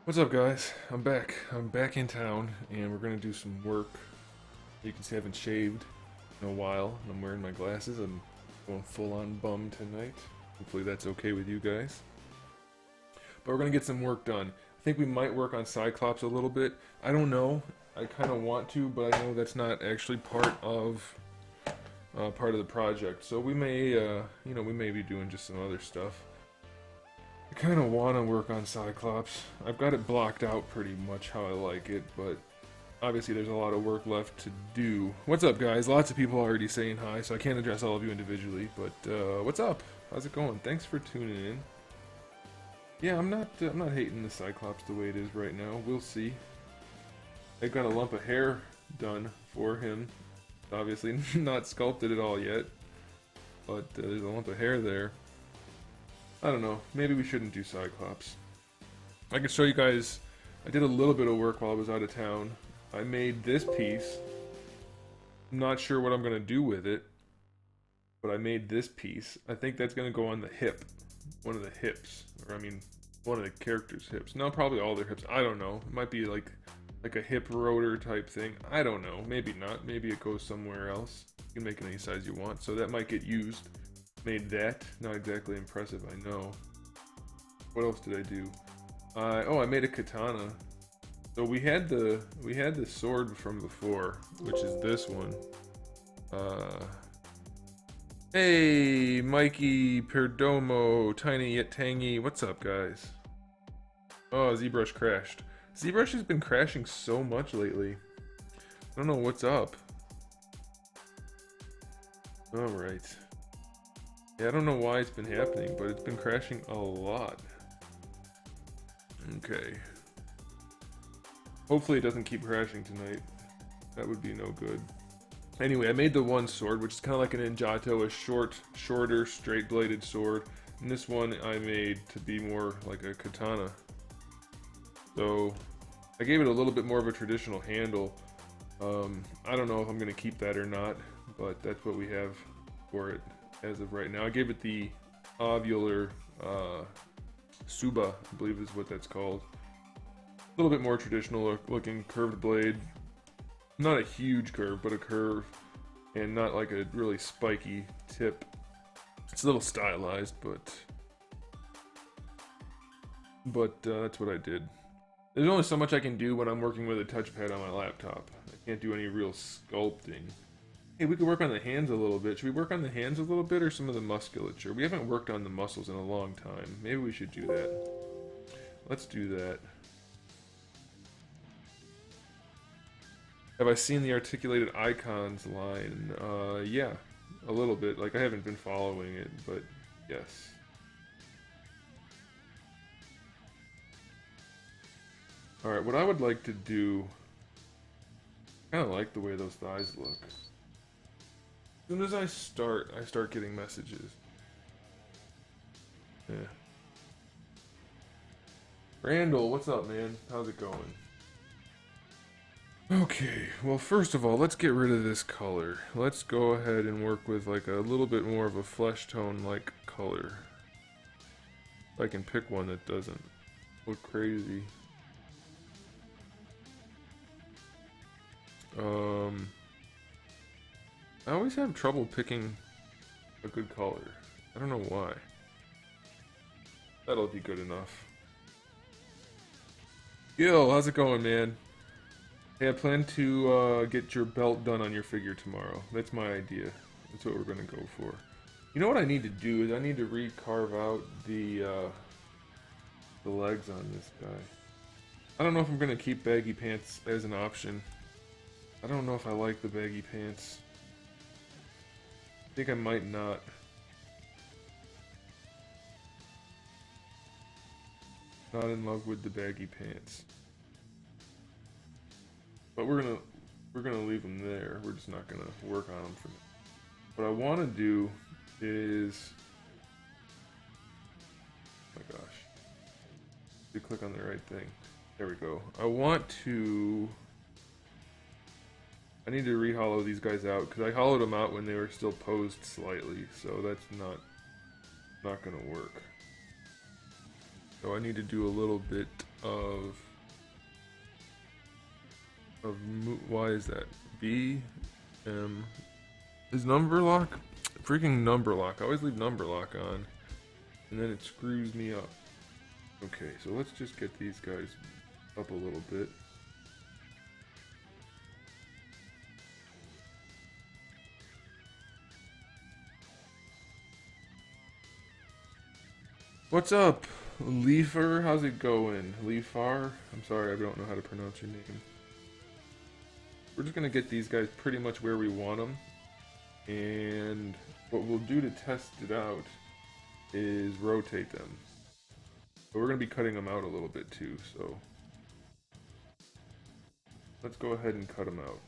What's up, guys? I'm back. I'm back in town, and we're gonna do some work. You can see I haven't shaved in a while, and I'm wearing my glasses. I'm going full on bum tonight. Hopefully that's okay with you guys. But we're gonna get some work done. I think we might work on Cyclops a little bit. I don't know. I kind of want to, but I know that's not actually part of the project. So we may, we may be doing just some other stuff. I kind of want to work on Cyclops. I've got it blocked out pretty much how I like it, but obviously there's a lot of work left to do. What's up, guys? Lots of people already saying hi, so I can't address all of you individually, but what's up? How's it going? Thanks for tuning in. Yeah, I'm not hating the Cyclops the way it is right now. We'll see. I've got a lump of hair done for him. Obviously not sculpted at all yet, but there's a lump of hair there. I don't know. Maybe we shouldn't do Cyclops. I can show you guys. I did a little bit of work while I was out of town. I made this piece. I'm not sure what I'm going to do with it, but I made this piece. I think that's going to go on the hip. One of the hips. Or, I mean, one of the characters' hips. No, probably all their hips. I don't know. It might be like a hip rotor type thing. I don't know. Maybe not. Maybe it goes somewhere else. You can make it any size you want. So that might get used. Made that. Not exactly impressive, I know. What else did I do? I made a katana. So we had the sword from before, which is this one. Hey, Mikey, Perdomo, Tiny Yet Tangy. What's up, guys? Oh, ZBrush crashed. ZBrush has been crashing so much lately. I don't know what's up. Alright. Yeah, I don't know why it's been happening, but it's been crashing a lot. Okay. Hopefully it doesn't keep crashing tonight. That would be no good. Anyway, I made the one sword, which is kind of like an Injato, a shorter, straight-bladed sword. And this one I made to be more like a katana. So, I gave it a little bit more of a traditional handle. I don't know if I'm going to keep that or not, but that's what we have for it as of right now. I gave it the ovular Suba, I believe is what that's called. A little bit more traditional looking curved blade. Not a huge curve, but a curve, and not like a really spiky tip. It's a little stylized, but that's what I did. There's only so much I can do when I'm working with a touchpad on my laptop. I can't do any real sculpting. Hey, we could work on the hands a little bit. Should we work on the hands a little bit or some of the musculature? We haven't worked on the muscles in a long time. Maybe we should do that. Let's do that. Have I seen the articulated icons line? Yeah, a little bit. Like, I haven't been following it, but yes. Alright, what I would like to do... I kind of like the way those thighs look. As soon as I start getting messages. Yeah. Randall, what's up, man? How's it going? Okay, well, first of all, let's get rid of this color. Let's go ahead and work with like a little bit more of a flesh tone like color. If I can pick one that doesn't look crazy. I always have trouble picking a good color. I don't know why. That'll be good enough. Gil, how's it going, man? Hey, I plan to get your belt done on your figure tomorrow. That's my idea. That's what we're gonna go for. You know what I need to do is I need to re-carve out the legs on this guy. I don't know if I'm gonna keep baggy pants as an option. I don't know if I like the baggy pants. I think I might not. Not in love with the baggy pants. But we're gonna leave them there. We're just not gonna work on them for now. What I want to do is, oh my gosh, you click on the right thing. There we go. I need to re-hollow these guys out because I hollowed them out when they were still posed slightly, so that's not gonna work. So I need to do a little bit of why is that? B M is number lock? Freaking number lock. I always leave number lock on, and then it screws me up. Okay, so let's just get these guys up a little bit. What's up, Leafer? How's it going? Leafar? I'm sorry, I don't know how to pronounce your name. We're just gonna get these guys pretty much where we want them, and what we'll do to test it out is rotate them. But we're gonna be cutting them out a little bit too, so let's go ahead and cut them out.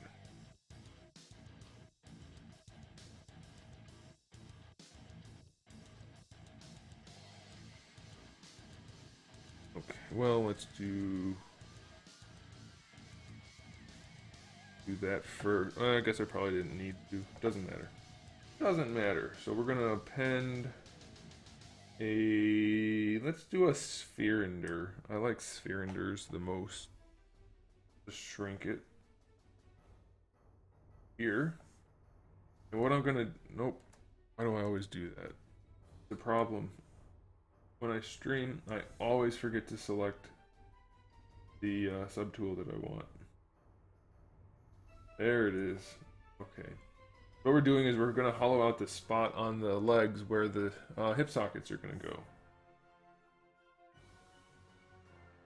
Okay, well, let's do that first. I guess I probably didn't need to. Doesn't matter. Doesn't matter. So we're gonna append a. Let's do a spherender. I like spherenders the most. Just shrink it here. And what I'm gonna. Nope. Why do I always do that? The problem. When I stream, I always forget to select the subtool that I want. There it is. Okay. What we're doing is we're going to hollow out the spot on the legs where the hip sockets are going to go.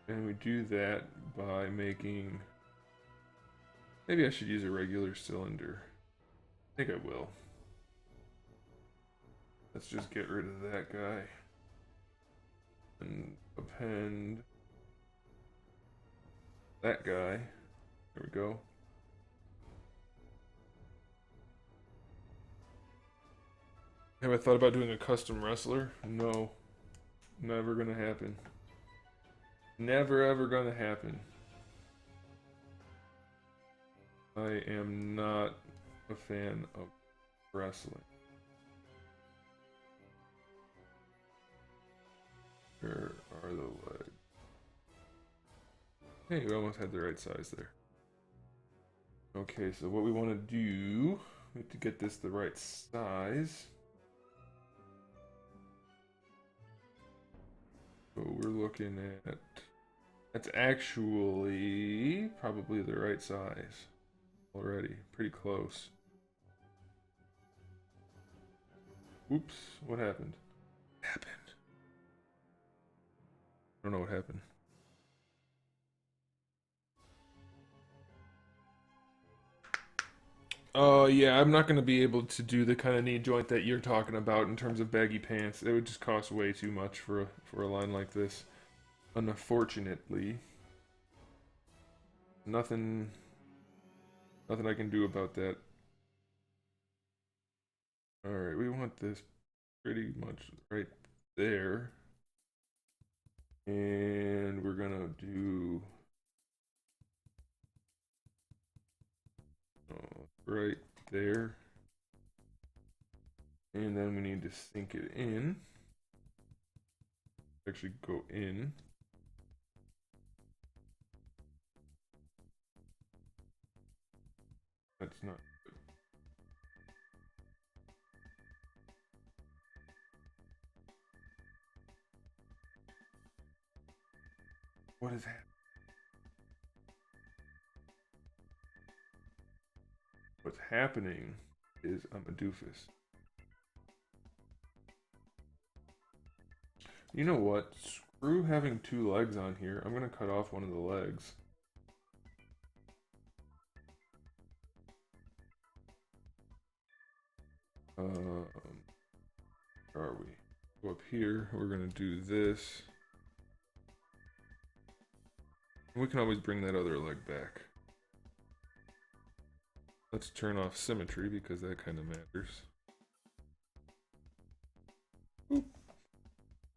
And we do that by making... Maybe I should use a regular cylinder. I think I will. Let's just get rid of that guy. And append that guy. There we go. Have I thought about doing a custom wrestler? No. Never gonna happen. Never ever gonna happen. I am not a fan of wrestling. Where are the legs? Hey, we almost had the right size there. Okay, so what we want to do, we have to get this the right size. So we're looking at, that's actually probably the right size already, pretty close. Oops, what happened? I don't know what happened. Yeah, I'm not going to be able to do the kind of knee joint that you're talking about in terms of baggy pants. It would just cost way too much for a line like this. Unfortunately. Nothing I can do about that. Alright, we want this pretty much right there. And we're gonna do right there. And then we need to sink it in. Actually go in. That's not good. What is happening? What's happening is I'm a doofus. You know what? Screw having two legs on here. I'm gonna cut off one of the legs. Where are we? Go up here. We're gonna do this. We can always bring that other leg back. Let's turn off symmetry because that kind of matters. Boop.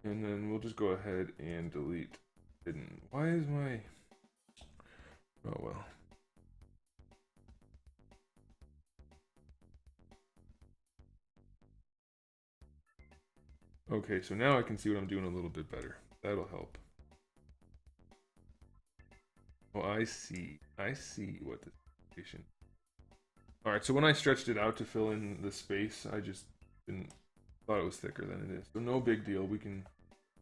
And then we'll just go ahead and delete hidden. Why is my... Oh well. Okay, so now I can see what I'm doing a little bit better. That'll help. Oh, I see. I see what the situation. All right, so when I stretched it out to fill in the space, I just didn't thought it was thicker than it is. So no big deal. We can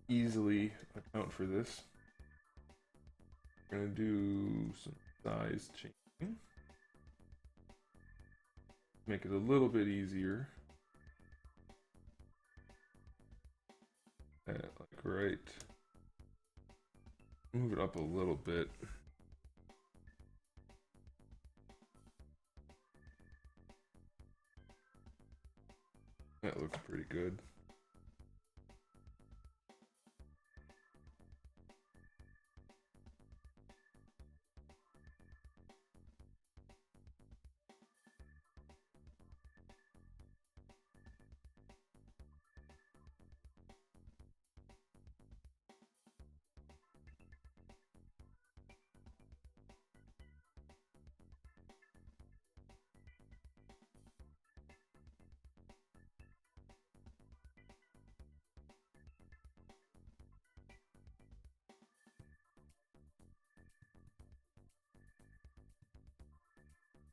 easily account for this. We're gonna do some size changing. Make it a little bit easier. Like right. Move it up a little bit. That looks pretty good.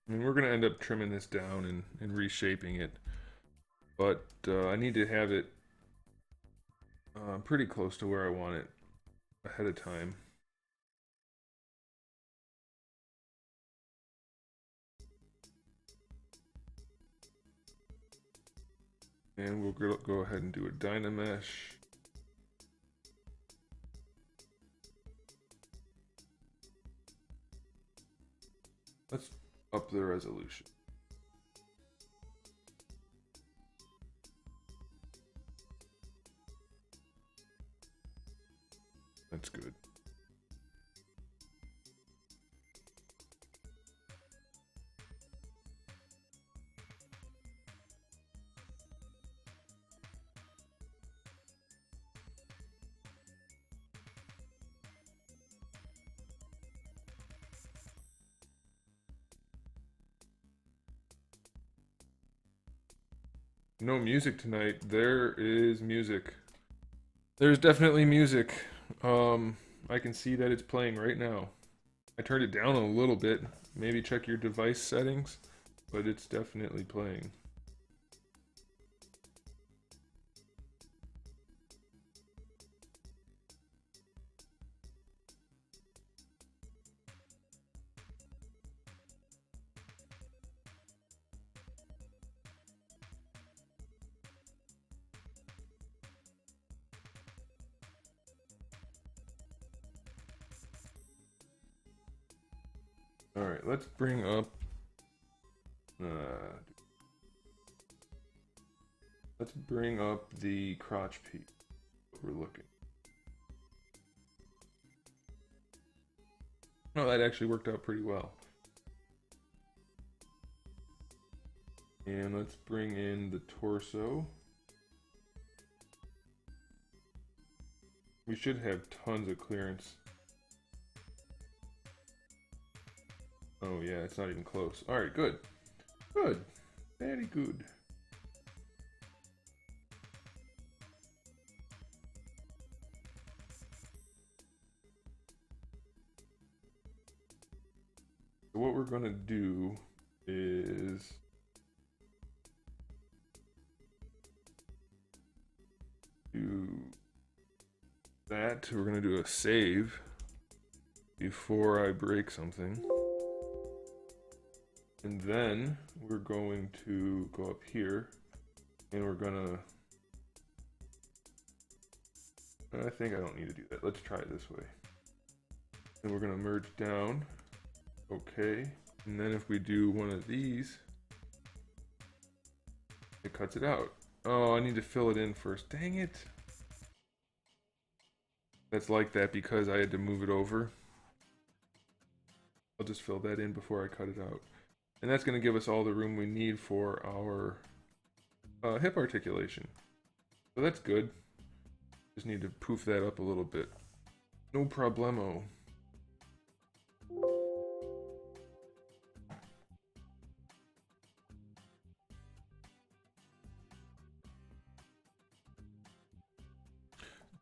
I mean, we're going to end up trimming this down and reshaping it, but I need to have it pretty close to where I want it ahead of time. And we'll go ahead and do a Dynamesh. Let's up the resolution. That's good. No music tonight. There is music. There's definitely music. I can see that it's playing right now. I turned it down a little bit. Maybe check your device settings, but it's definitely playing. All right, let's bring up. Let's bring up the crotch piece. We're looking. Oh, that actually worked out pretty well. And let's bring in the torso. We should have tons of clearance. Oh yeah, it's not even close. All right, good. Good. Very good. So what we're gonna do is do that. We're gonna do a save before I break something. And then we're going to go up here and we're gonna, I think I don't need to do that. Let's try it this way. And we're gonna merge down. Okay. And then if we do one of these, it cuts it out. Oh, I need to fill it in first. Dang it. That's like that because I had to move it over. I'll just fill that in before I cut it out. And that's going to give us all the room we need for our hip articulation. So that's good. Just need to poof that up a little bit. No problemo.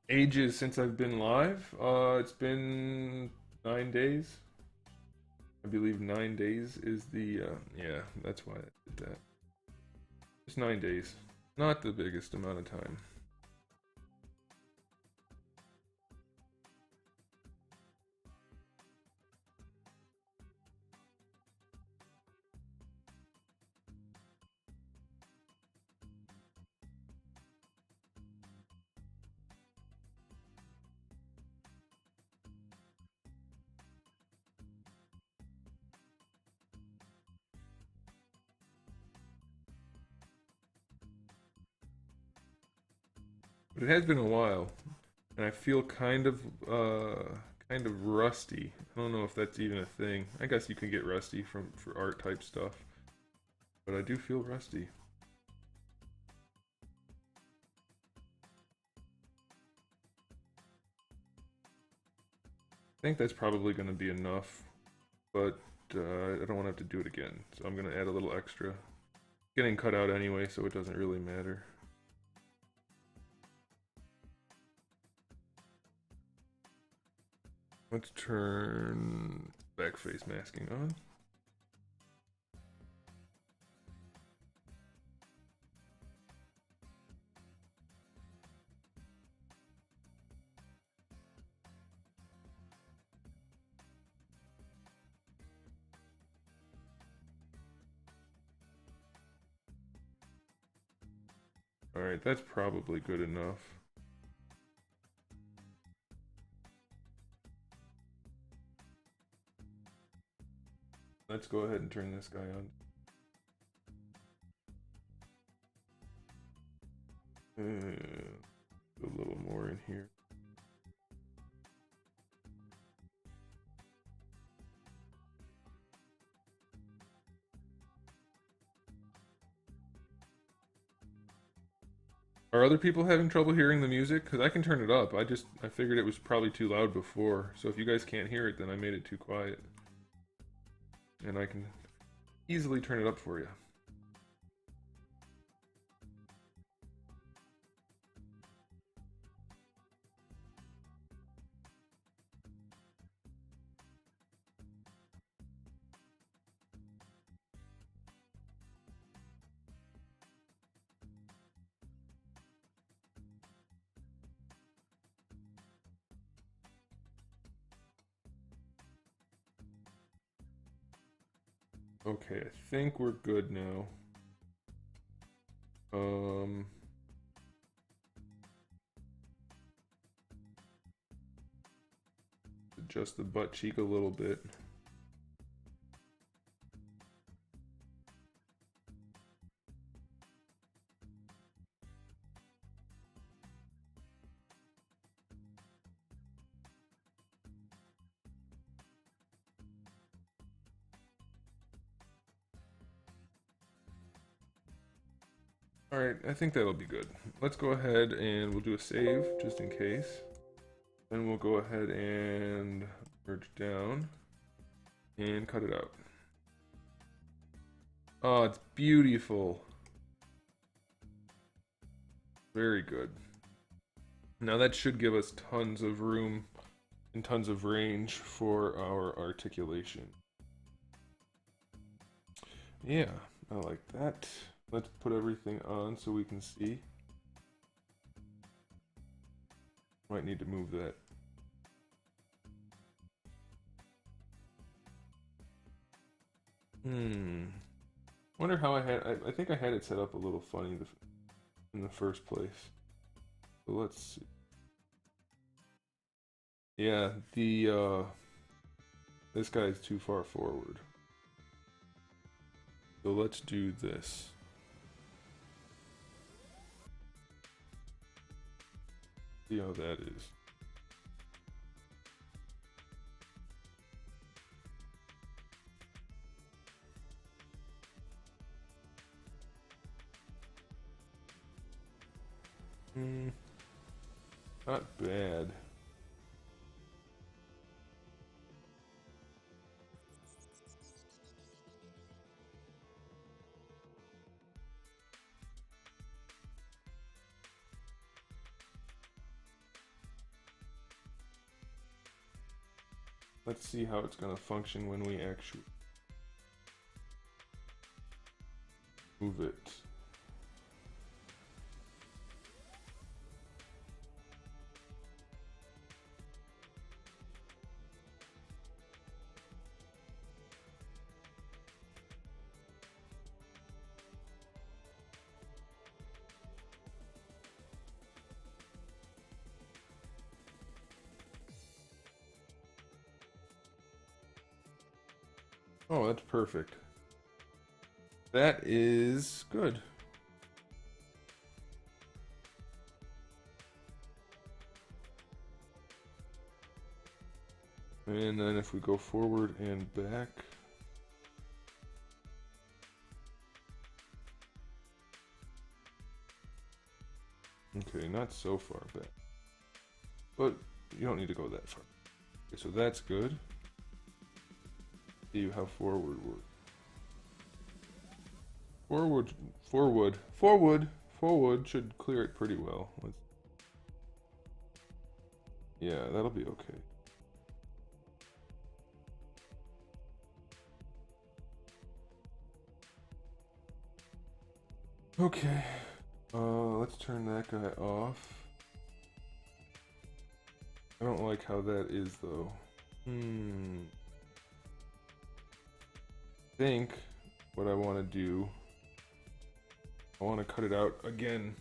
Ages since I've been live. It's been 9 days. I believe 9 days is the, yeah, that's why I did that. Just 9 days. Not the biggest amount of time. But it has been a while, and I feel kind of rusty. I don't know if that's even a thing. I guess you can get rusty for art type stuff, but I do feel rusty. I think that's probably going to be enough, but I don't want to have to do it again, so I'm going to add a little extra. Getting cut out anyway, so it doesn't really matter. Let's turn back face masking on. Alright, that's probably good enough. Let's go ahead and turn this guy on. A little more in here. Are other people having trouble hearing the music? Because I can turn it up. I figured it was probably too loud before. So if you guys can't hear it, then I made it too quiet. And I can easily turn it up for you. Okay, I think we're good now. Adjust the butt cheek a little bit. Alright, I think that'll be good. Let's go ahead and we'll do a save, just in case. Then we'll go ahead and merge down and cut it out. Oh, it's beautiful. Very good. Now that should give us tons of room and tons of range for our articulation. Yeah, I like that. Let's put everything on so we can see. Might need to move that. Wonder how I think I had it set up a little funny in the first place. So let's see. Yeah, this guy's too far forward. So let's do this. See how that is. Not bad. let's see how it's going to function when we actually move it. Oh, that's perfect. That is good. And then if we go forward and back. Okay, not so far back. But you don't need to go that far. Okay, so that's good. See how forward works. Forward should clear it pretty well. Yeah, that'll be okay. Okay, let's turn that guy off. I don't like how that is though. I think what I want to do, I want to cut it out again,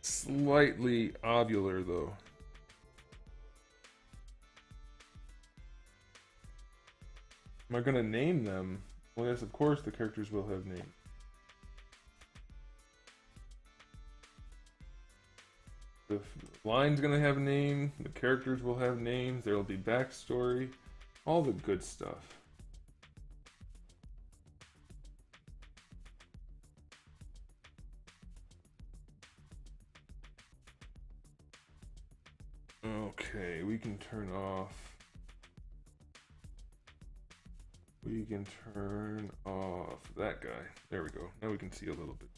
slightly ovular though. Am I gonna name them? Well, yes, of course the characters will have names. The line's gonna have a name, the characters will have names, there will be backstory, all the good stuff. Okay, we can turn off. We can turn off that guy. There we go. Now we can see a little bit.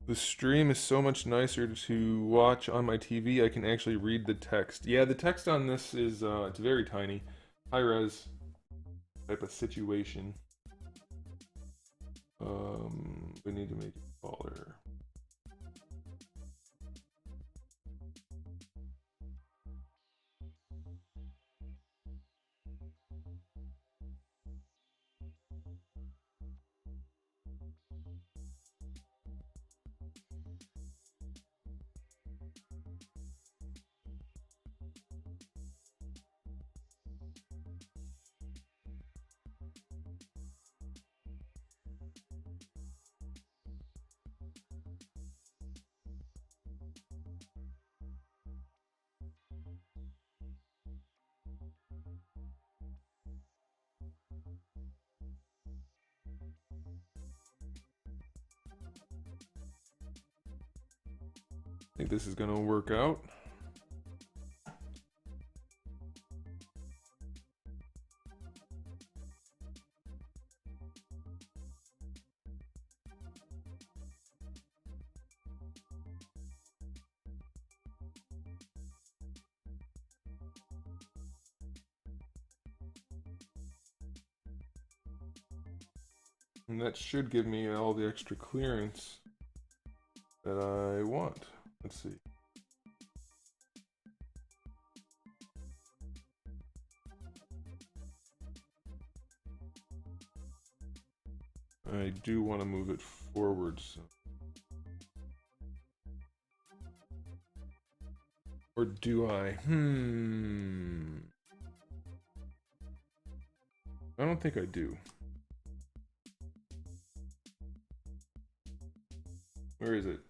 The stream is so much nicer to watch on my TV. I can actually read the text. Yeah, the text on this is it's very tiny, high res type of situation. We need to make it smaller. I think this is gonna work out. And that should give me all the extra clearance that I want. Let's see. I do want to move it forward. So. Or do I? I don't think I do. Where is it?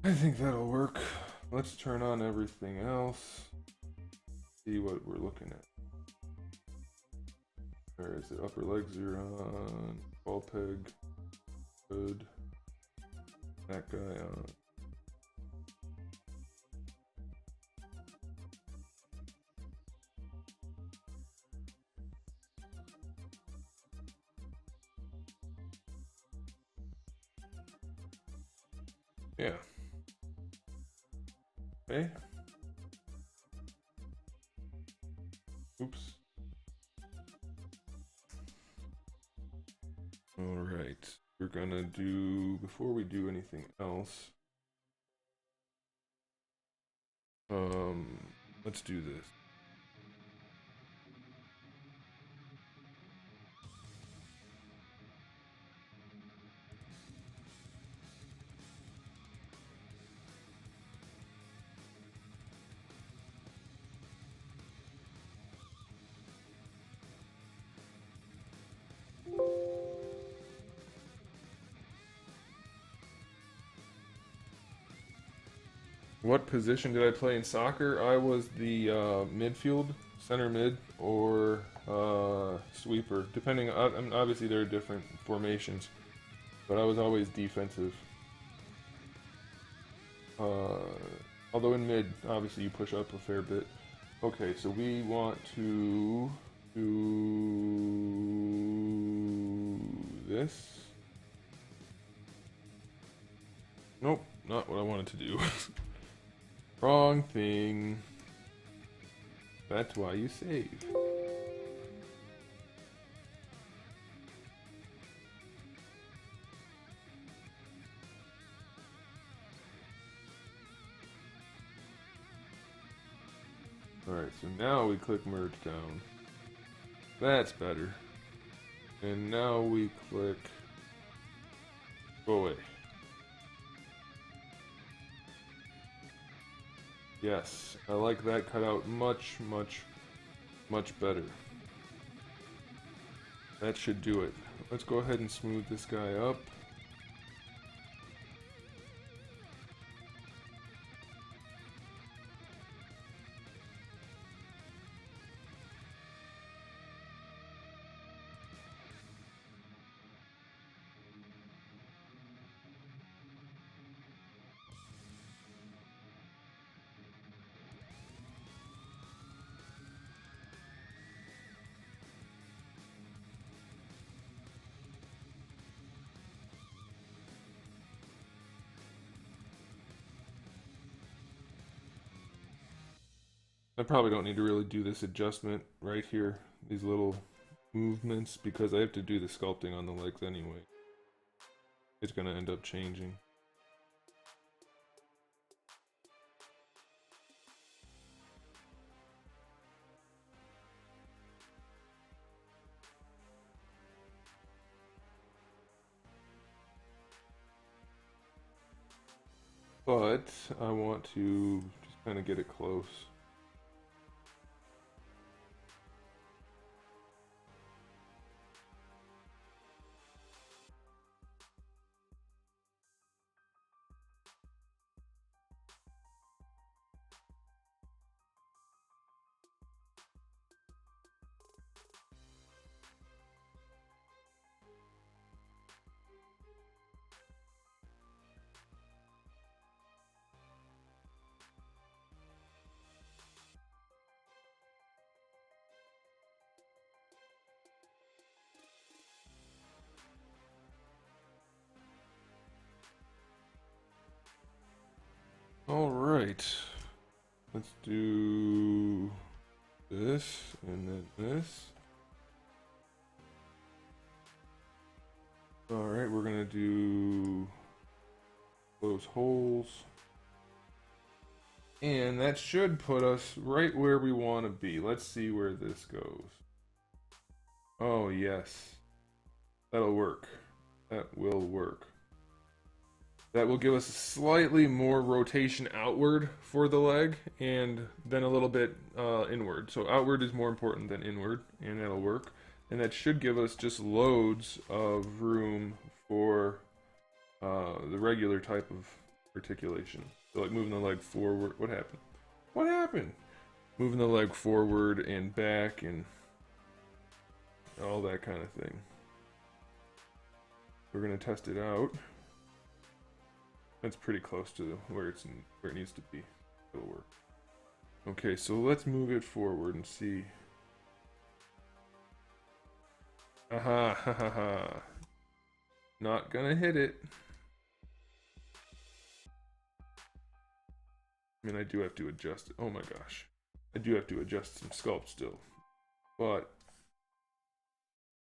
I think that'll work. Let's turn on everything else. See what we're looking at. Where is it? Upper legs are on. Ball peg. Good. That guy on. Yeah. Okay. Oops. All right. We're gonna do, before we do anything else, let's do this. What position did I play in soccer? I was the midfield, center mid, or sweeper, depending on, I mean, obviously there are different formations, but I was always defensive. Although in mid, obviously you push up a fair bit. Okay, so we want to do this. Nope, not what I wanted to do. Wrong thing. That's why you save. Alright, so now we click merge down. That's better. And now we click go away. Yes, I like that cutout much better. That should do it. Let's go ahead and smooth this guy up. I probably don't need to really do this adjustment right here, these little movements, because I have to do the sculpting on the legs anyway. It's going to end up changing. But I want to just kind of get it close. All right. Let's do this and then this. Alright, we're gonna do those holes. And that should put us right where we want to be. Let's see where this goes. Oh, yes. That'll work. That will work. That will give us slightly more rotation outward for the leg, and then a little bit inward. So outward is more important than inward, and that'll work. And that should give us just loads of room for the regular type of articulation. So like moving the leg forward. What happened? What happened? Moving the leg forward and back and all that kind of thing. We're gonna test it out. That's pretty close to where it needs to be. It'll work. Okay, so let's move it forward and see. Aha, ha ha ha. Not gonna hit it. I mean, I do have to adjust it. Oh my gosh. I do have to adjust some sculpt still. But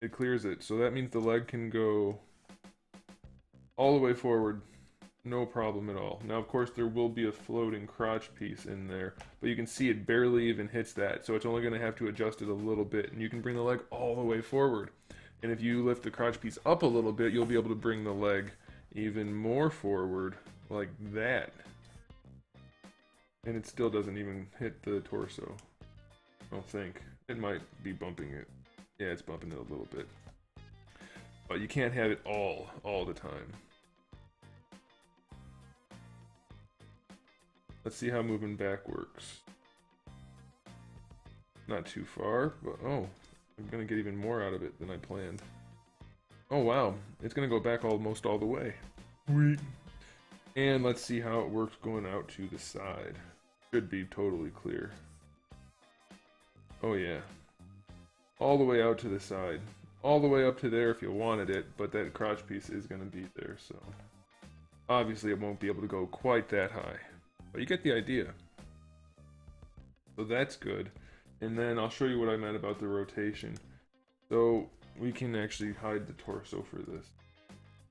it clears it. So that means the leg can go all the way forward. No problem at all. Now, of course, there will be a floating crotch piece in there, but you can see it barely even hits that. So it's only going to have to adjust it a little bit. And you can bring the leg all the way forward. And if you lift the crotch piece up a little bit, you'll be able to bring the leg even more forward like that. And it still doesn't even hit the torso. I don't think. It might be bumping it. Yeah, it's bumping it a little bit. But you can't have it all the time. Let's see how moving back works. Not too far, but oh, I'm gonna get even more out of it than I planned. Oh wow, it's gonna go back almost all the way. Sweet. And let's see how it works going out to the side. Should be totally clear. Oh yeah. All the way out to the side. All the way up to there if you wanted it, but that crotch piece is going to be there, so obviously it won't be able to go quite that high. But you get the idea. So that's good. And then I'll show you what I meant about the rotation. So we can actually hide the torso for this.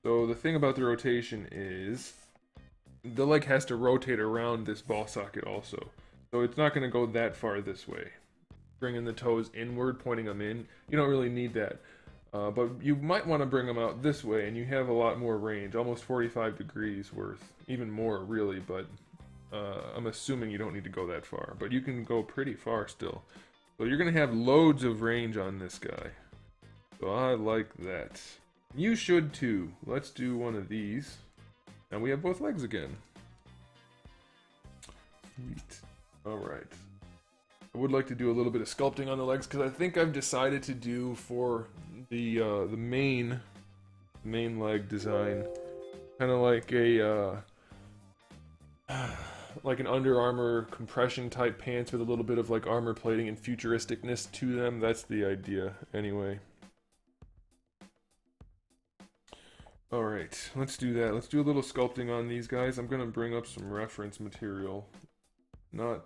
So the thing about the rotation is the leg has to rotate around this ball socket also. So it's not going to go that far this way. Bringing the toes inward, pointing them in, you don't really need that. But you might want to bring them out this way, and you have a lot more range, almost 45 degrees worth, even more really, but I'm assuming you don't need to go that far. But you can go pretty far still. So you're going to have loads of range on this guy. So I like that. You should too. Let's do one of these. And we have both legs again. Sweet. Alright. I would like to do a little bit of sculpting on the legs because I think I've decided to do for the main leg design kind of like a like an Under Armour compression type pants with a little bit of like armor plating and futuristicness to them. That's the idea anyway. Alright, let's do that. Let's do a little sculpting on these guys. I'm gonna bring up some reference material. Not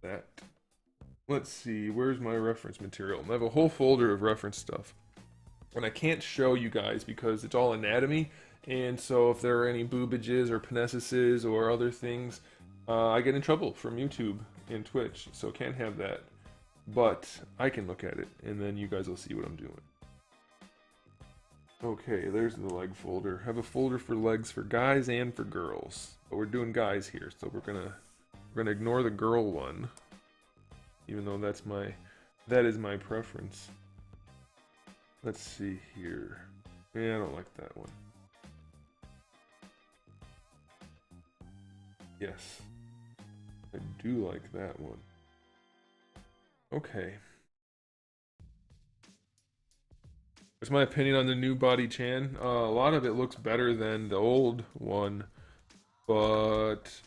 that. Let's see, where's my reference material? I have a whole folder of reference stuff. And I can't show you guys because it's all anatomy. And so if there are any boobages or penises or other things, I get in trouble from YouTube and Twitch. So can't have that. But I can look at it and then you guys will see what I'm doing. Okay, there's the leg folder. I have a folder for legs for guys and for girls. But we're doing guys here, so we're gonna ignore the girl one. Even though that is my preference. Let's see here. Yeah, I don't like that one. Yes. I do like that one. Okay. That's my opinion on the new body Chan. A lot of it looks better than the old one, but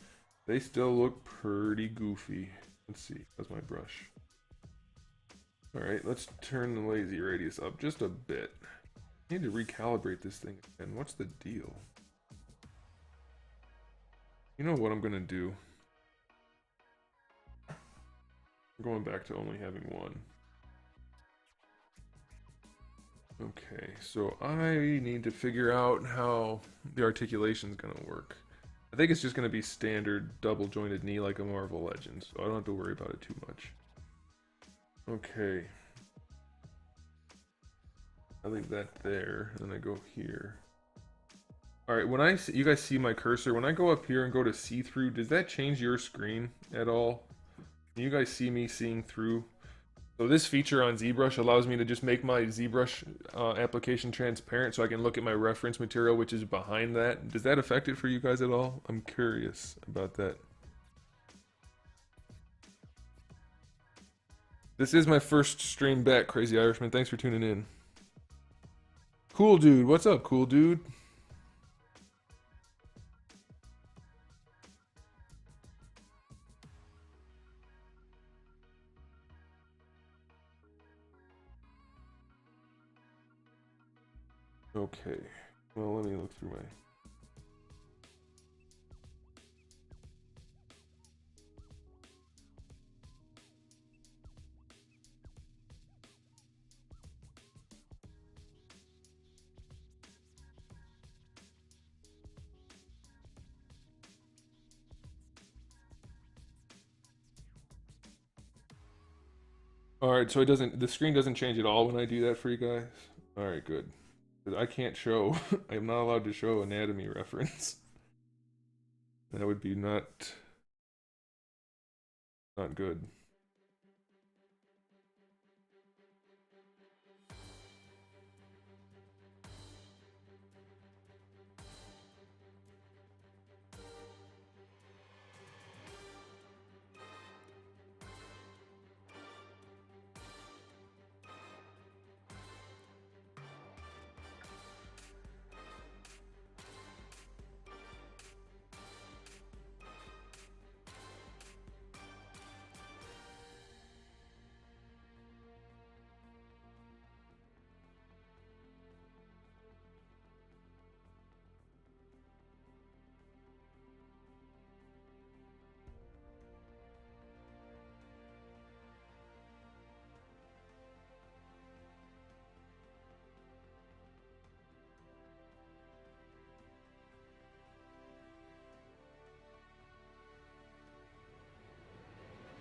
they still look pretty goofy. Let's see, that's my brush. Alright, let's turn the lazy radius up just a bit. I need to recalibrate this thing again. What's the deal? You know what I'm gonna do? going back to only having one. Okay, so I need to figure out how the articulation is going to work. I think it's just going to be standard double jointed knee like a Marvel Legends, so I don't have to worry about it too much. Okay. I leave that there, and then I go here. Alright, when you guys see my cursor, when I go up here and go to see-through, does that change your screen at all? Can you guys see me seeing through? So this feature on ZBrush allows me to just make my ZBrush application transparent so I can look at my reference material, which is behind that. Does that affect it for you guys at all? I'm curious about that. This is my first stream back, Crazy Irishman. Thanks for tuning in. Cool dude, what's up, cool dude? Okay, well, let me look through my... Alright, so the screen doesn't change at all when I do that for you guys? Alright, good. I can't show, I'm not allowed to show anatomy reference. That would be not good.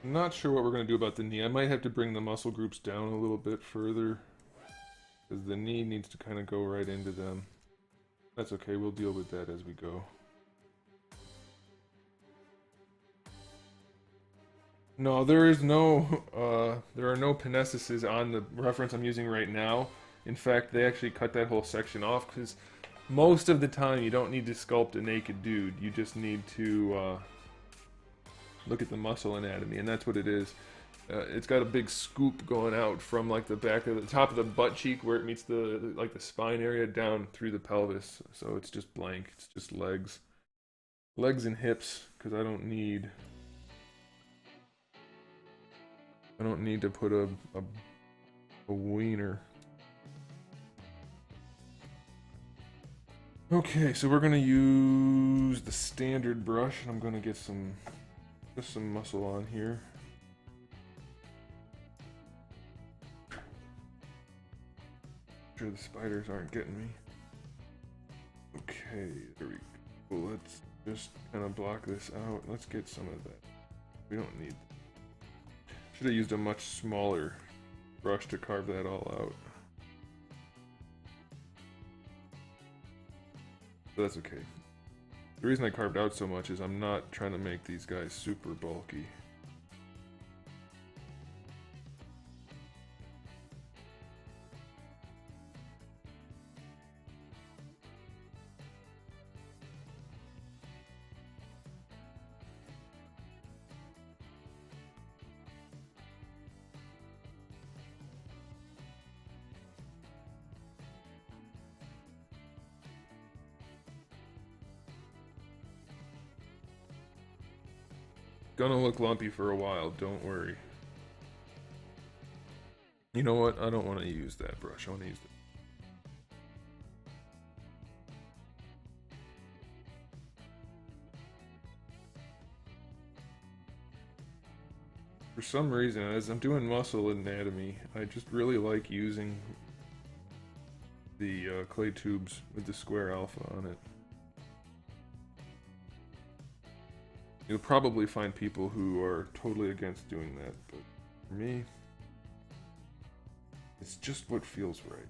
I'm not sure what we're going to do about the knee. I might have to bring the muscle groups down a little bit further, because the knee needs to kind of go right into them. That's okay, we'll deal with that as we go. No, there is no, there are no penises on the reference I'm using right now. In fact, they actually cut that whole section off, because most of the time you don't need to sculpt a naked dude. You just need to, look at the muscle anatomy, and that's what it is. It's got a big scoop going out from like the back of the top of the butt cheek where it meets the like the spine area down through the pelvis. So it's just blank. It's just legs and hips, because I don't need to put a wiener. Okay, so we're gonna use the standard brush, and I'm gonna get just some muscle on here. Make sure the spiders aren't getting me. Okay, there we go. Let's just kind of block this out. Let's get some of that. We don't need that. Should have used a much smaller brush to carve that all out. But that's okay. The reason I carved out so much is I'm not trying to make these guys super bulky. Gonna look lumpy for a while, don't worry. You know what? I don't want to use that brush. I want to use For some reason, as I'm doing muscle anatomy, I just really like using the clay tubes with the square alpha on it. You'll probably find people who are totally against doing that, but for me, it's just what feels right.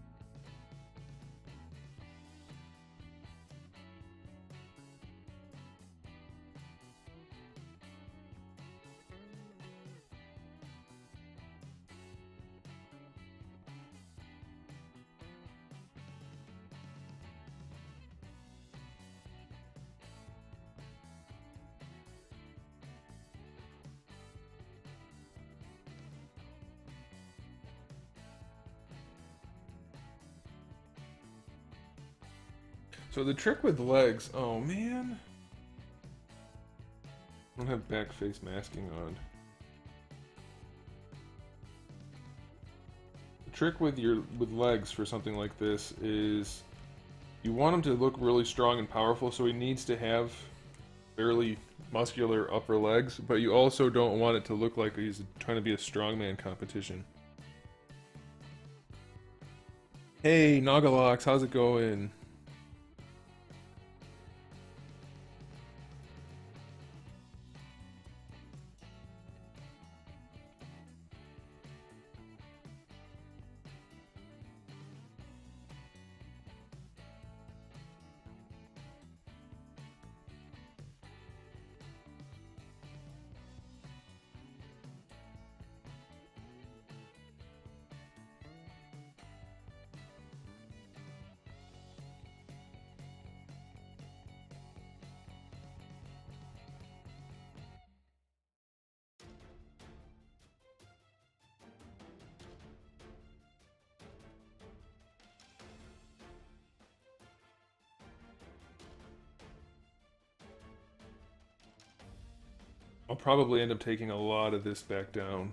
So the trick with legs, oh man. I don't have back face masking on. The trick with legs for something like this is you want him to look really strong and powerful, so he needs to have fairly muscular upper legs, but you also don't want it to look like he's trying to be a strongman competition. Hey, Nagalox, how's it going? I'll probably end up taking a lot of this back down.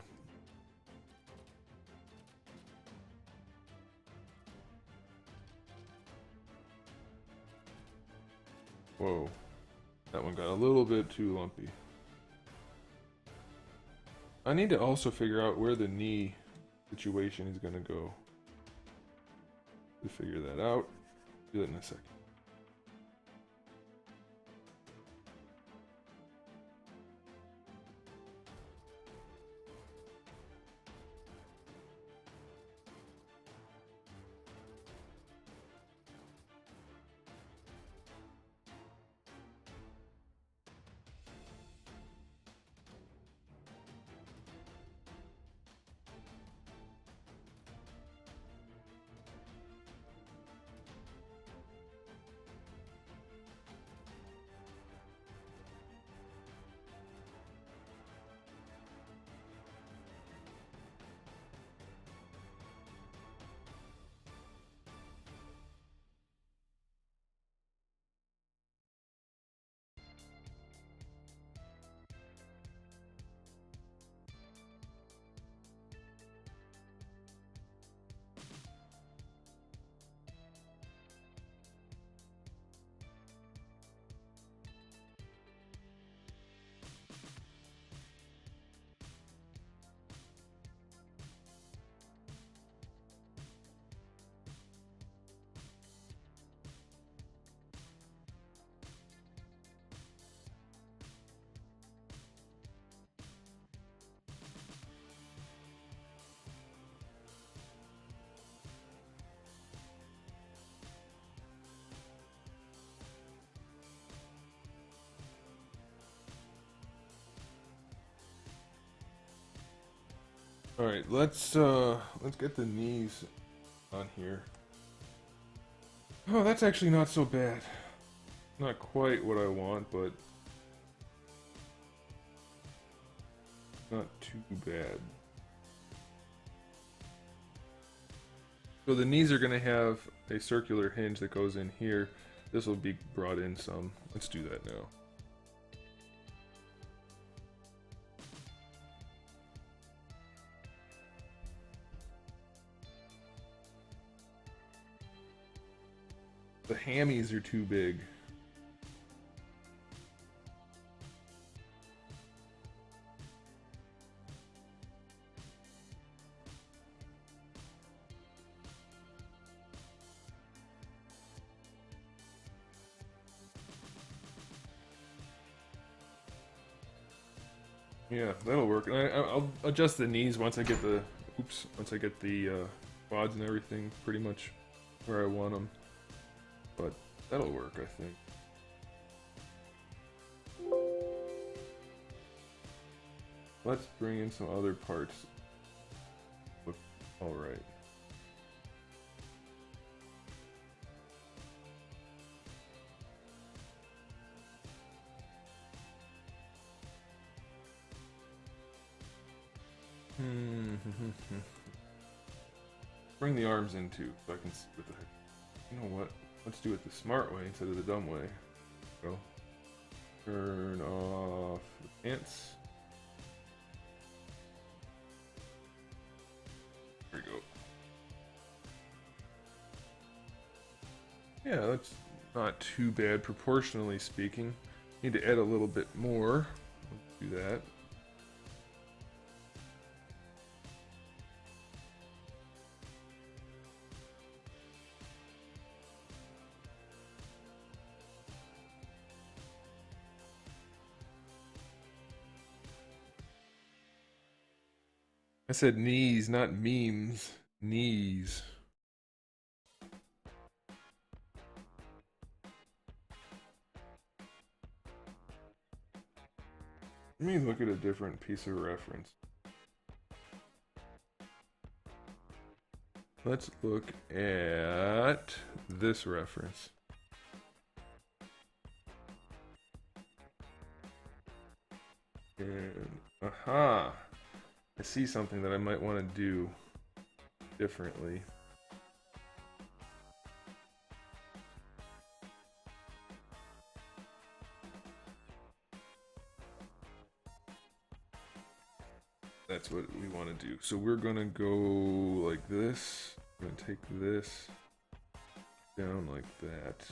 Whoa. That one got a little bit too lumpy. I need to also figure out where the knee situation is going to go. To figure that out. Do that in a second. Alright, let's get the knees on here. Oh, that's actually not so bad. Not quite what I want, but not too bad. So the knees are going to have a circular hinge that goes in here. This will be brought in some. Let's do that now. The hammies are too big. Yeah, that'll work. And I'll adjust the knees once I get the, quads and everything pretty much where I want them. But that'll work, I think. Let's bring in some other parts. Look alright. Bring the arms in too, so I can see what the heck. You know what? Let's do it the smart way instead of the dumb way. Go. Turn off the pants. There we go. Yeah, that's not too bad proportionally speaking. Need to add a little bit more. Let's do that. I said knees, not memes. Knees. Let me look at a different piece of reference. Let's look at this reference. And, aha! I see something that I might want to do differently. That's what we want to do. So we're going to go like this. I'm going to take this down like that.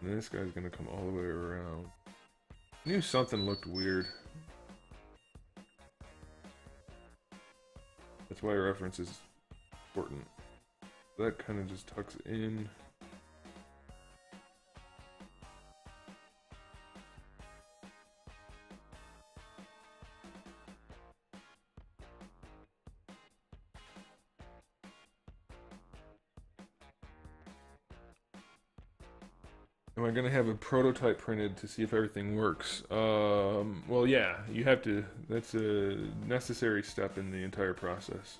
And this guy's going to come all the way around. I knew something looked weird. That's why reference is important. That kind of just tucks in. Am I gonna have a prototype printed to see if everything works? Well, yeah, you have to. That's a necessary step in the entire process.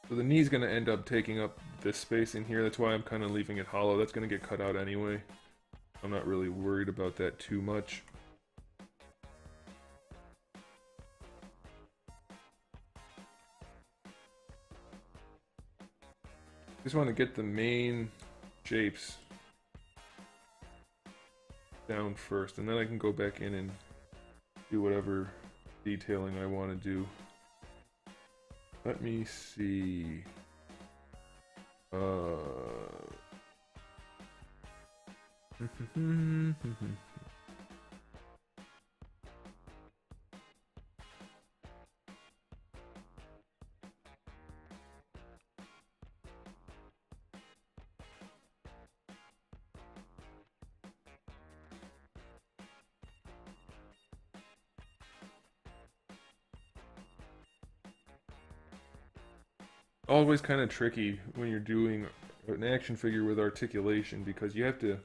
So the knee's gonna end up taking up this space in here. That's why I'm kind of leaving it hollow. That's gonna get cut out anyway. I'm not really worried about that too much. Just want to get the main shapes down first, and then I can go back in and do whatever detailing I want to do. Let me see. Always kind of tricky when you're doing an action figure with articulation, because you have to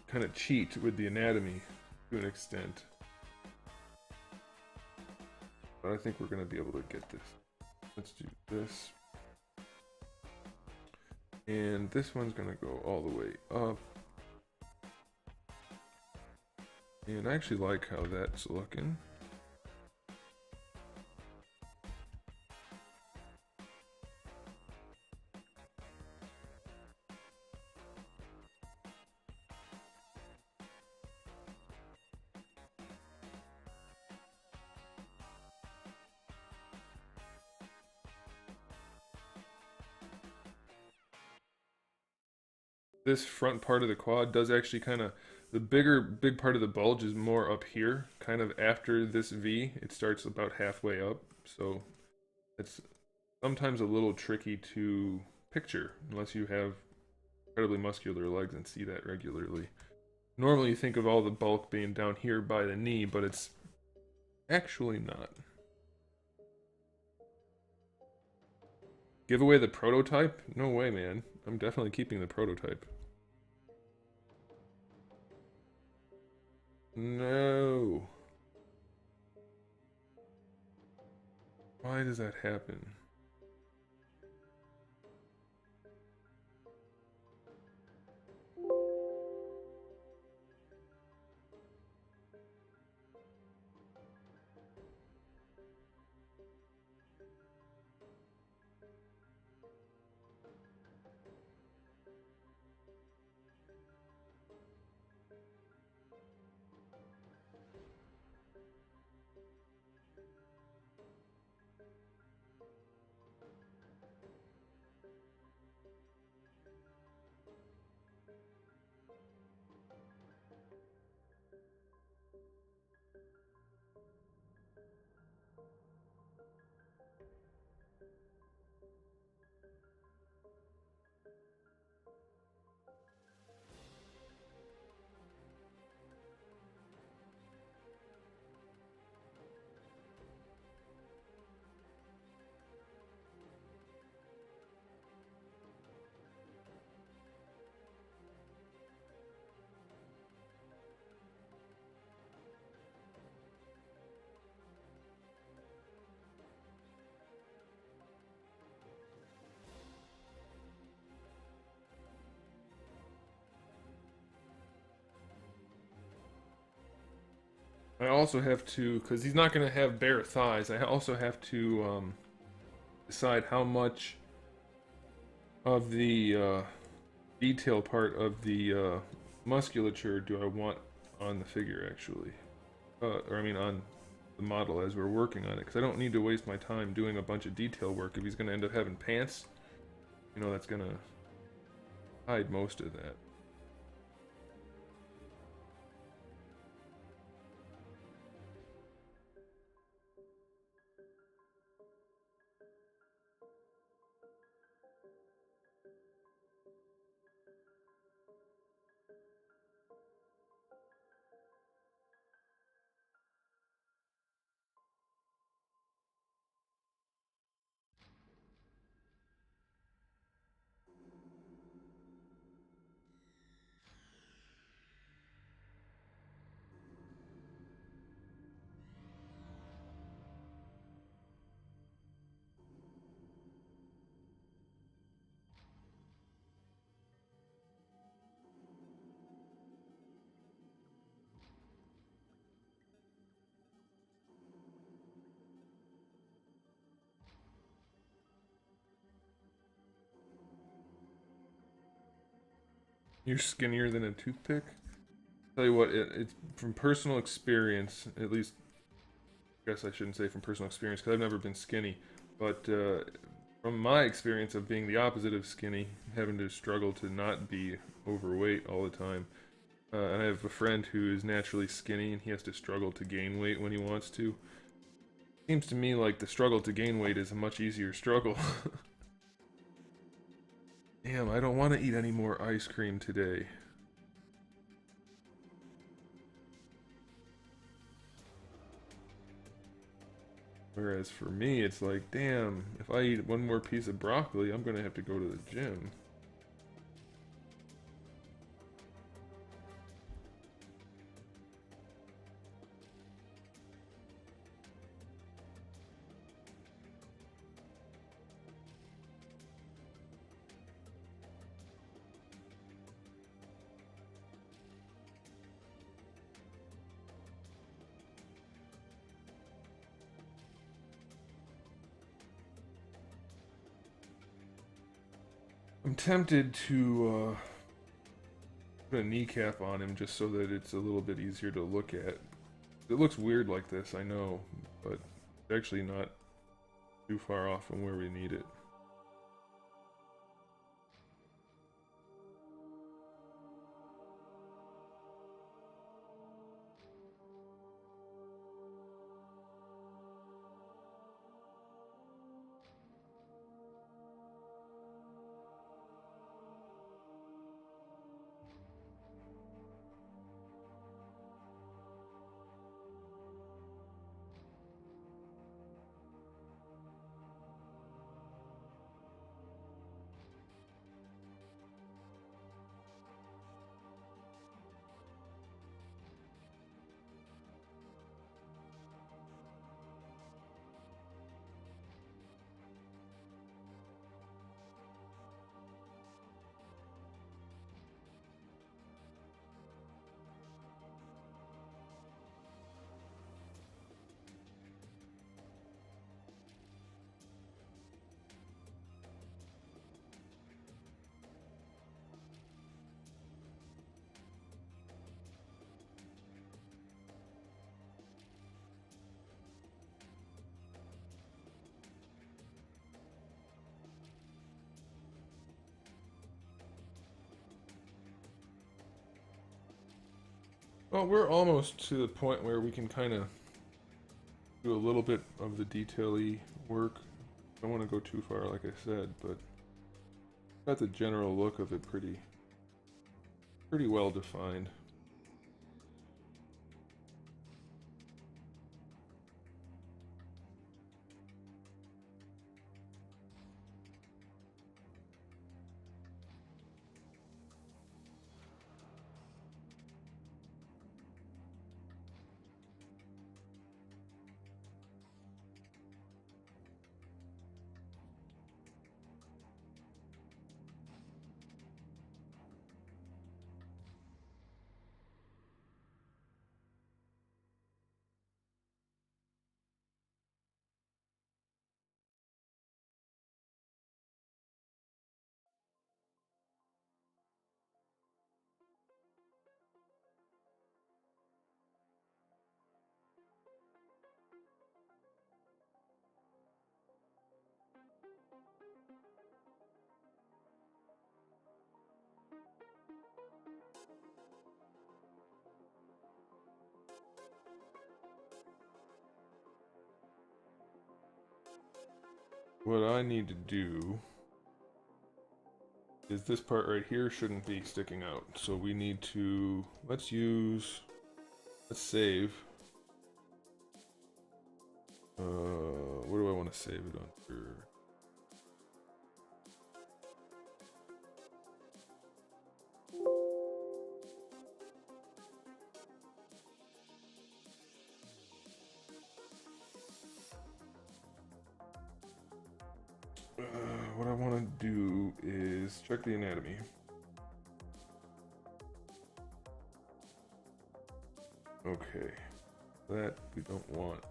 kind of cheat with the anatomy to an extent. But I think we're going to be able to get this. Let's do this. And this one's going to go all the way up. And I actually like how that's looking. This front part of the quad does actually kind of The big part of the bulge is more up here, kind of after this V. It starts about halfway up, so it's sometimes a little tricky to picture unless you have incredibly muscular legs and see that regularly. Normally you think of all the bulk being down here by the knee, but it's actually not. Give away the prototype? No way, man. I'm definitely keeping the prototype. No. Why does that happen? I also have to, because he's not going to have bare thighs, I also have to decide how much of the detail part of the musculature do I want on the figure, actually. Or I mean on the model as we're working on it, because I don't need to waste my time doing a bunch of detail work. If he's going to end up having pants, you know, that's going to hide most of that. You're skinnier than a toothpick? Tell you what, it's from personal experience, at least, I guess I shouldn't say from personal experience because I've never been skinny, but from my experience of being the opposite of skinny, having to struggle to not be overweight all the time, and I have a friend who is naturally skinny and he has to struggle to gain weight when he wants to. Seems to me like the struggle to gain weight is a much easier struggle. Damn, I don't want to eat any more ice cream today. Whereas for me, it's like, damn, if I eat one more piece of broccoli, I'm gonna have to go to the gym. I'm tempted to put a kneecap on him just so that it's a little bit easier to look at. It looks weird like this, I know, but it's actually not too far off from where we need it. Well, we're almost to the point where we can kind of do a little bit of the detail-y work. Don't want to go too far, like I said, but got the general look of it pretty well defined. What I need to do is this part right here shouldn't be sticking out. So we need to, let's save. What do I want to save it under? What I want to do is check the anatomy. Okay, that we don't want.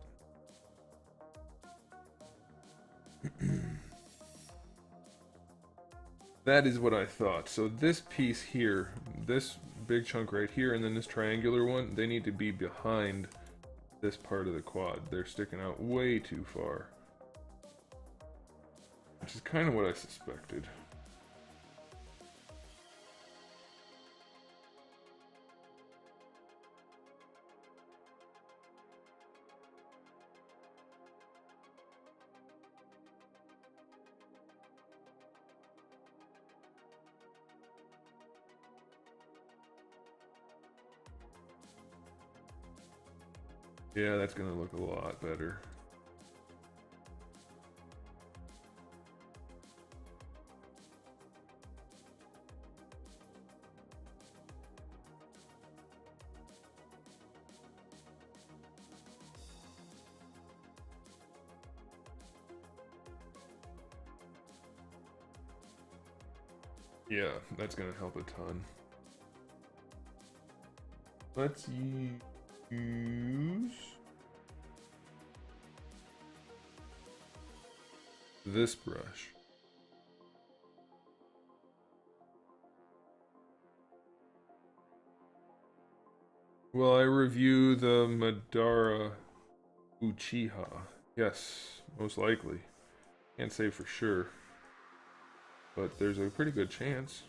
That is what I thought. So this piece here, this big chunk right here, and then this triangular one, they need to be behind this part of the quad. They're sticking out way too far. Which is kind of what I suspected. Yeah, that's gonna look a lot better. Yeah, that's gonna help a ton. Let's use this brush. Will I review the Madara Uchiha? Yes, most likely. Can't say for sure, but there's a pretty good chance.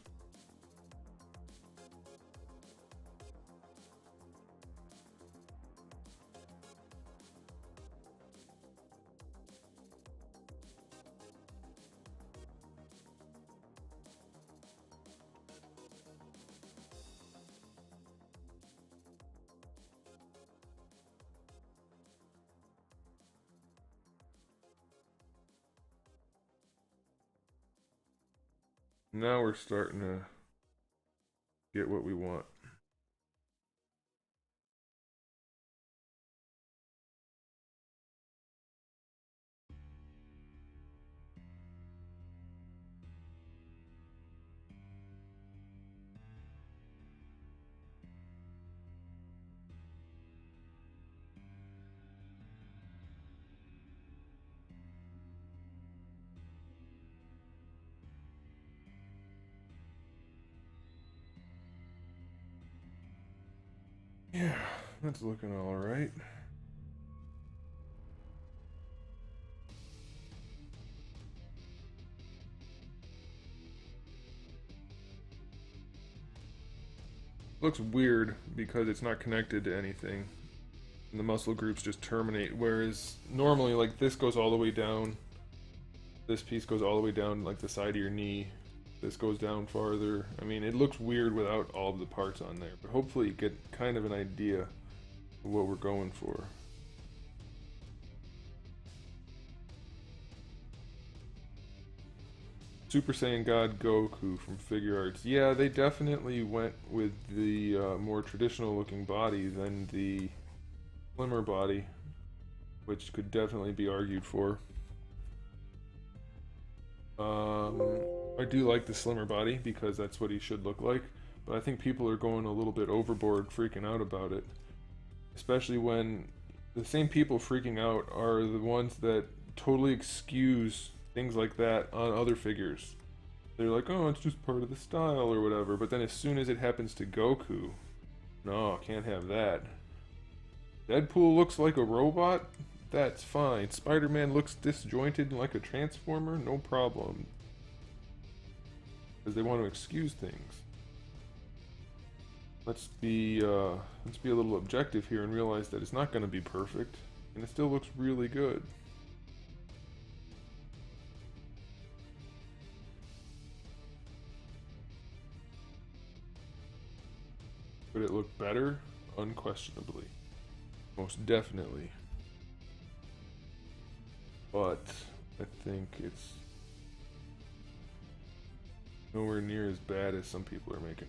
Now we're starting to get what we want. Yeah, that's looking all right. Looks weird because it's not connected to anything. And the muscle groups just terminate, whereas normally like this goes all the way down. This piece goes all the way down like the side of your knee. This goes down farther. I mean, it looks weird without all of the parts on there, but hopefully you get kind of an idea of what we're going for. Super Saiyan God Goku from Figure Arts. Yeah, they definitely went with the more traditional looking body than the slimmer body, which could definitely be argued for. I do like the slimmer body because that's what he should look like, but I think people are going a little bit overboard freaking out about it. Especially when the same people freaking out are the ones that totally excuse things like that on other figures. They're like, oh, it's just part of the style or whatever, but then as soon as it happens to Goku, no, can't have that. Deadpool looks like a robot? That's fine. Spider-Man looks disjointed like a transformer? No problem. Because they want to excuse things. Let's be a little objective here and realize that it's not going to be perfect, and it still looks really good. Could it look better? Unquestionably. Most definitely. But I think it's nowhere near as bad as some people are making.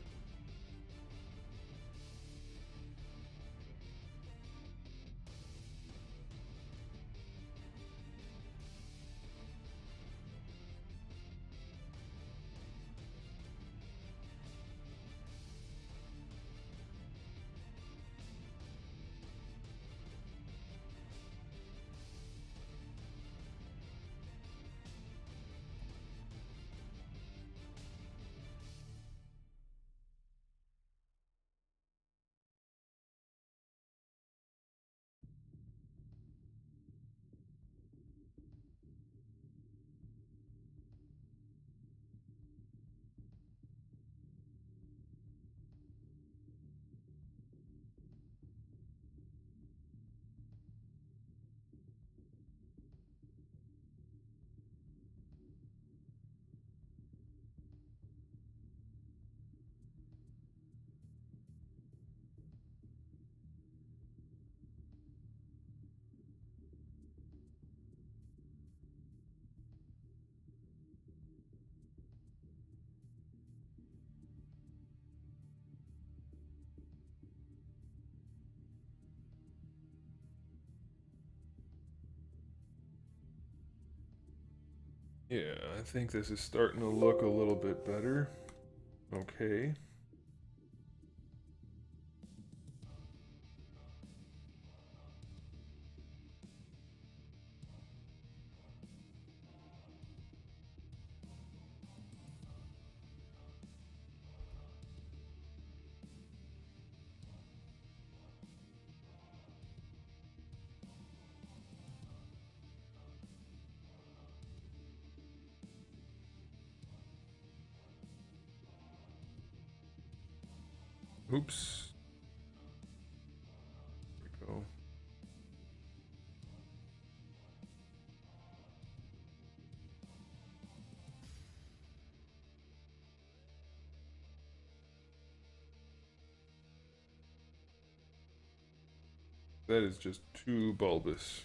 Yeah, I think this is starting to look a little bit better. Okay. Oops. There we go. That is just too bulbous.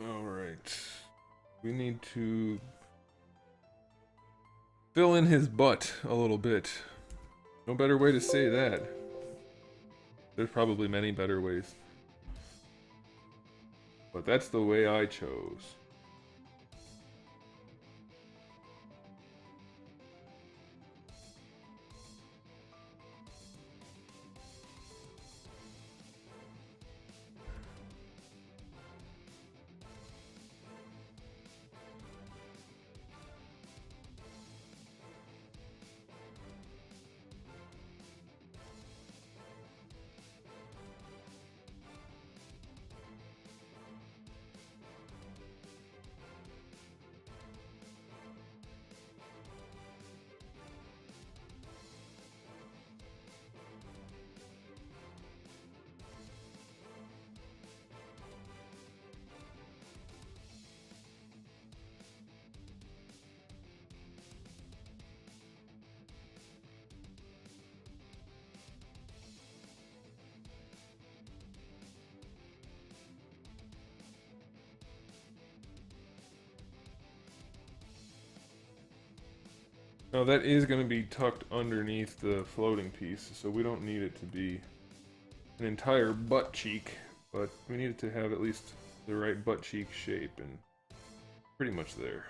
Alright. We need to fill in his butt a little bit. No better way to say that. There's probably many better ways. But that's the way I chose. Now that is going to be tucked underneath the floating piece, so we don't need it to be an entire butt cheek, but we need it to have at least the right butt cheek shape, and pretty much there.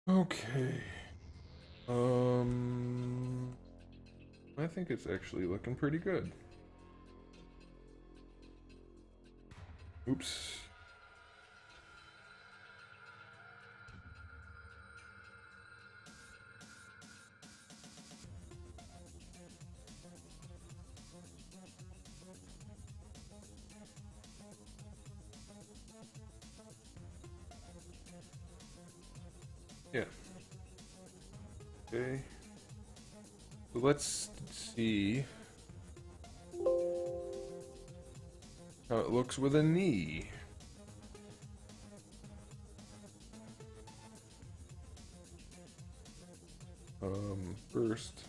Okay. I think it's actually looking pretty good. Oops. Yeah. Okay. So let's see how it looks with a knee. First.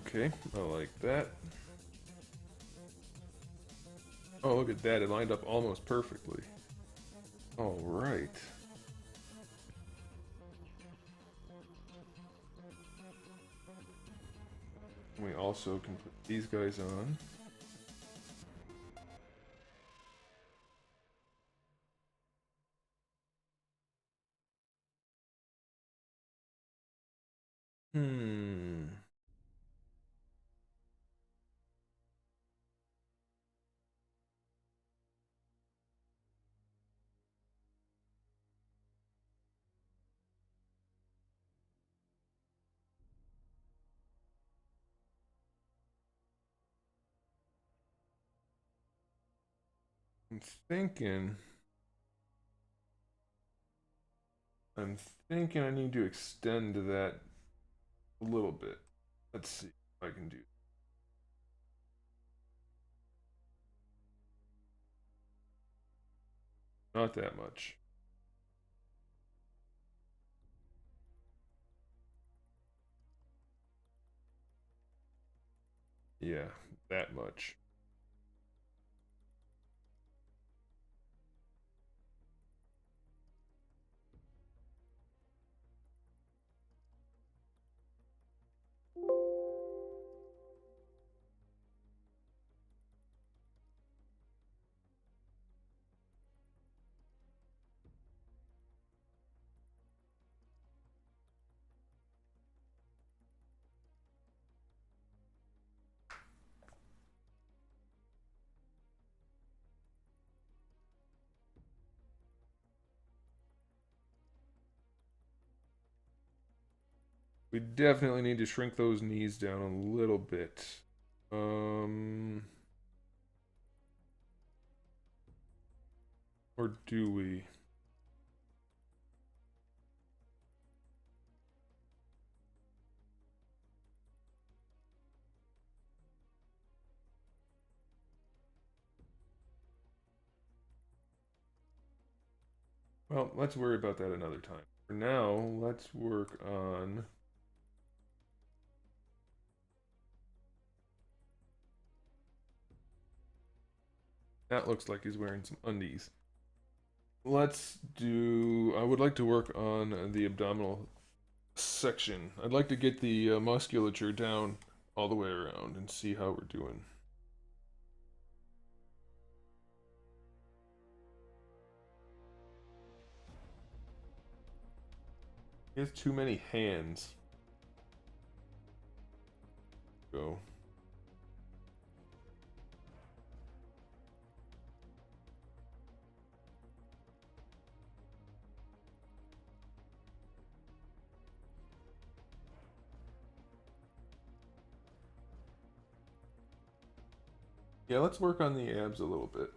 Okay, I like that. Oh, look at that, it lined up almost perfectly. All right. We also can put these guys on. Hmm. I'm thinking I need to extend that a little bit. Let's see if I can do. Not that much. Yeah, that much. We definitely need to shrink those knees down a little bit. Or do we? Well, let's worry about that another time. For now, let's work on... That looks like he's wearing some undies. Let's do... I would like to work on the abdominal section. I'd like to get the musculature down all the way around and see how we're doing. He has too many hands. Go. Yeah, let's work on the abs a little bit.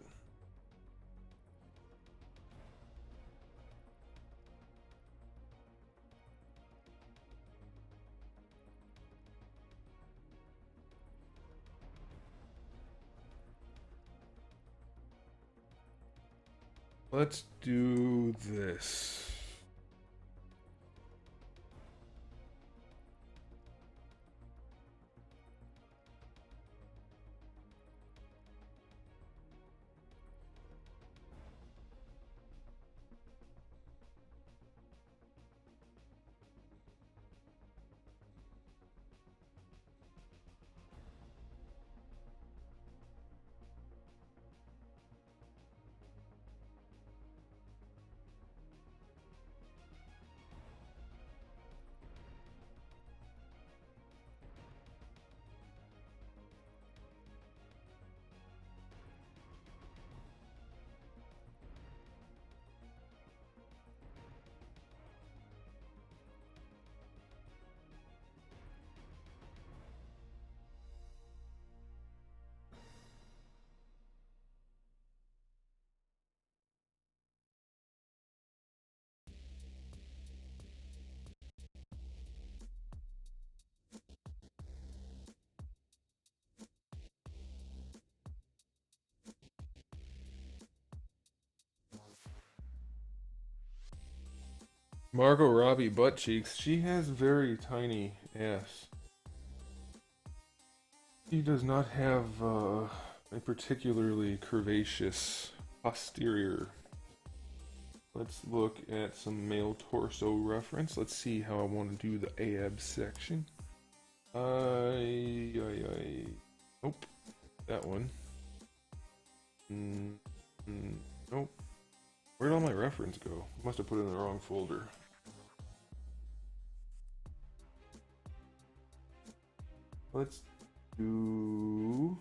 Let's do this. Margot Robbie butt cheeks. She has very tiny ass. She does not have a particularly curvaceous posterior. Let's look at some male torso reference. Let's see how I want to do the abs section. Nope. That one. Nope. Where'd all my reference go? Must have put it in the wrong folder. Let's do...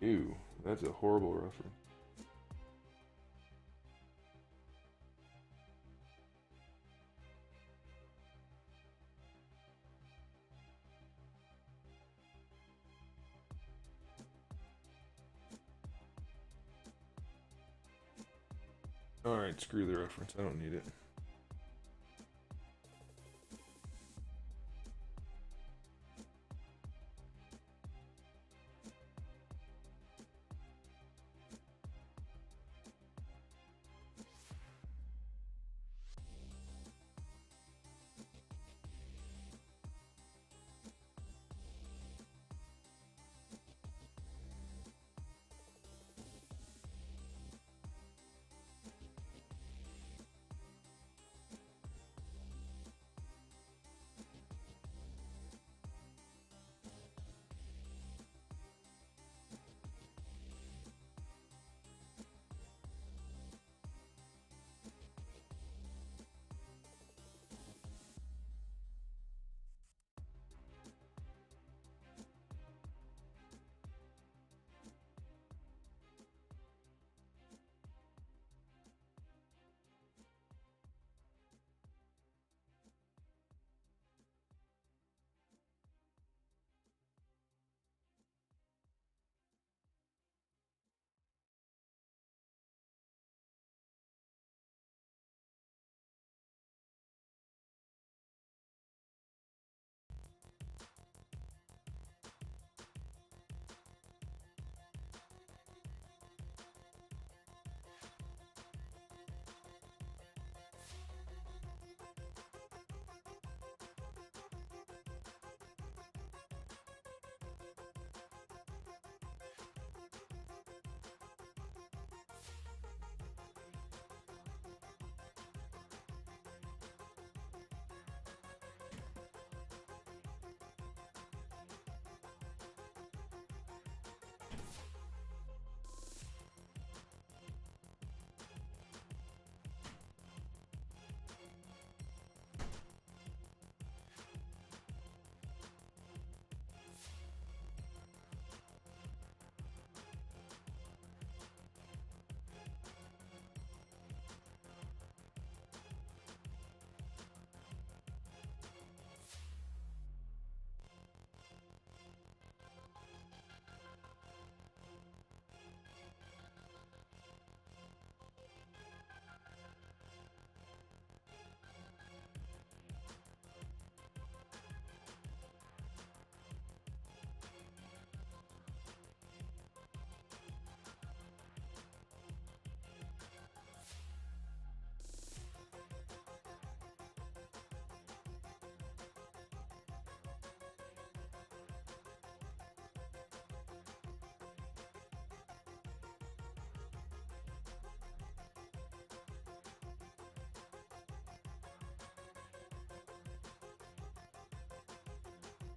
Ew, that's a horrible reference. Alright, screw the reference, I don't need it.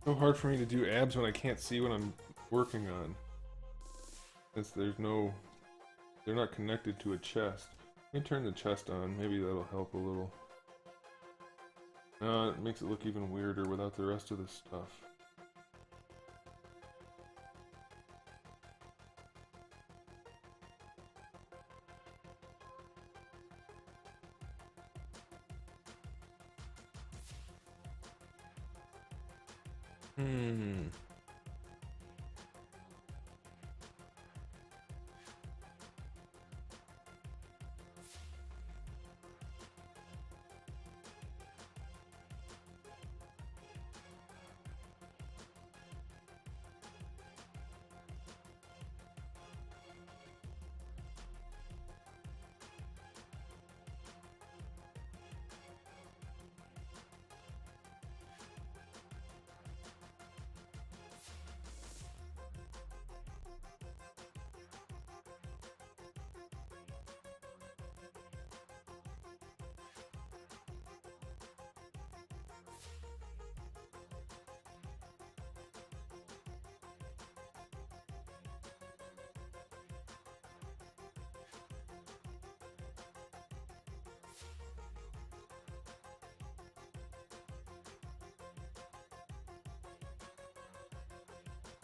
So hard for me to do abs when I can't see what I'm working on. Since there's no... they're not connected to a chest. Let me turn the chest on, maybe that'll help a little. It makes it look even weirder without the rest of the stuff.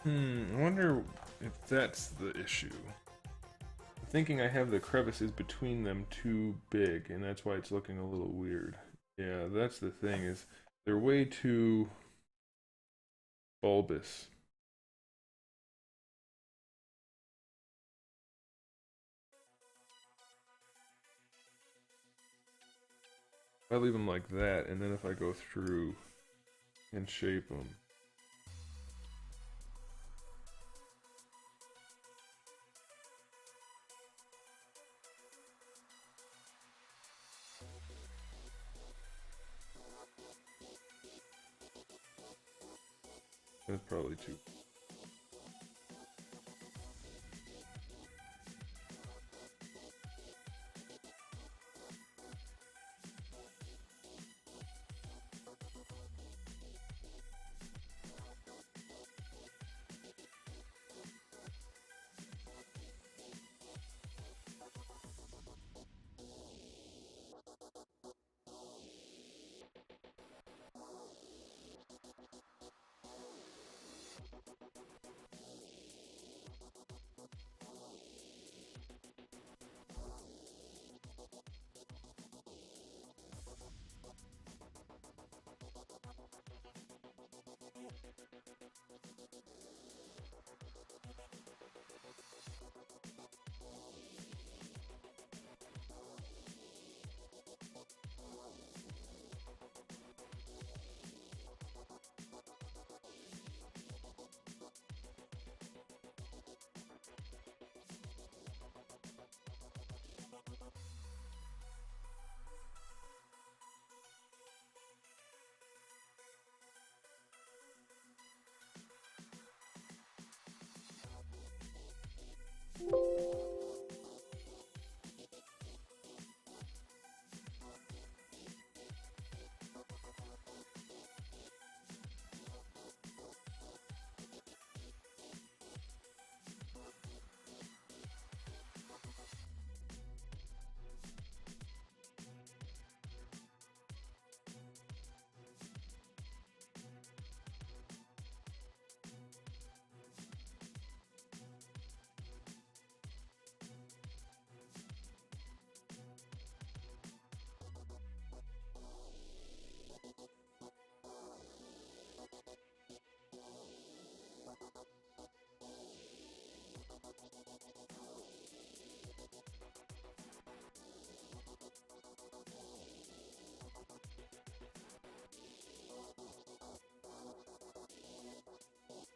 I wonder if that's the issue. I'm thinking I have the crevices between them too big, and that's why it's looking a little weird. Yeah, that's the thing, is they're way too bulbous. I leave them like that, and then if I go through and shape them, that's probably too.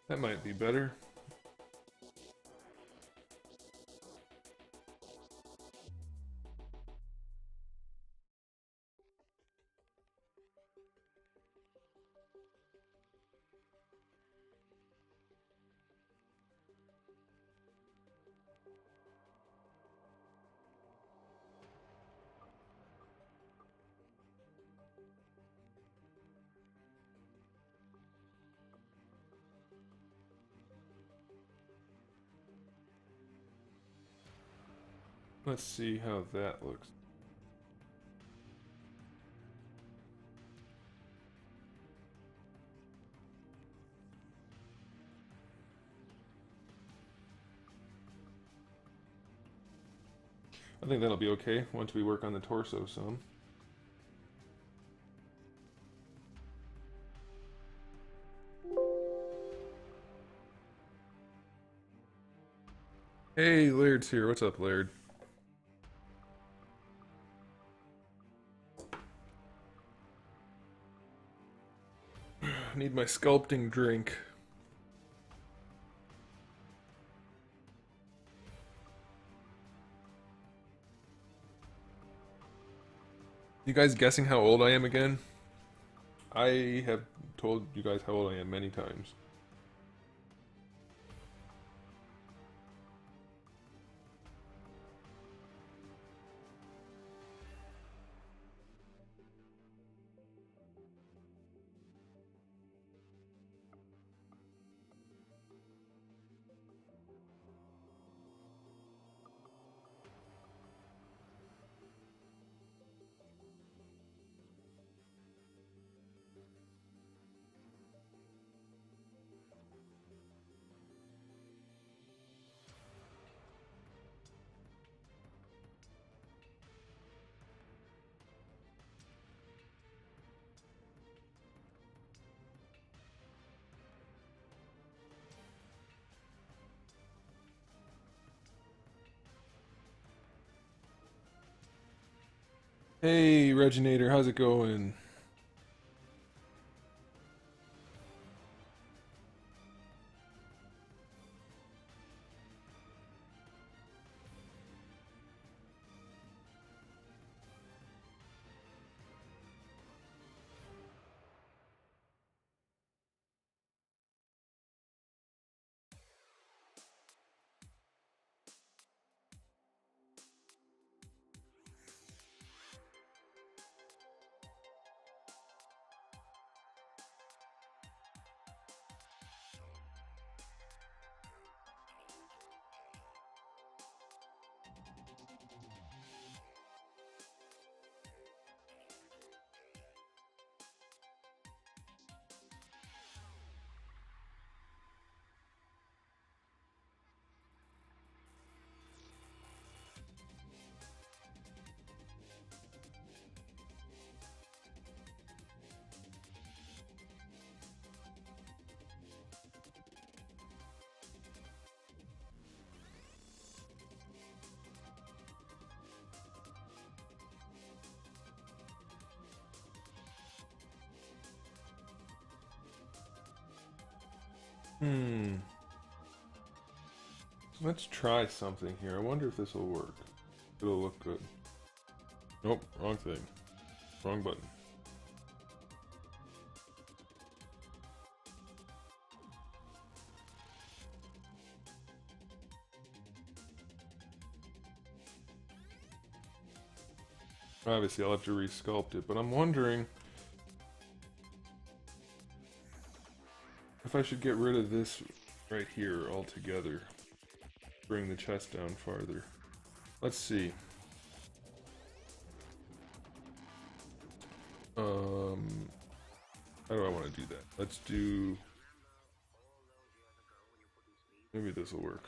That might be better. Let's see how that looks. I think that'll be okay once we work on the torso some. Hey, Laird's here. What's up, Laird? Need my sculpting drink. You guys guessing how old I am again? I have told you guys how old I am many times. Hey, Reginator, how's it going? Hmm. Let's try something here. I wonder if this will work. It'll look good. Nope, wrong thing. Wrong button. Obviously, I'll have to re-sculpt it, but I'm wondering if I should get rid of this right here altogether. Bring the chest down farther. Let's see. How do I want to do that? Let's do... Maybe this will work.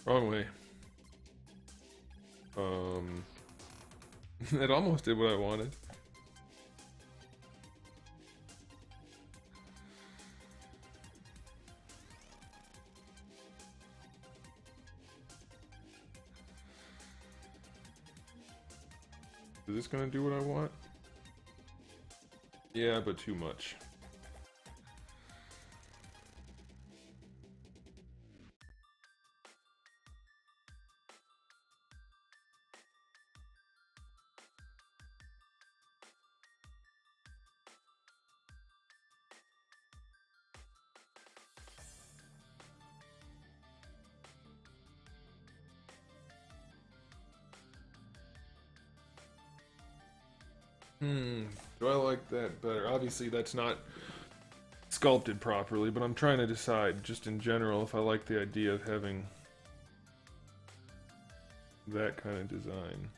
Wrong way. It almost did what I wanted. Is this gonna do what I want? Yeah, but too much. Do I like that better? Obviously that's not sculpted properly, but I'm trying to decide, just in general, if I like the idea of having that kind of design.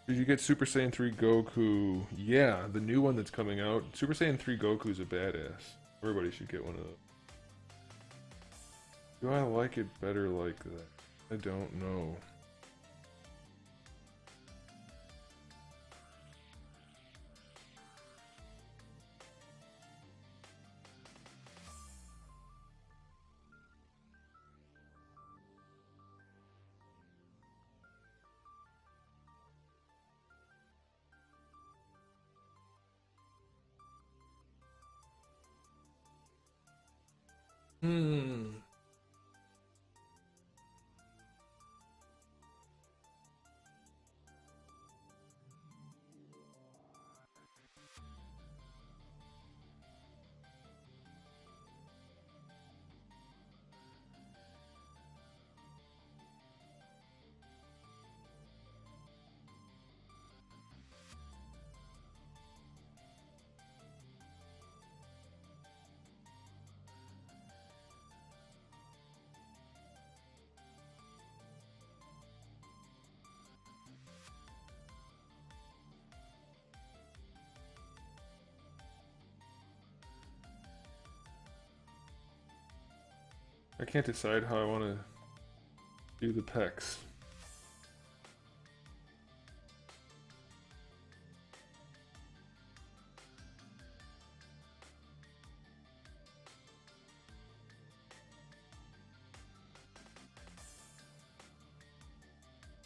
Did you get Super Saiyan 3 Goku? Yeah, the new one that's coming out. Super Saiyan 3 Goku's a badass. Everybody should get one of those. Do I like it better like that? I don't know. Hmm. I can't decide how I want to do the pecs.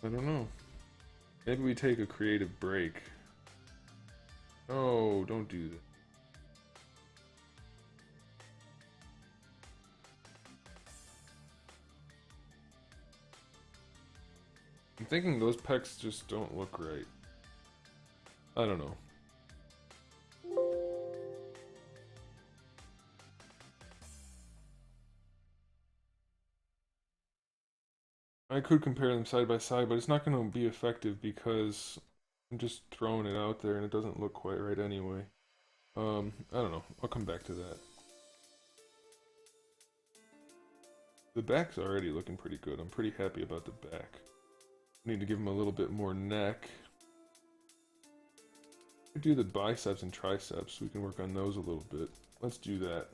I don't know. Maybe we take a creative break. Oh, don't do that. I'm thinking those pecs just don't look right. I don't know. I could compare them side by side, but it's not going to be effective because I'm just throwing it out there and it doesn't look quite right anyway. I don't know. I'll come back to that. The back's already looking pretty good. I'm pretty happy about the back. Need to give him a little bit more neck. Do the biceps and triceps. We can work on those a little bit. Let's do that.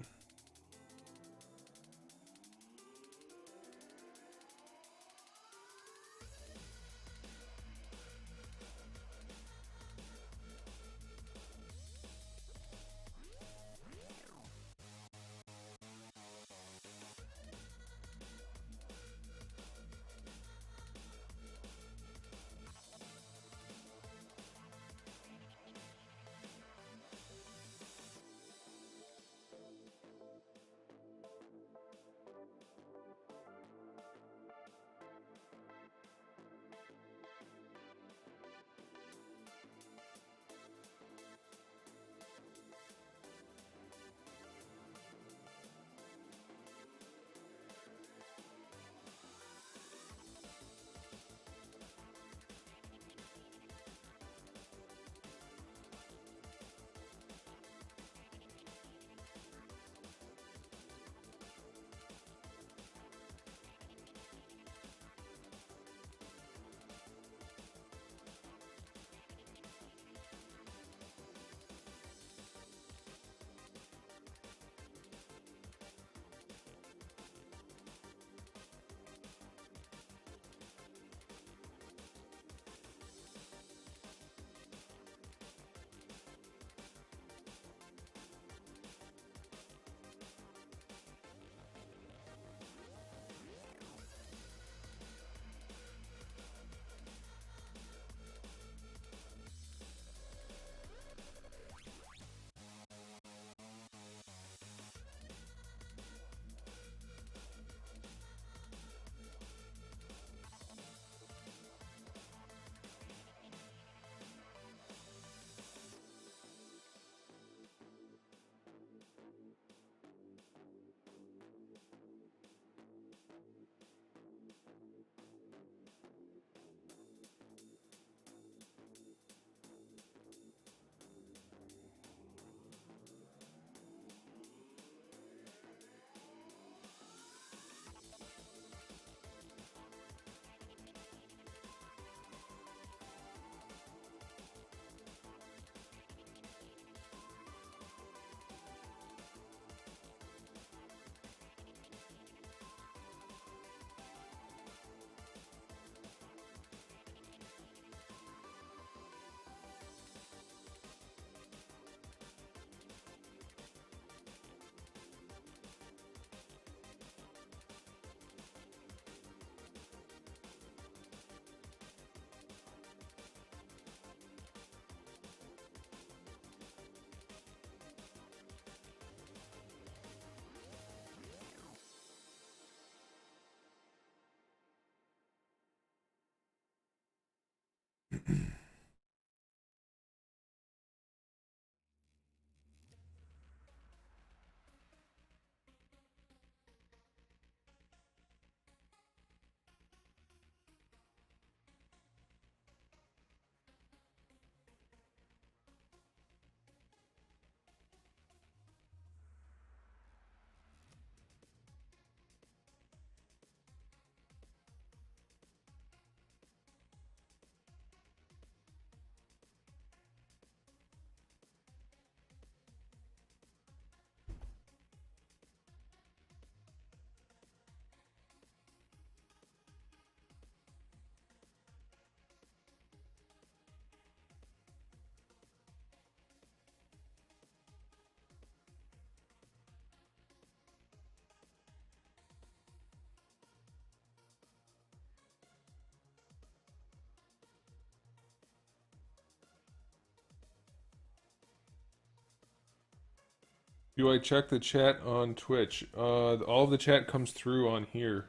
Do I check the chat on Twitch? All of the chat comes through on here,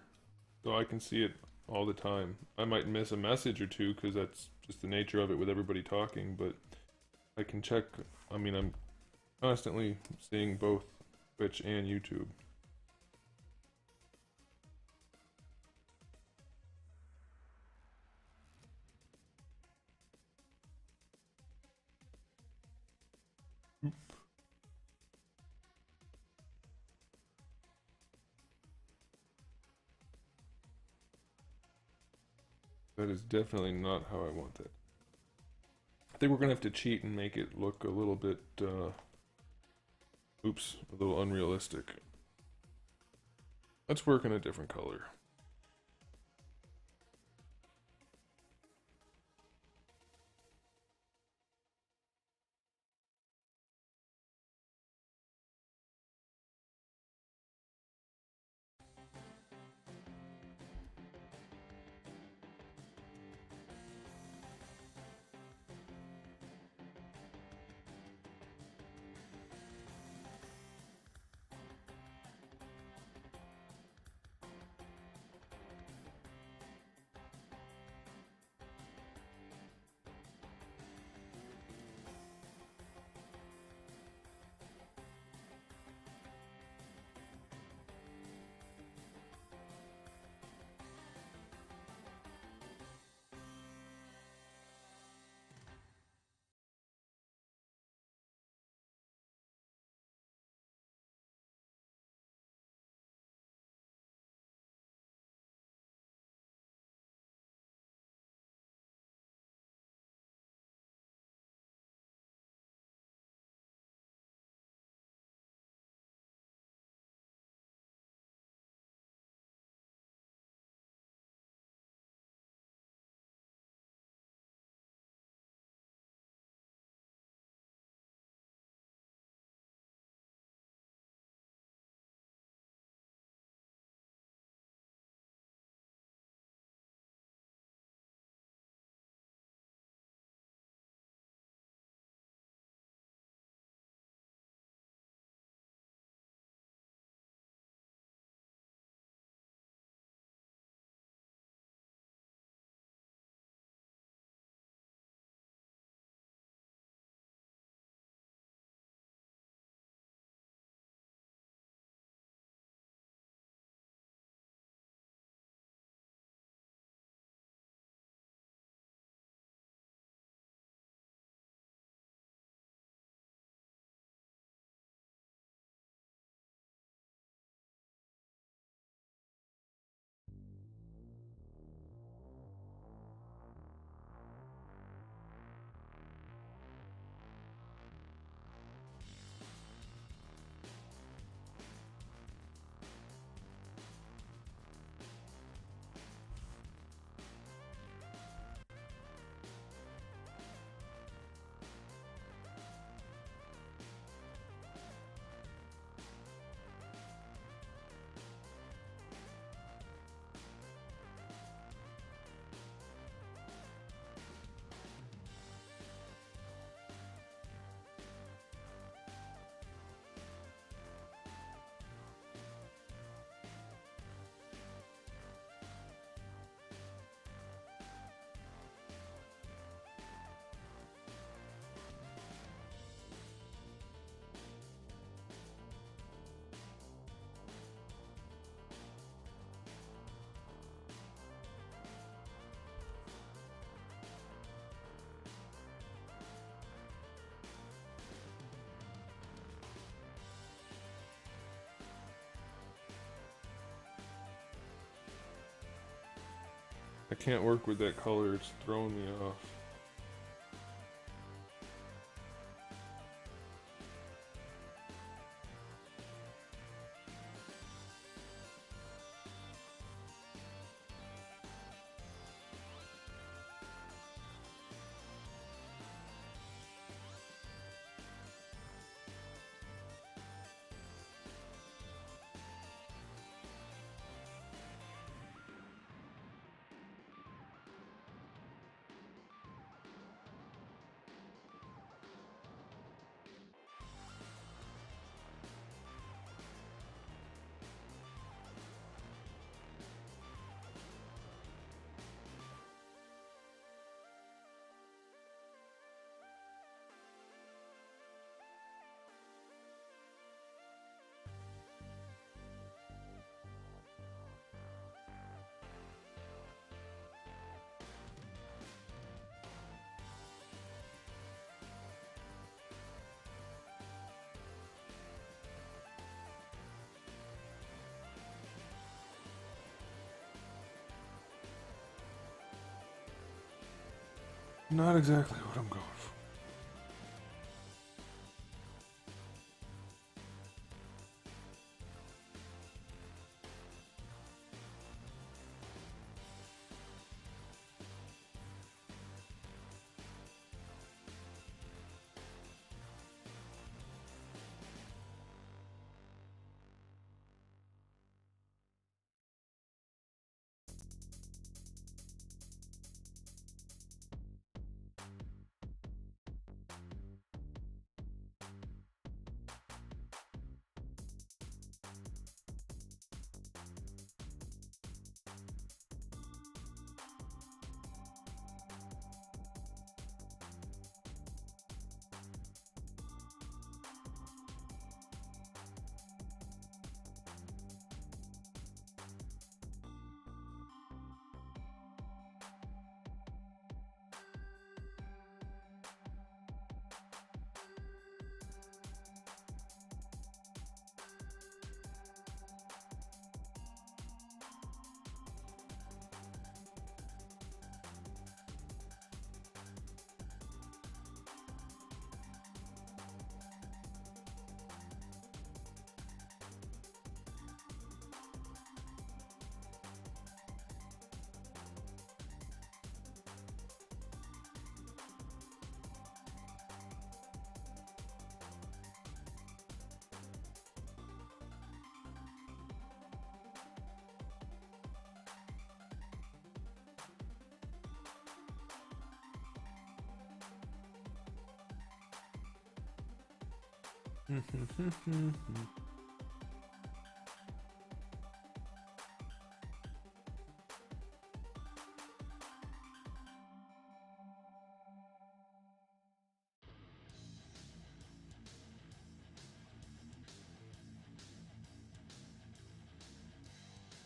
so I can see it all the time. I might miss a message or two because that's just the nature of it with everybody talking, but I can check. I mean, I'm constantly seeing both Twitch and YouTube. That is definitely not how I want it. I think we're gonna have to cheat and make it look a little bit, oops, a little unrealistic. Let's work in a different color. I can't work with that color, it's throwing me off. Not exactly what I'm going for.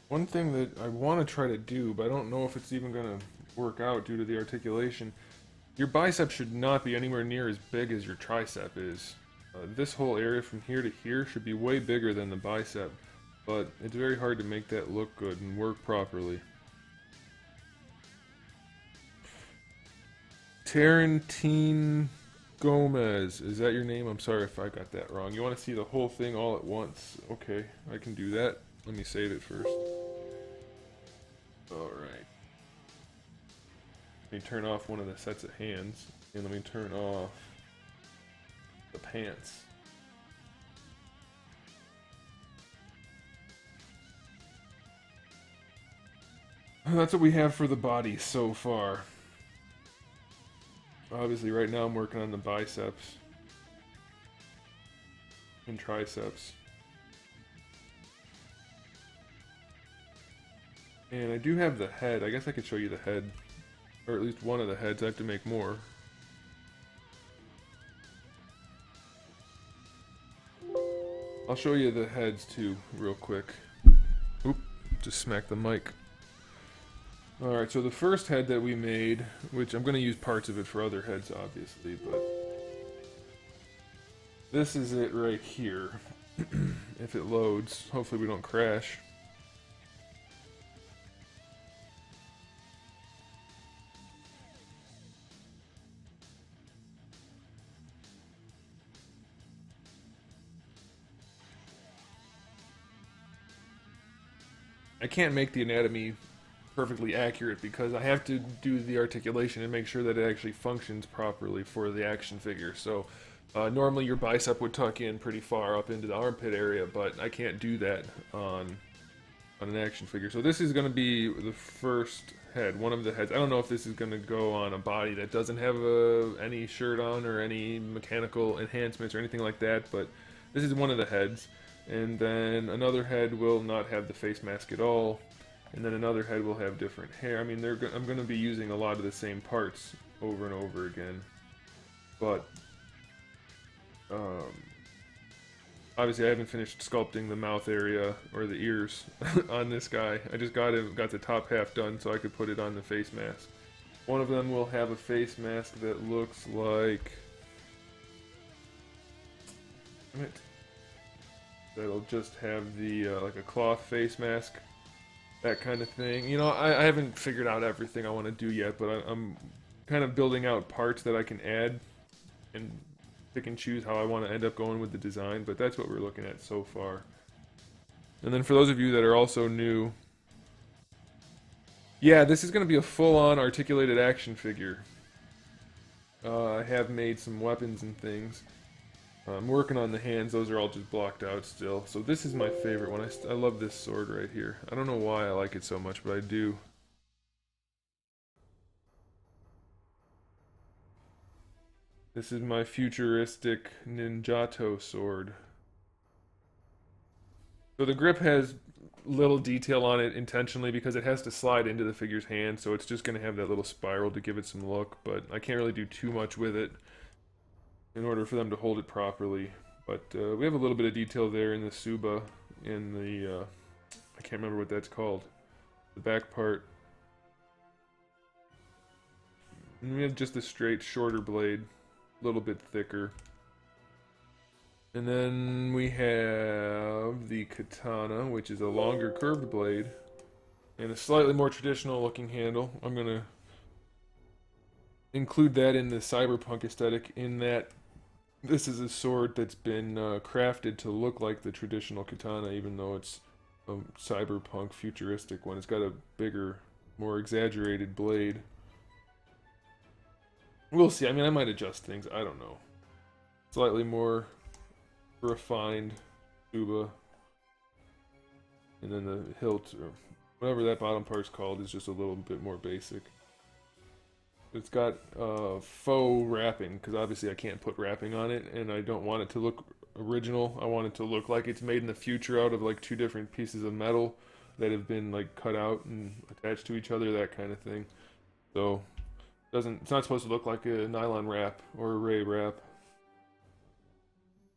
One thing that I want to try to do, but I don't know if it's even going to work out due to the articulation, your bicep should not be anywhere near as big as your tricep is. This whole area from here to here should be way bigger than the bicep, but it's very hard to make that look good and work properly. Tarantine Gomez, is that your name? I'm sorry if I got that wrong. You want to see the whole thing all at once? Okay, I can do that. Let me save it first. Alright. Let me turn off one of the sets of hands, and let me turn off the pants. That's what we have for the body so far. Obviously right now I'm working on the biceps and triceps. And I do have the head. I guess I could show you the head. Or at least one of the heads. I have to make more. I'll show you the heads too, real quick. Oop, just smacked the mic. Alright, so the first head that we made, which I'm going to use parts of it for other heads obviously, but this is it right here. If it loads, hopefully we don't crash. I can't make the anatomy perfectly accurate because I have to do the articulation and make sure that it actually functions properly for the action figure. So normally your bicep would tuck in pretty far up into the armpit area, but I can't do that on an action figure. So this is going to be the first head, one of the heads. I don't know if this is going to go on a body that doesn't have any shirt on or any mechanical enhancements or anything like that, but this is one of the heads. And then another head will not have the face mask at all. And then another head will have different hair. I mean, I'm going to be using a lot of the same parts over and over again. But obviously I haven't finished sculpting the mouth area or the ears on this guy. I just got the top half done so I could put it on the face mask. One of them will have a face mask that looks like... Damn it. That'll just have the like a cloth face mask, that kind of thing. You know, I haven't figured out everything I want to do yet, but I'm kind of building out parts that I can add and pick and choose how I want to end up going with the design, but that's what we're looking at so far. And then for those of you that are also new, yeah, this is going to be a full-on articulated action figure. I have made some weapons and things. I'm working on the hands, those are all just blocked out still. So this is my favorite one. I love this sword right here. I don't know why I like it so much, but I do. This is my futuristic Ninjato sword. So the grip has little detail on it intentionally because it has to slide into the figure's hand, so it's just going to have that little spiral to give it some look, but I can't really do too much with it in order for them to hold it properly. But we have a little bit of detail there in the Suba, in the, I can't remember what that's called, the back part. And we have just a straight, shorter blade, a little bit thicker. And then we have the katana, which is a longer curved blade, and a slightly more traditional looking handle. I'm going to include that in the cyberpunk aesthetic, in that this is a sword that's been crafted to look like the traditional katana, even though it's a cyberpunk futuristic one. It's got a bigger, more exaggerated blade. We'll see. I mean, I might adjust things. I don't know. Slightly more refined Suba, and then the hilt, or whatever that bottom part's called, is just a little bit more basic. It's got faux wrapping, because obviously I can't put wrapping on it, and I don't want it to look original. I want it to look like it's made in the future out of like two different pieces of metal that have been like cut out and attached to each other, that kind of thing. So it's not supposed to look like a nylon wrap or a ray wrap.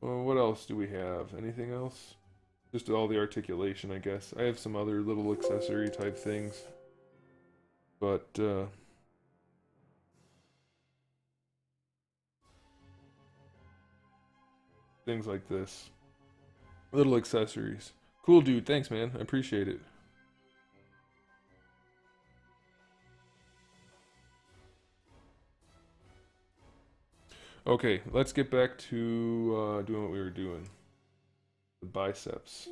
Well, what else do we have? Anything else? Just all the articulation, I guess. I have some other little accessory type things, but things like this. Little accessories. Cool, dude. Thanks, man. I appreciate it. Okay, let's get back to doing what we were doing. The biceps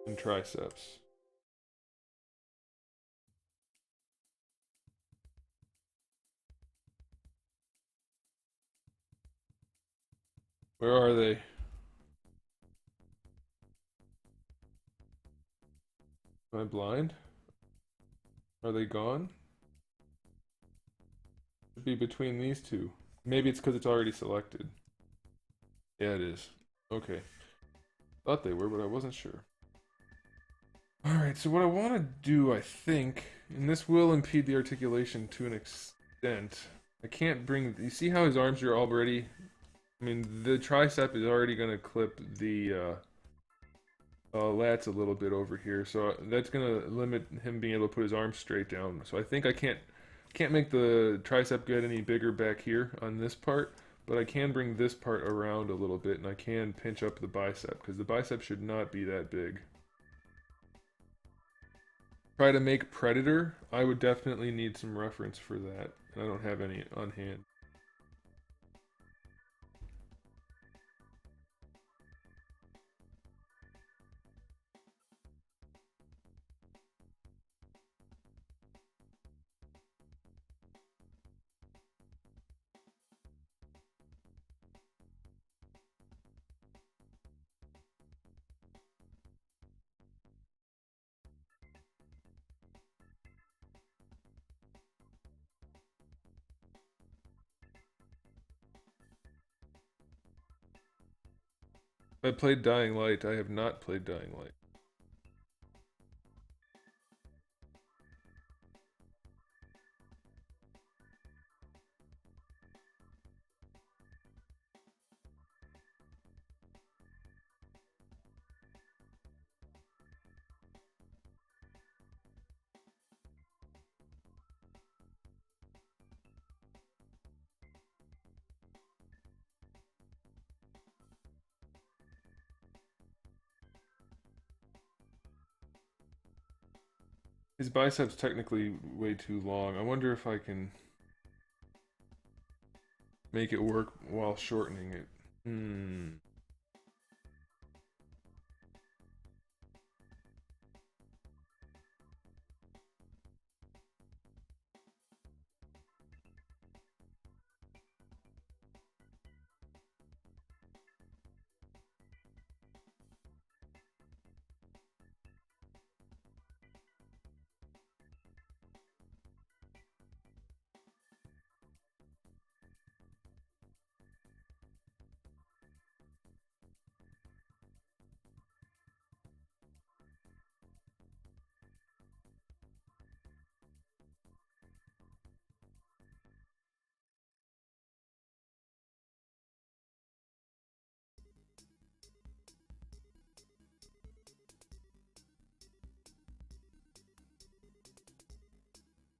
and triceps. Where are they? Am I blind? Are they gone? Should be between these two. Maybe it's because it's already selected. Yeah, it is. Okay. Thought they were, but I wasn't sure. Alright, so what I want to do, I think, and this will impede the articulation to an extent. I can't bring... You see how his arms are already... I mean, the tricep is already going to clip the lats a little bit over here, so that's going to limit him being able to put his arms straight down. So I think I can't make the tricep get any bigger back here on this part, but I can bring this part around a little bit, and I can pinch up the bicep, because the bicep should not be that big. Try to make Predator, I would definitely need some reference for that, and I don't have any on hand. I played Dying Light. I have not played Dying Light. His bicep's technically way too long. I wonder if I can... make it work while shortening it.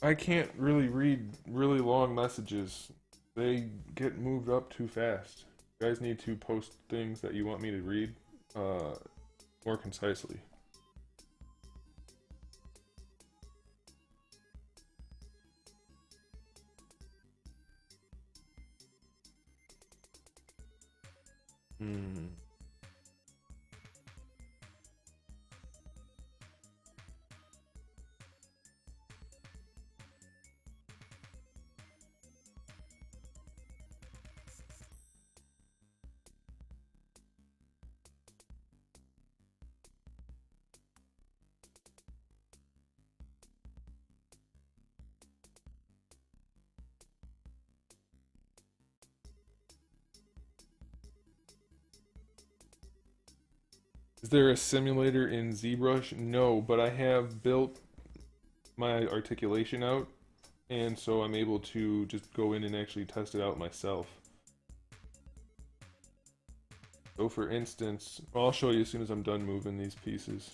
I can't really read really long messages. They get moved up too fast. You guys need to post things that you want me to read more concisely. Is there a simulator in ZBrush? No, but I have built my articulation out, and so I'm able to just go in and actually test it out myself. So for instance, I'll show you as soon as I'm done moving these pieces.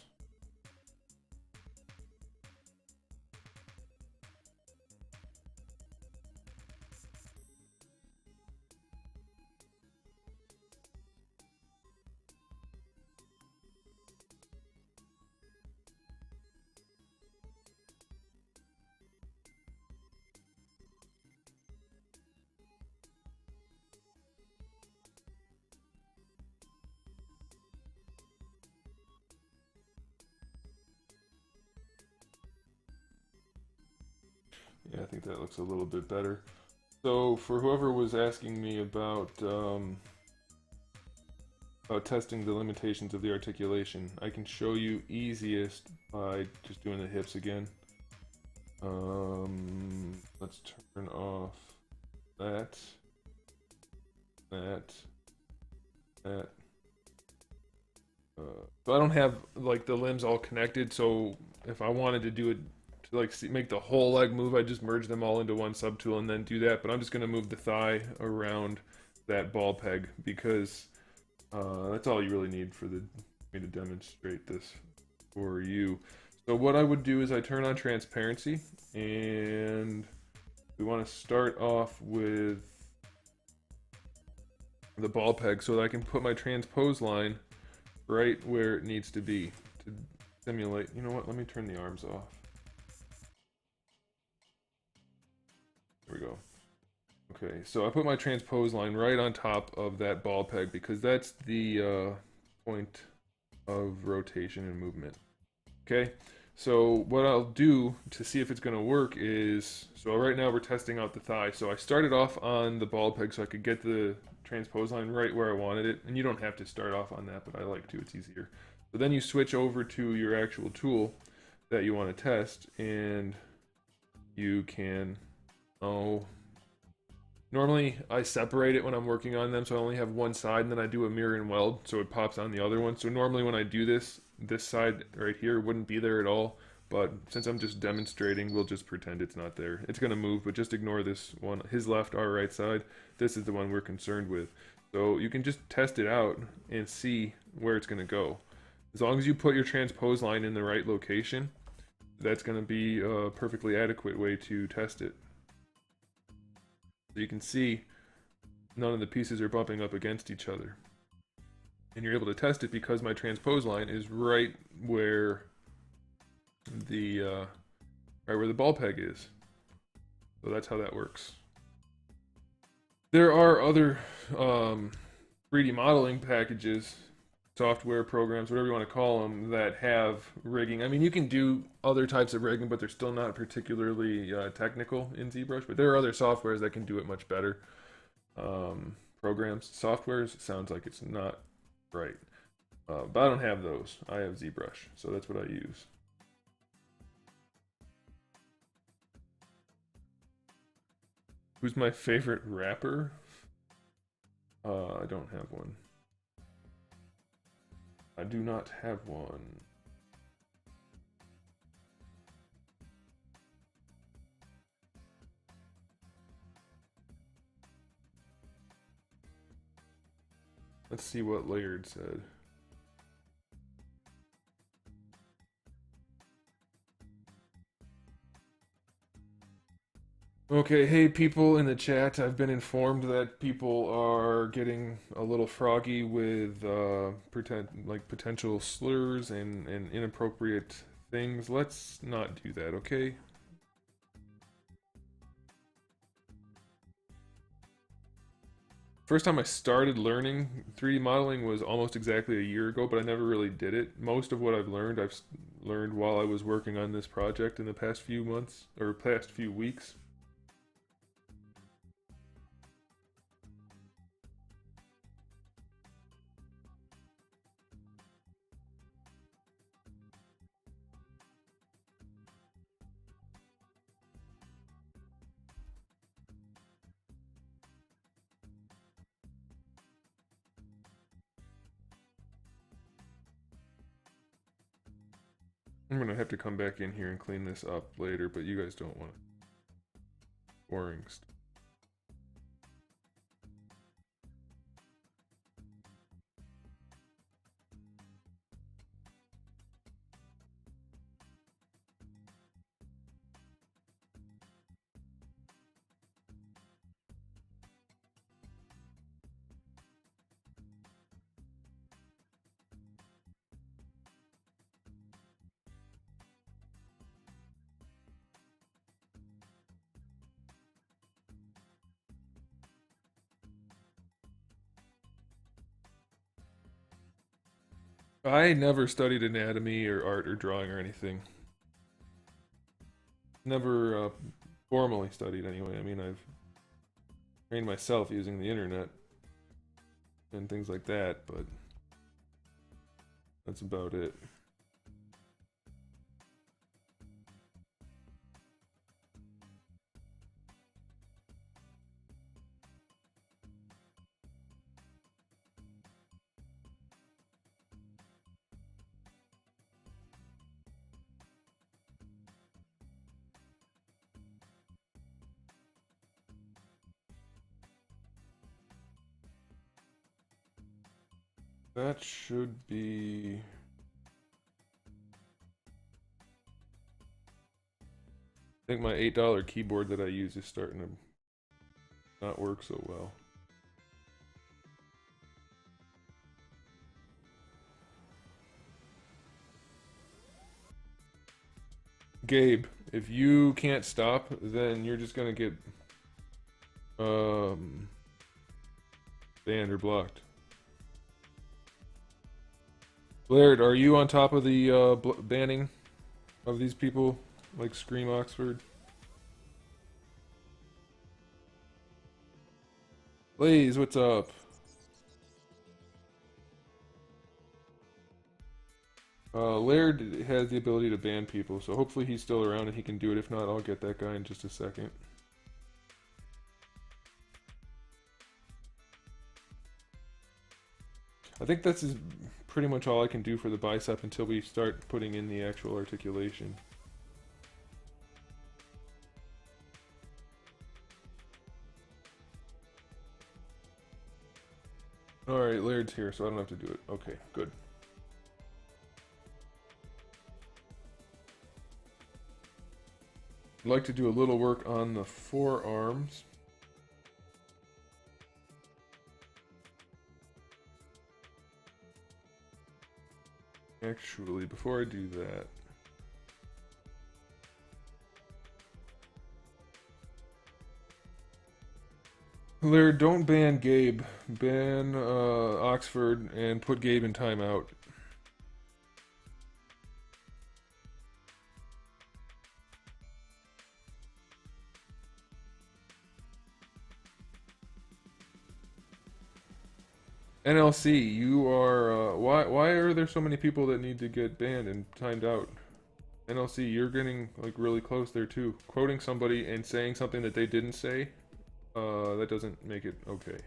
Yeah, I think that looks a little bit better. So for whoever was asking me about testing the limitations of the articulation, I can show you easiest by just doing the hips again. Let's turn off that. So I don't have like the limbs all connected, so if I wanted to do it to like make the whole leg move, I just merge them all into one subtool and then do that. But I'm just going to move the thigh around that ball peg because that's all you really need for me to demonstrate this for you. So what I would do is I turn on transparency, and we want to start off with the ball peg so that I can put my transpose line right where it needs to be to simulate. You know what? Let me turn the arms off. There we go. Okay, so I put my transpose line right on top of that ball peg because that's the point of rotation and movement. Okay, so what I'll do to see if it's going to work is, so right now we're testing out the thigh. So I started off on the ball peg so I could get the transpose line right where I wanted it. And you don't have to start off on that, but I like to, it's easier. So then you switch over to your actual tool that you want to test, and you can, normally I separate it when I'm working on them, so I only have one side, and then I do a mirror and weld so it pops on the other one. So normally when I do this side right here wouldn't be there at all, but since I'm just demonstrating, we'll just pretend it's not there. It's going to move, but just ignore this one, his left, our right side. This is the one we're concerned with. So you can just test it out and see where it's going to go. As long as you put your transpose line in the right location, that's going to be a perfectly adequate way to test it. So you can see none of the pieces are bumping up against each other. And you're able to test it because my transpose line is right where the ball peg is. So that's how that works. There are other 3D modeling packages, software programs, whatever you want to call them, that have rigging. I mean, you can do other types of rigging, but they're still not particularly technical in ZBrush. But there are other softwares that can do it much better. Programs, softwares, sounds like it's not right. But I don't have those. I have ZBrush, so that's what I use. Who's my favorite rapper? I don't have one. I do not have one. Let's see what Layered said. Okay, hey people in the chat, I've been informed that people are getting a little froggy with potential slurs and inappropriate things. Let's not do that, okay? First time I started learning 3D modeling was almost exactly a year ago, but I never really did it. Most of what I've learned while I was working on this project in the past few months, or past few weeks. I'm gonna have to come back in here and clean this up later, but you guys don't want it. Boring stuff. I never studied anatomy or art or drawing or anything. Never formally studied anyway. I mean, I've trained myself using the internet and things like that, but that's about it. That should be... I think my $8 keyboard that I use is starting to not work so well. Gabe, if you can't stop, then you're just gonna get banned or blocked. Laird, are you on top of the banning of these people, like Scream Oxford? Blaze, what's up? Laird has the ability to ban people, so hopefully he's still around and he can do it. If not, I'll get that guy in just a second. I think that's pretty much all I can do for the bicep until we start putting in the actual articulation. Alright, Laird's here, so I don't have to do it. Okay, good. I'd like to do a little work on the forearms. Actually, before I do that, Laird, don't ban Gabe. Ban Oxford and put Gabe in timeout. NLC, you are why are there so many people that need to get banned and timed out? NLC, you're getting like really close there too. Quoting somebody and saying something that they didn't say, that doesn't make it okay.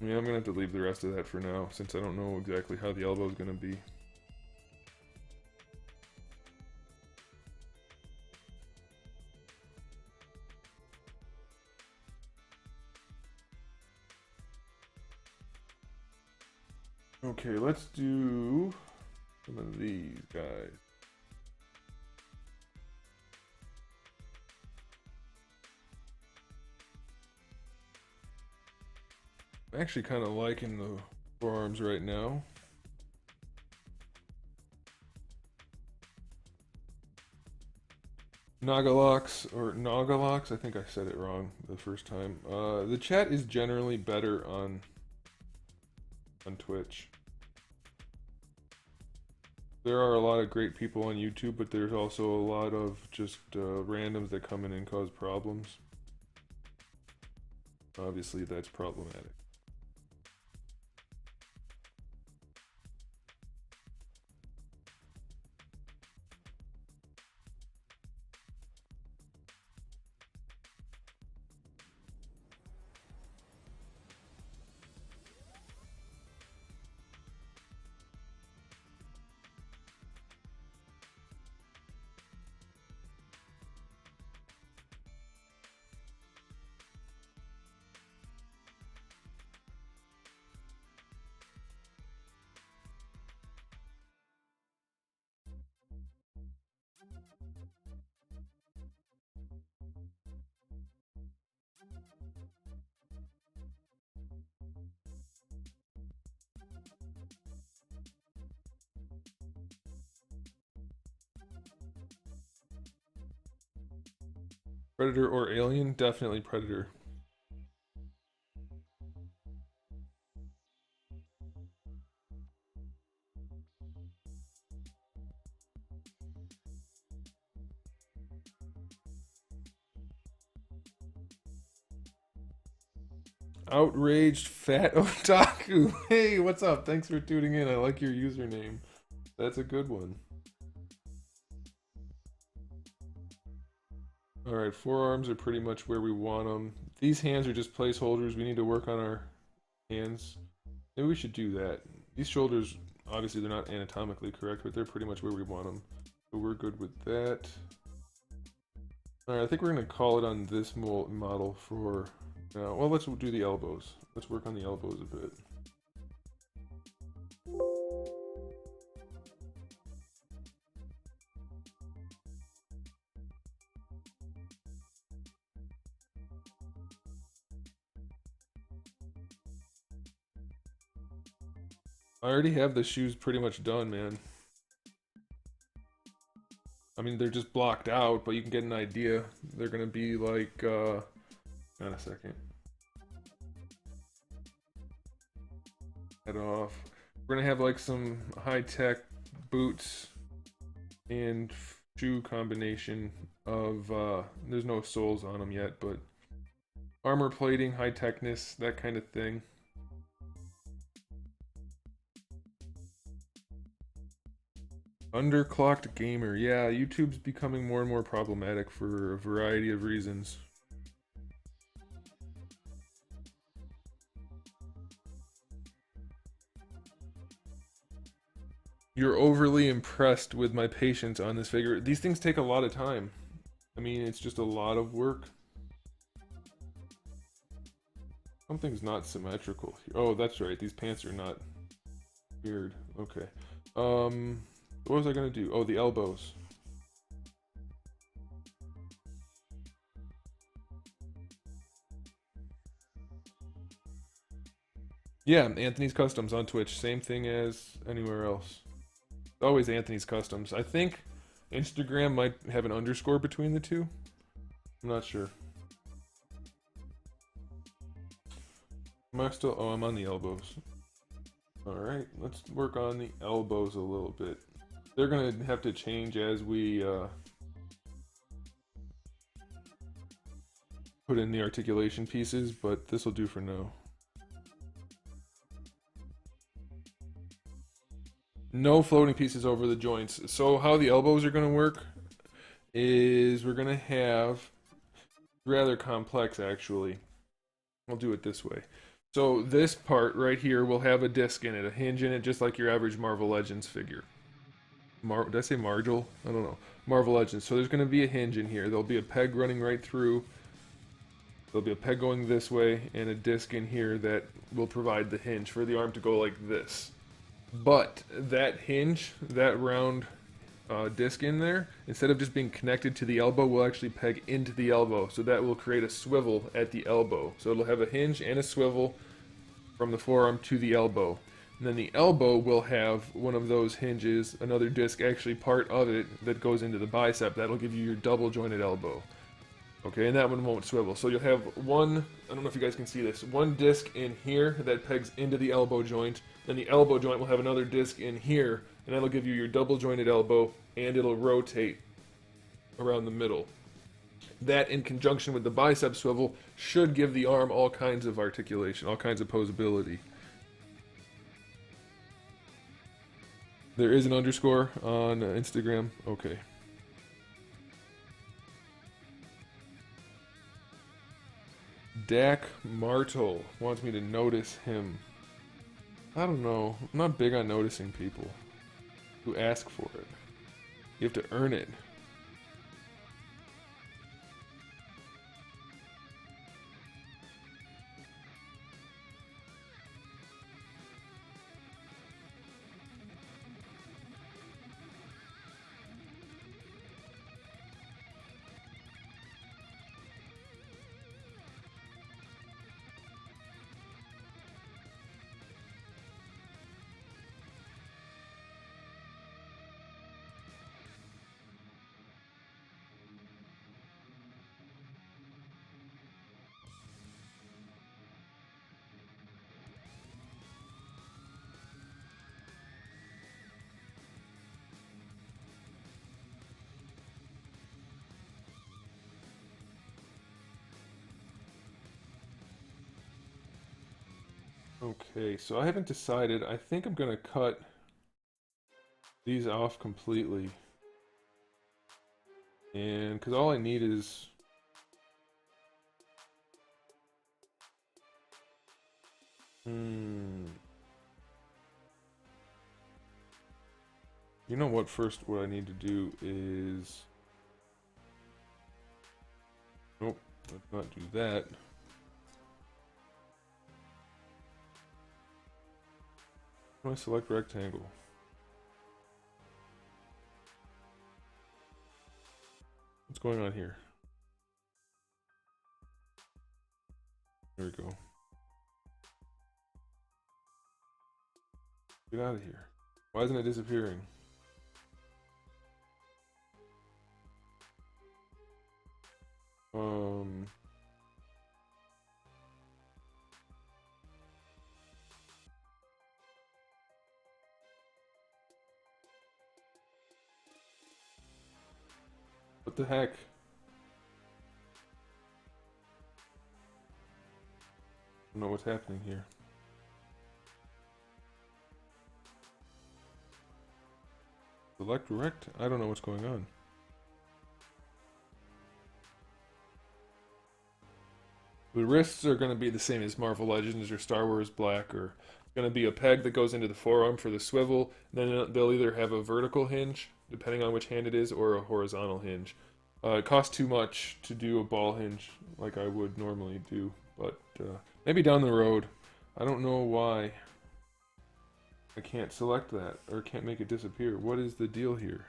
Yeah, I'm gonna have to leave the rest of that for now, since I don't know exactly how the elbow is gonna be. Okay, let's do some of these guys. I'm actually kind of liking the forearms right now. Nagalox, or Nagalox, I think I said it wrong the first time. The chat is generally better on Twitch. There are a lot of great people on YouTube, but there's also a lot of just randoms that come in and cause problems. Obviously, that's problematic. Predator or Alien? Definitely Predator. Outraged Fat Otaku. Hey, what's up? Thanks for tuning in. I like your username. That's a good one. Alright, forearms are pretty much where we want them. These hands are just placeholders. We need to work on our hands. Maybe we should do that. These shoulders, obviously they're not anatomically correct, but they're pretty much where we want them. So we're good with that. Alright, I think we're going to call it on this model for now. Well, let's do the elbows. Let's work on the elbows a bit. I already have the shoes pretty much done, man. I mean, they're just blocked out, but you can get an idea. They're gonna be like, hang on a second. Head off. We're gonna have like some high-tech boots and shoe combination of, there's no soles on them yet, but armor plating, high-techness, that kind of thing. Underclocked gamer. Yeah, YouTube's becoming more and more problematic for a variety of reasons. You're overly impressed with my patience on this figure. These things take a lot of time. I mean, it's just a lot of work. Something's not symmetrical. Oh, that's right. These pants are not weird. Okay. What was I gonna do? Oh, the elbows. Yeah, Anthony's Customs on Twitch. Same thing as anywhere else. Always Anthony's Customs. I think Instagram might have an underscore between the two. I'm not sure. Am I still? Oh, I'm on the elbows. Alright, let's work on the elbows a little bit. They're gonna have to change as we put in the articulation pieces, but this will do for now. No floating pieces over the joints. So how the elbows are going to work is we're going to have rather complex actually. I'll do it this way. So this part right here will have a disc in it, a hinge in it, just like your average Marvel Legends figure. Did I say Margel? I don't know. Marvel Legends. So there's going to be a hinge in here. There'll be a peg running right through. There'll be a peg going this way and a disc in here that will provide the hinge for the arm to go like this. But that hinge, that round disc in there, instead of just being connected to the elbow, will actually peg into the elbow. So that will create a swivel at the elbow. So it'll have a hinge and a swivel from the forearm to the elbow. And then the elbow will have one of those hinges, another disc, actually part of it that goes into the bicep. That'll give you your double jointed elbow. Okay, and that one won't swivel. So you'll have one, I don't know if you guys can see this, one disc in here that pegs into the elbow joint, and the elbow joint will have another disc in here, and that'll give you your double jointed elbow, and it'll rotate around the middle. That, in conjunction with the bicep swivel, should give the arm all kinds of articulation, all kinds of posability. There is an underscore on Instagram. Okay. Dak Martel wants me to notice him. I don't know. I'm not big on noticing people who ask for it. You have to earn it. Okay, so I haven't decided. I think I'm gonna cut these off completely. And because all I need is you know what, first what I need to do is nope, let's not do that. How do I select rectangle? What's going on here? There we go. Get out of here. Why isn't it disappearing? What the heck? I don't know what's happening here. Select rect? I don't know what's going on. The wrists are going to be the same as Marvel Legends or Star Wars Black, or going to be a peg that goes into the forearm for the swivel. And then they'll either have a vertical hinge, depending on which hand it is, or a horizontal hinge. It costs too much to do a ball hinge like I would normally do, but maybe down the road. I don't know why I can't select that, or can't make it disappear. What is the deal here?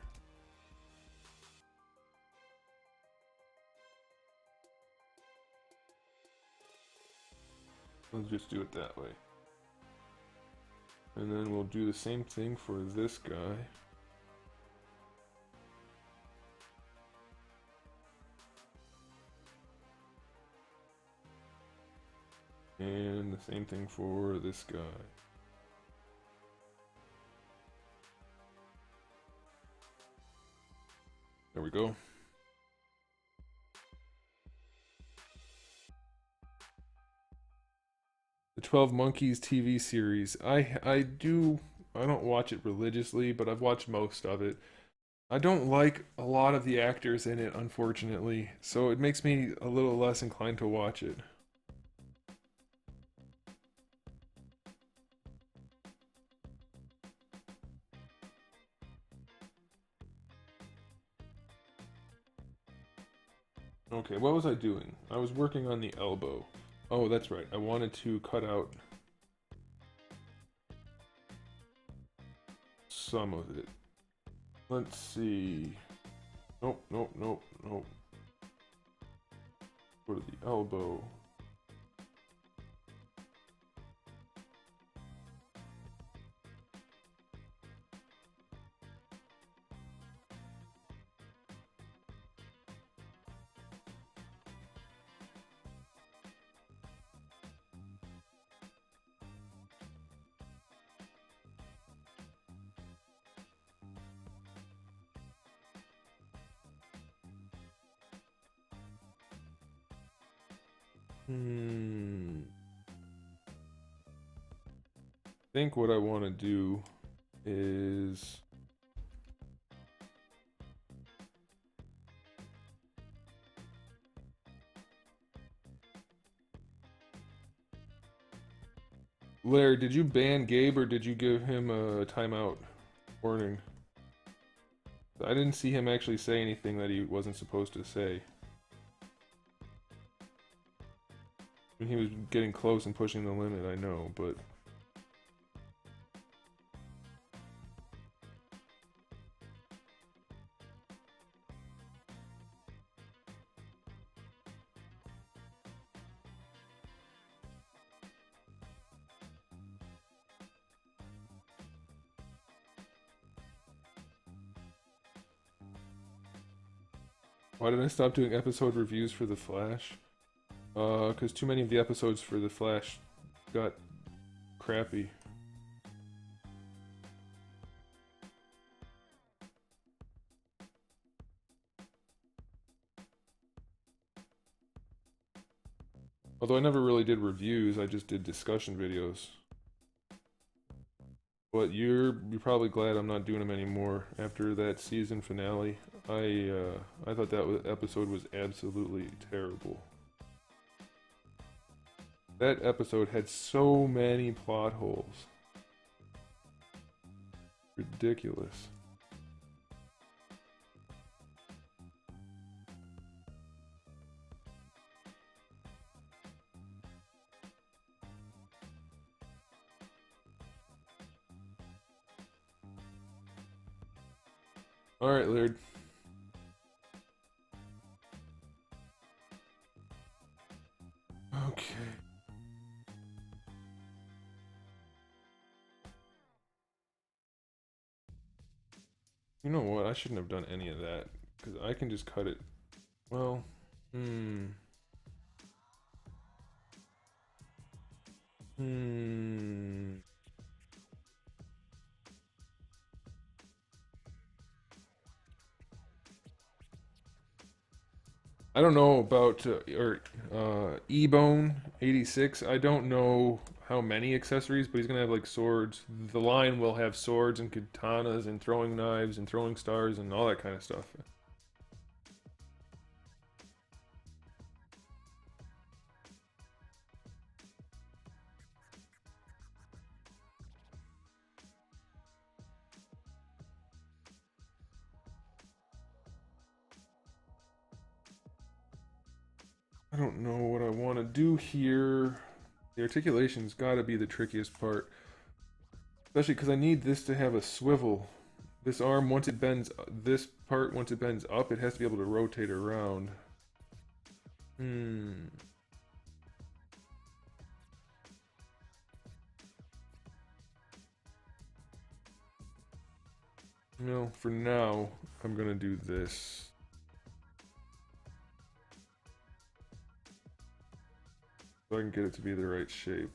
Let's just do it that way. And then we'll do the same thing for this guy. And the same thing for this guy. There we go. The 12 Monkeys TV series. I don't watch it religiously, but I've watched most of it. I don't like a lot of the actors in it, unfortunately, so it makes me a little less inclined to watch it. Okay, what was I doing? I was working on the elbow. Oh, that's right. I wanted to cut out some of it. Let's see. Nope, nope, nope, nope. Go to the elbow. I think what I want to do is Larry, did you ban Gabe or did you give him a timeout warning? I didn't see him actually say anything that he wasn't supposed to say. I mean, he was getting close and pushing the limit, I know, but... Why did I stop doing episode reviews for The Flash? Because too many of the episodes for The Flash got crappy. Although I never really did reviews, I just did discussion videos. But you're probably glad I'm not doing them anymore after that season finale. I thought that episode was absolutely terrible. That episode had so many plot holes. Ridiculous. Alright, Laird. Okay. You know what? I shouldn't have done any of that. Because I can just cut it. Well, I don't know about E-Bone 86. I don't know how many accessories, but he's gonna have like swords. The line will have swords and katanas and throwing knives and throwing stars and all that kind of stuff. I don't know what I want to do here. The articulation's got to be the trickiest part. Especially because I need this to have a swivel. This arm, once it bends, this part, once it bends up, it has to be able to rotate around. You know, for now, I'm gonna do this. So I can get it to be the right shape.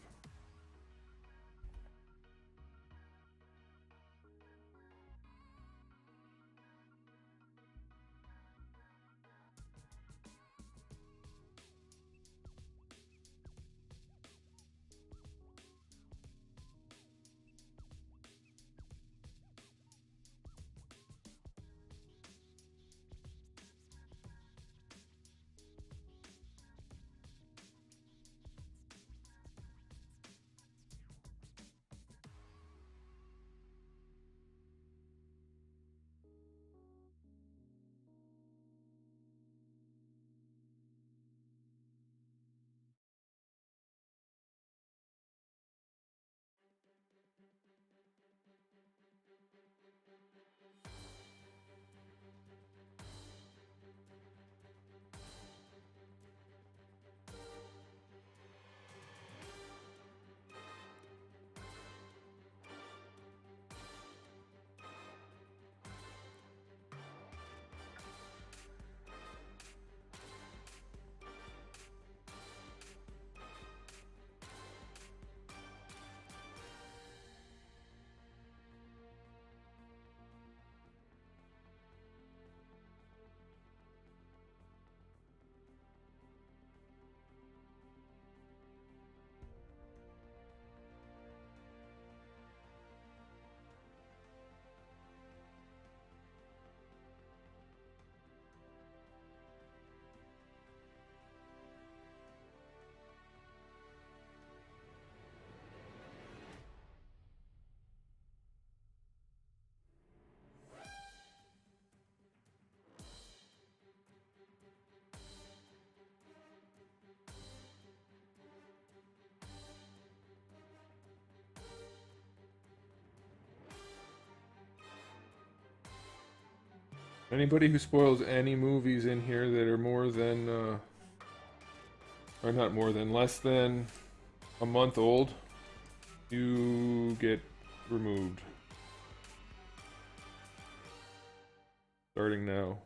Anybody who spoils any movies in here that are more than, or not more than, less than a month old, you get removed. Starting now.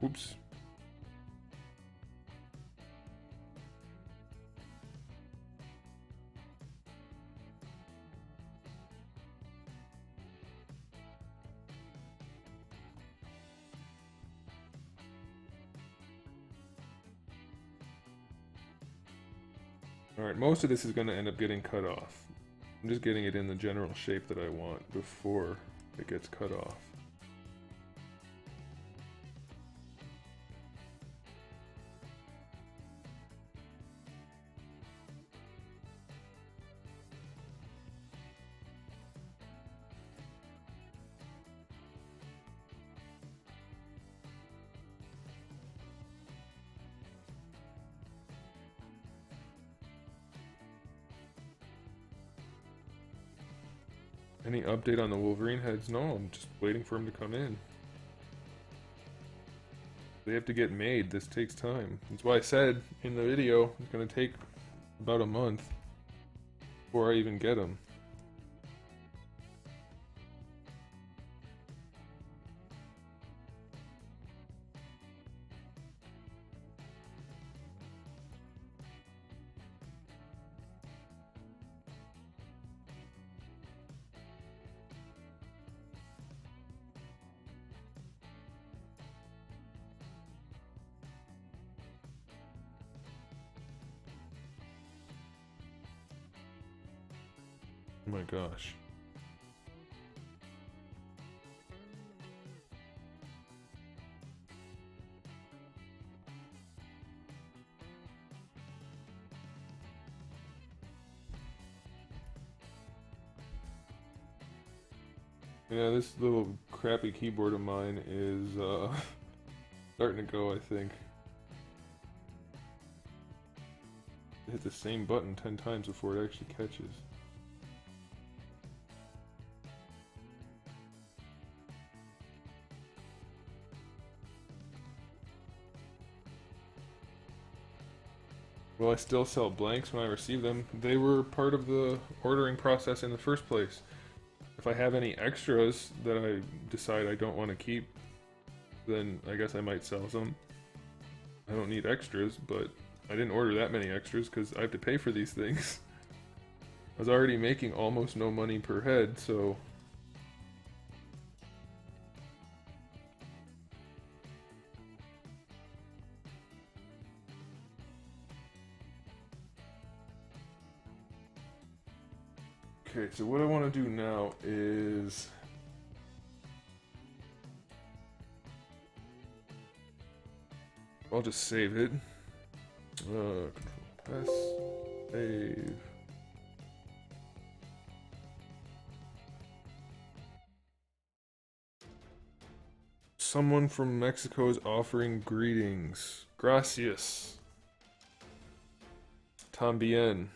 Oops. Alright, most of this is going to end up getting cut off. I'm just getting it in the general shape that I want before it gets cut off. Any update on the Wolverine heads? No, I'm just waiting for him to come in. They have to get made. This takes time. That's why I said in the video it's going to take about a month before I even get them. Oh my gosh. Yeah, this little crappy keyboard of mine is starting to go, I think. hit the same button 10 times before it actually catches. Well, I still sell blanks when I receive them. They were part of the ordering process in the first place. If I have any extras that I decide I don't want to keep, then I guess I might sell some. I don't need extras, but I didn't order that many extras because I have to pay for these things. I was already making almost no money per head, so... Okay, so what I want to do now is... I'll just save it. Control S, save. Someone from Mexico is offering greetings. Gracias. Tambien.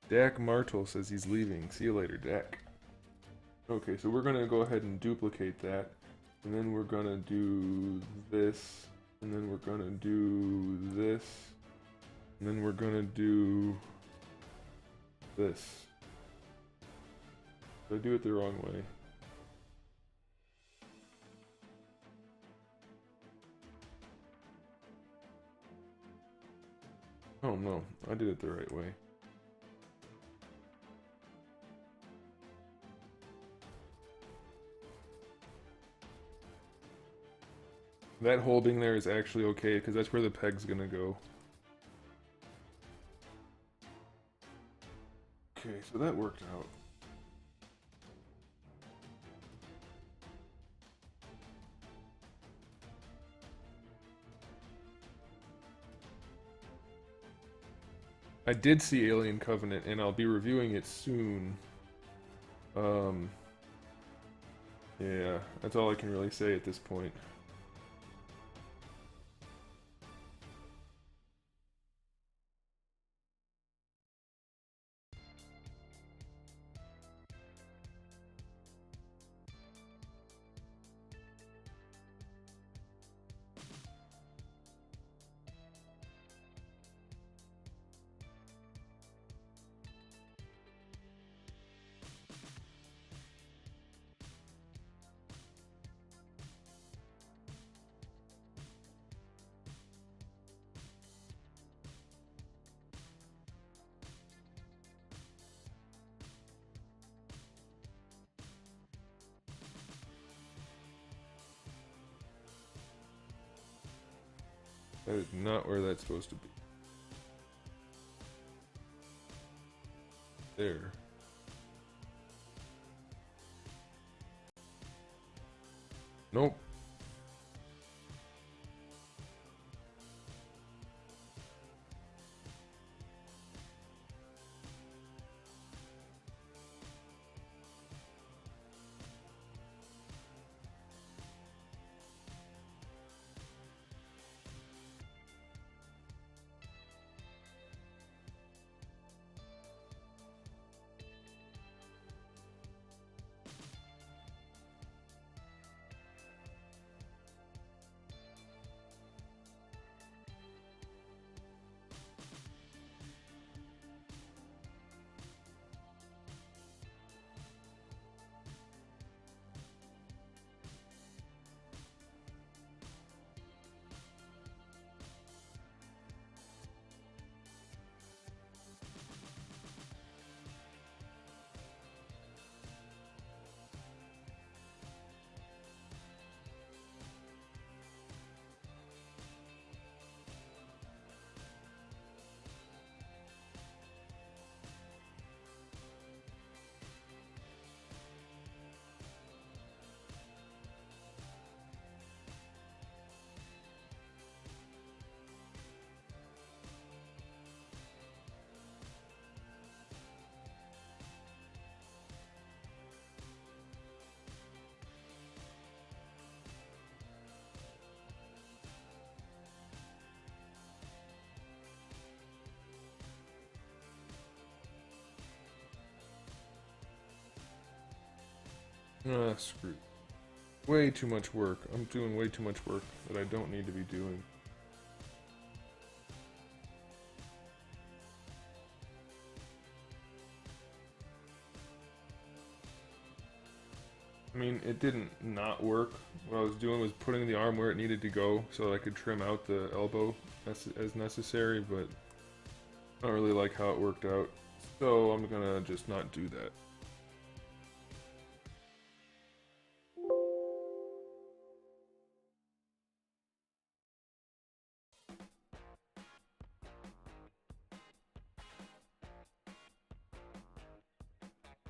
Dak Martel says he's leaving. See you later, Dak. Okay, so we're gonna go ahead and duplicate that. And then we're gonna do this. And then we're gonna do this. And then we're gonna do this. Did I do it the wrong way? Oh no, I did it the right way. That hole being there is actually okay, because that's where the peg's gonna go. Okay, so that worked out. I did see Alien Covenant, and I'll be reviewing it soon. Yeah, that's all I can really say at this point. That is not where that's supposed to be. There. Nope. Ah, screw. Way too much work. I'm doing way too much work that I don't need to be doing. I mean, it didn't not work. What I was doing was putting the arm where it needed to go so that I could trim out the elbow as necessary, but I don't really like how it worked out. So I'm gonna just not do that.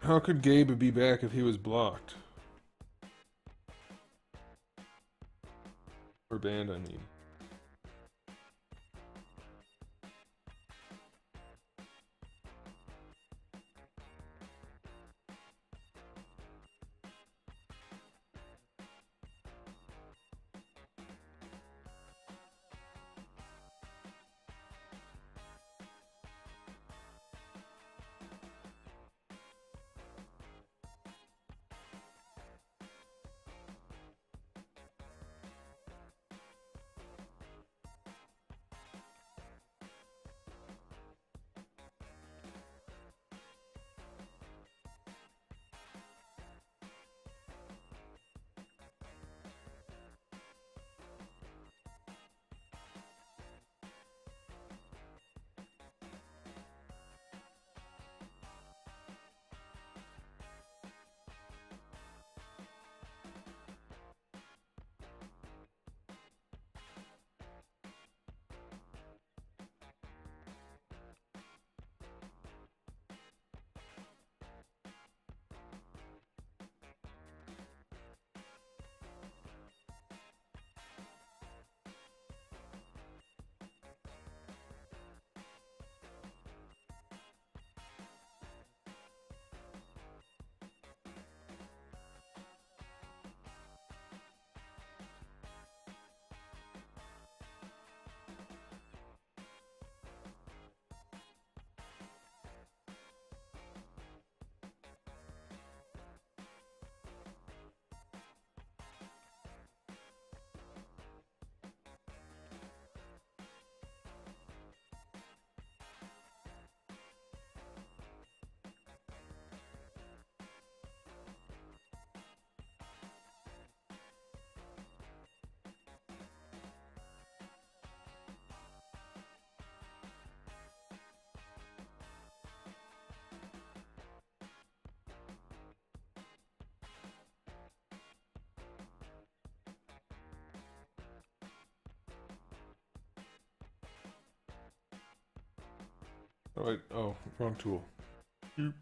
How could Gabe be back if he was blocked? Or banned, I mean. Alright, oh, wrong tool. Oop.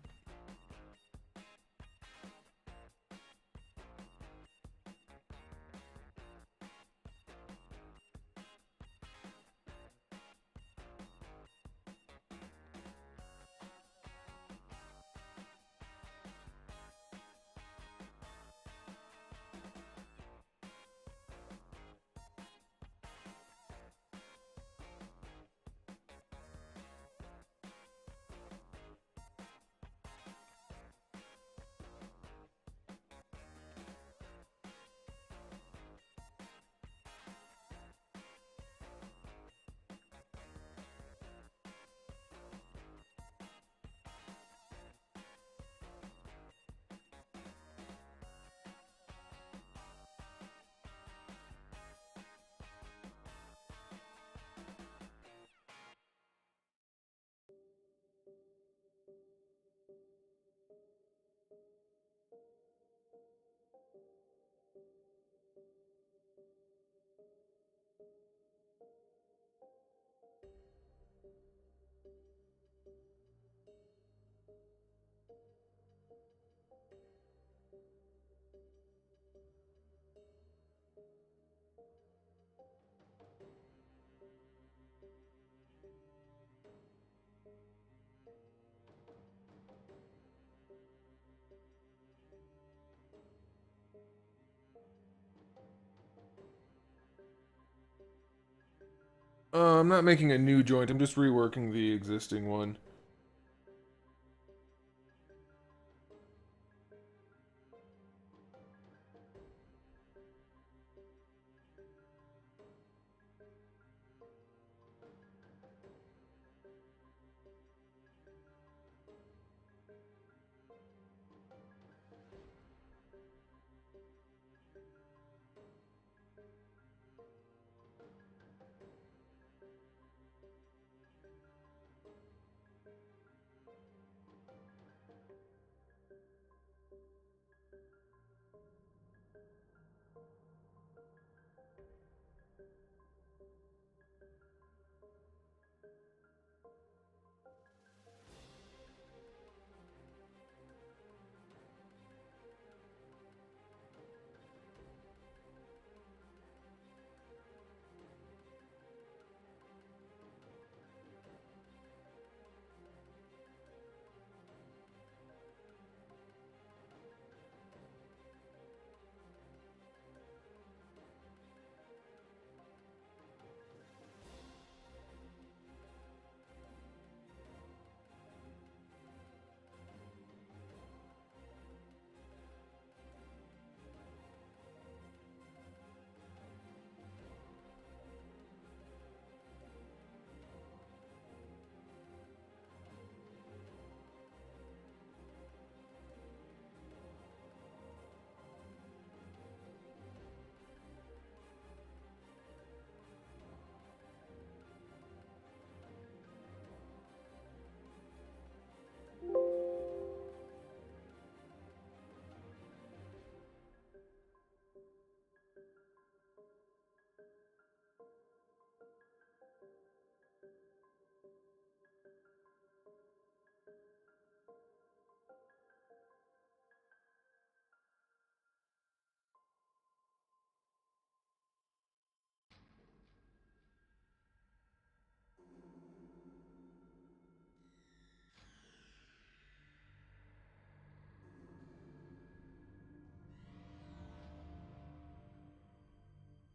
I'm not making a new joint, I'm just reworking the existing one.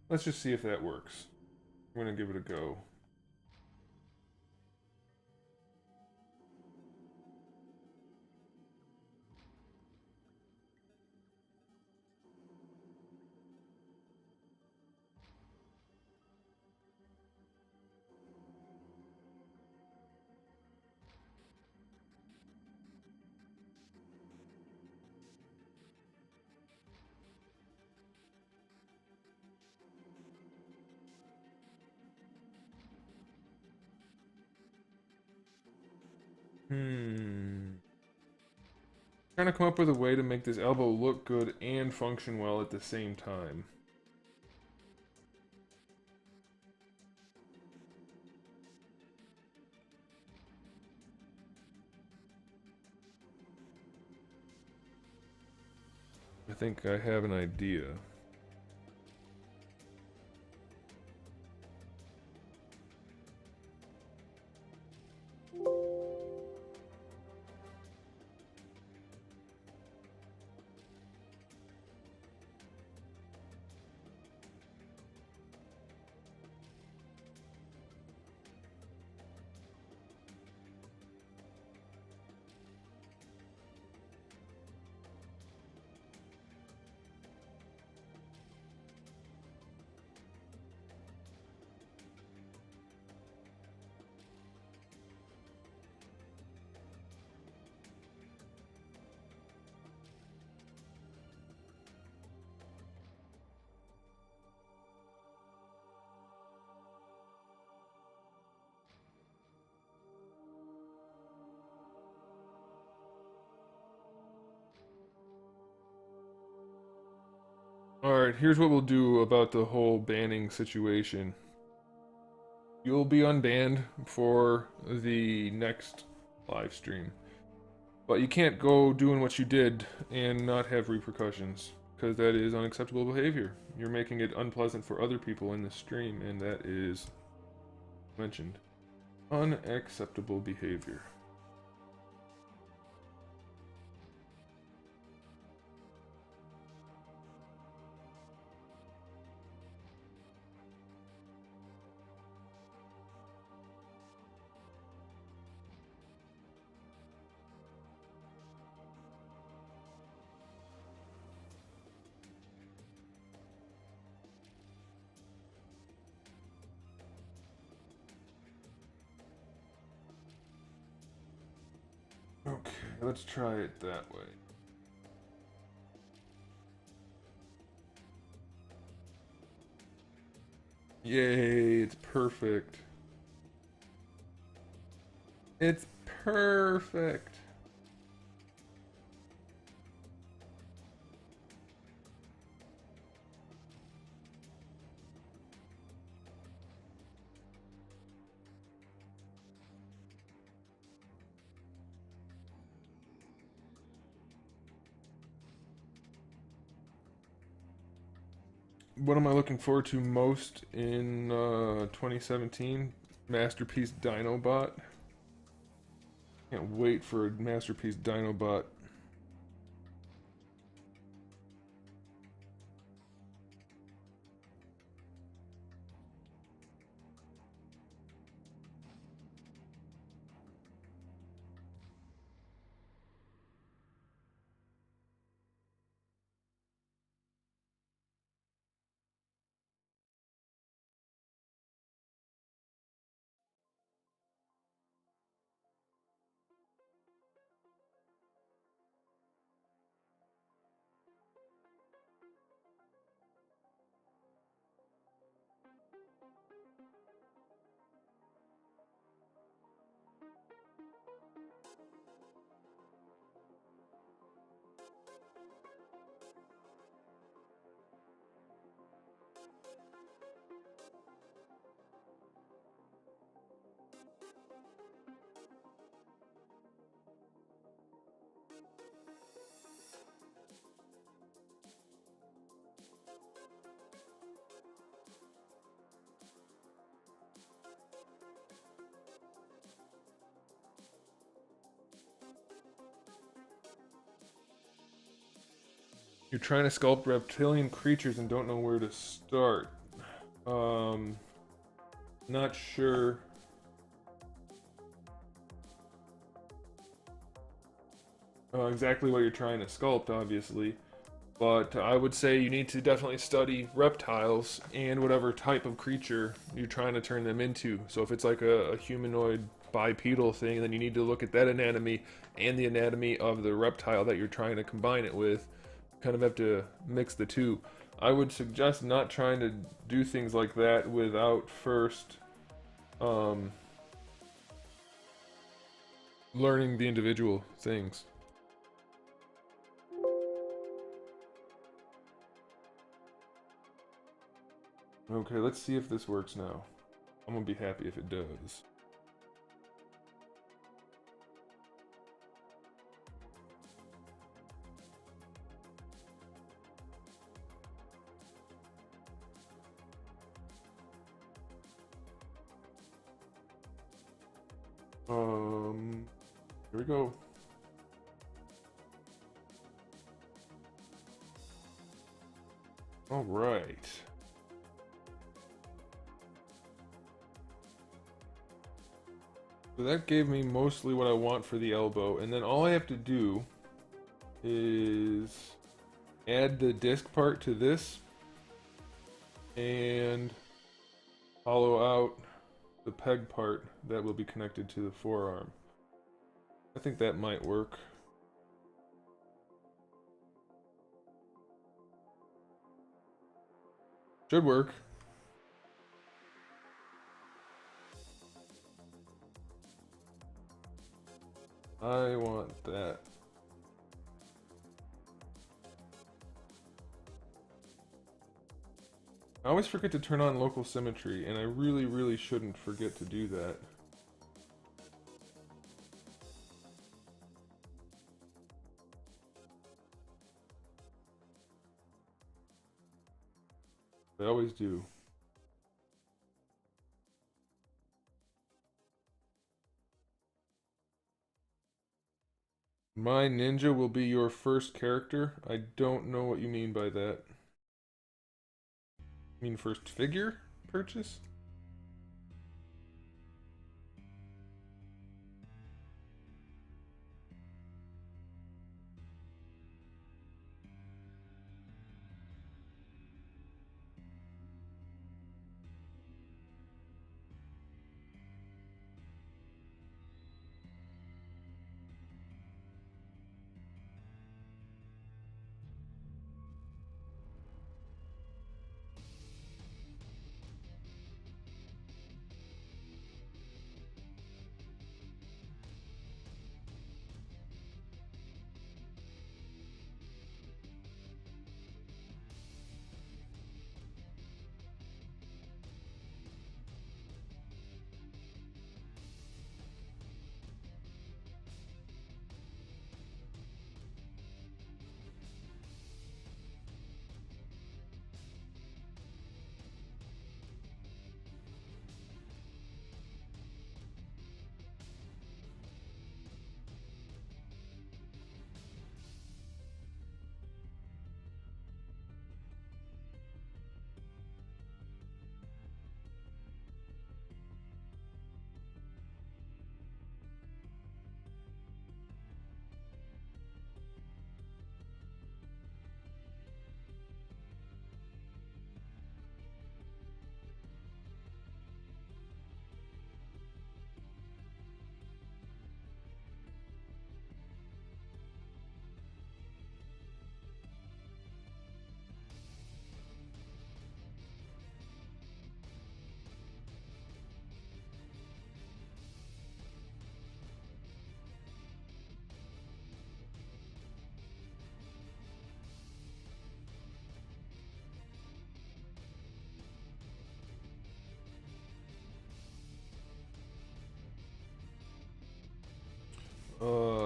Let's just see if that works. I'm gonna give it a go. Trying to come up with a way to make this elbow look good and function well at the same time. I think I have an idea. Alright, here's what we'll do about the whole banning situation. You'll be unbanned for the next live stream. But you can't go doing what you did and not have repercussions, because that is unacceptable behavior. You're making it unpleasant for other people in the stream, and that is mentioned. Unacceptable behavior. Okay, let's try it that way. Yay, it's perfect. It's perfect. What am I looking forward to most in 2017? Masterpiece Dinobot. Can't wait for a Masterpiece Dinobot. You're trying to sculpt reptilian creatures and don't know where to start. Not sure. Exactly what you're trying to sculpt, obviously. But I would say you need to definitely study reptiles and whatever type of creature you're trying to turn them into. So if it's like a humanoid bipedal thing, then you need to look at that anatomy and the anatomy of the reptile that you're trying to combine it with. Kind of have to mix the two. I would suggest not trying to do things like that without first learning the individual things. Okay, let's see if this works now. I'm gonna be happy if it does. Here we go. All right. So that gave me mostly what I want for the elbow, and then all I have to do is add the disc part to this and hollow out the peg part that will be connected to the forearm. I think that might work. Should work. I want that. I always forget to turn on local symmetry, and I really shouldn't forget to do that. I always do. My ninja will be your first character. I don't know what you mean by that. You mean first figure purchase?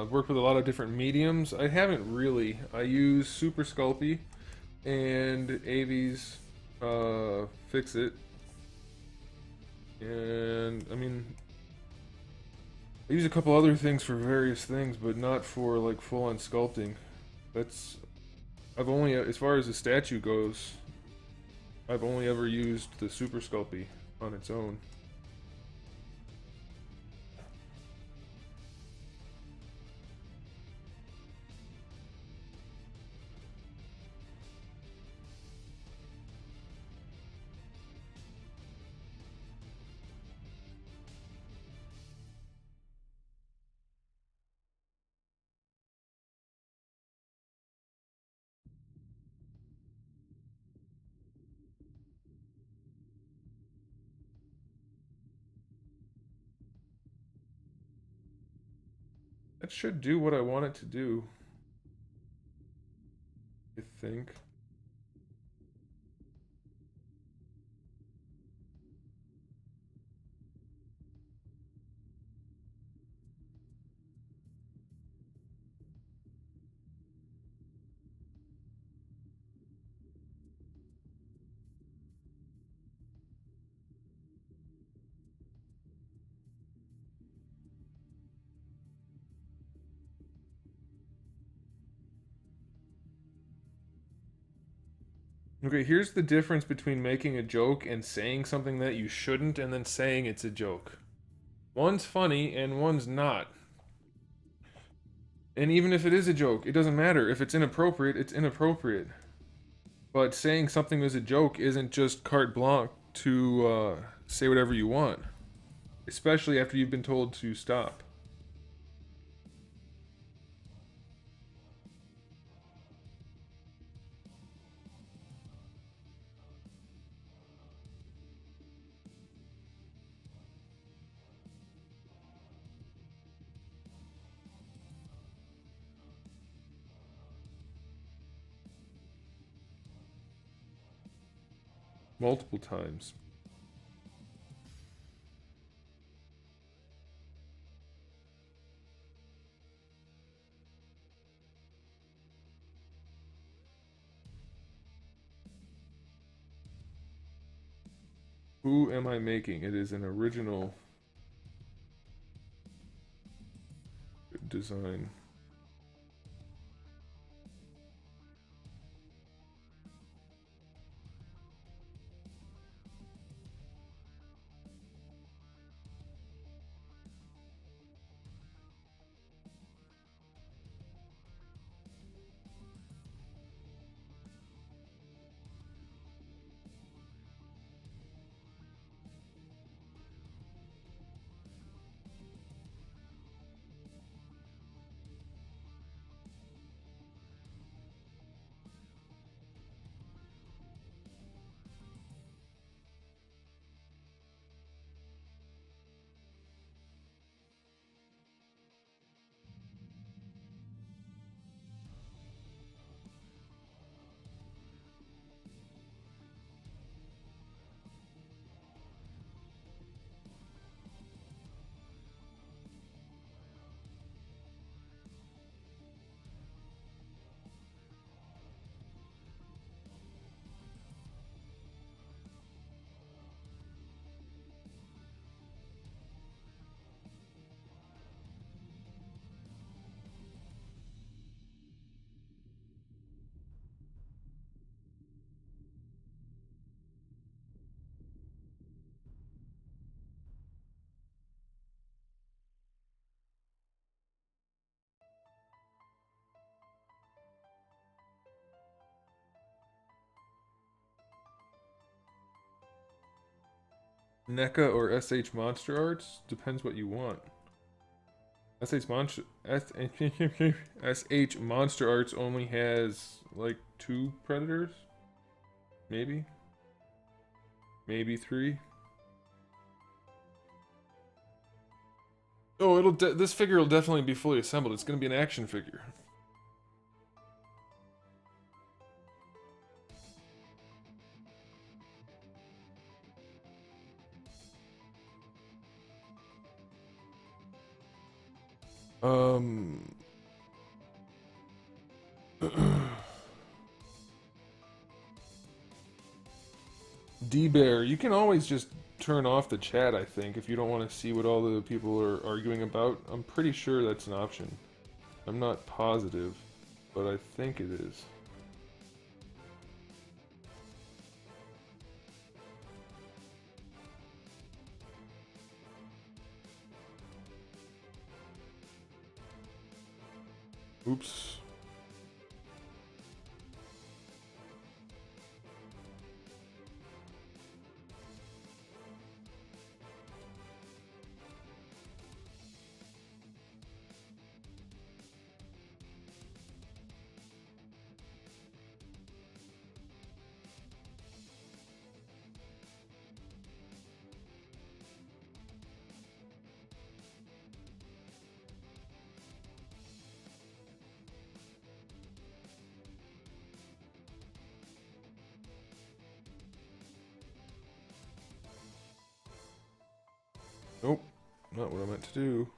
I've worked with a lot of different mediums. I haven't really. I use Super Sculpey and Aves Fixit. And, I mean, I use a couple other things for various things, but not for, like, full-on sculpting. I've only, as far as the statue goes, I've only ever used the Super Sculpey on its own. That should do what I want it to do, I think. Okay, here's the difference between making a joke and saying something that you shouldn't and then saying it's a joke. One's funny and one's not. And even if it is a joke, it doesn't matter. If it's inappropriate, it's inappropriate. But saying something is a joke isn't just carte blanche to say whatever you want. Especially after you've been told to stop. Multiple times. Who am I making? It is an original design. NECA or SH Monster Arts? Depends what you want. SH Monster Arts only has like 2 predators? Maybe? Maybe 3? Oh, this figure will definitely be fully assembled. It's going to be an action figure. D-Bear, you can always just turn off the chat, I think, if you don't want to see what all the people are arguing about. I'm pretty sure that's an option. I'm not positive, but I think it is. Oops. Nope, not what I meant to do.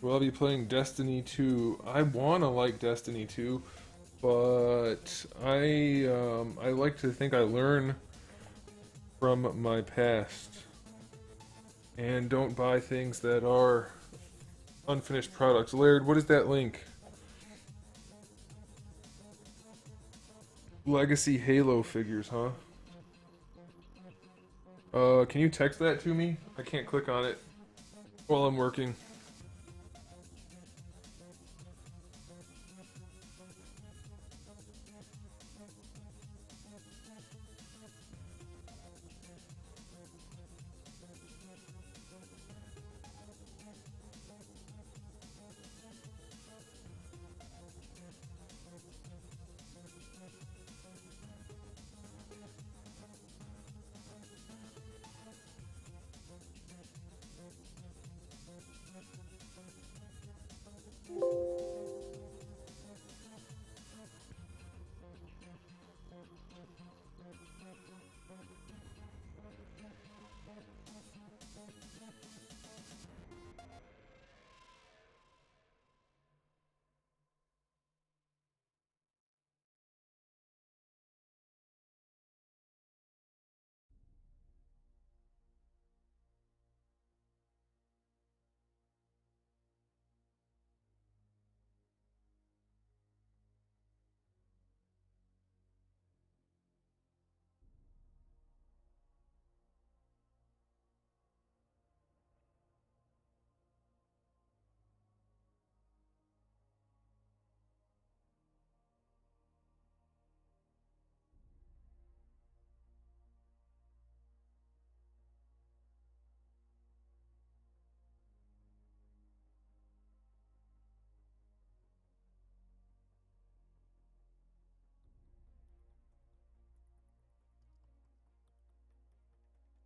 Will I be playing Destiny 2? I wanna like Destiny 2, but I like to think I learn from my past and don't buy things that are unfinished products. Laird, what is that link? Legacy Halo figures, huh? Can you text that to me? I can't click on it while I'm working.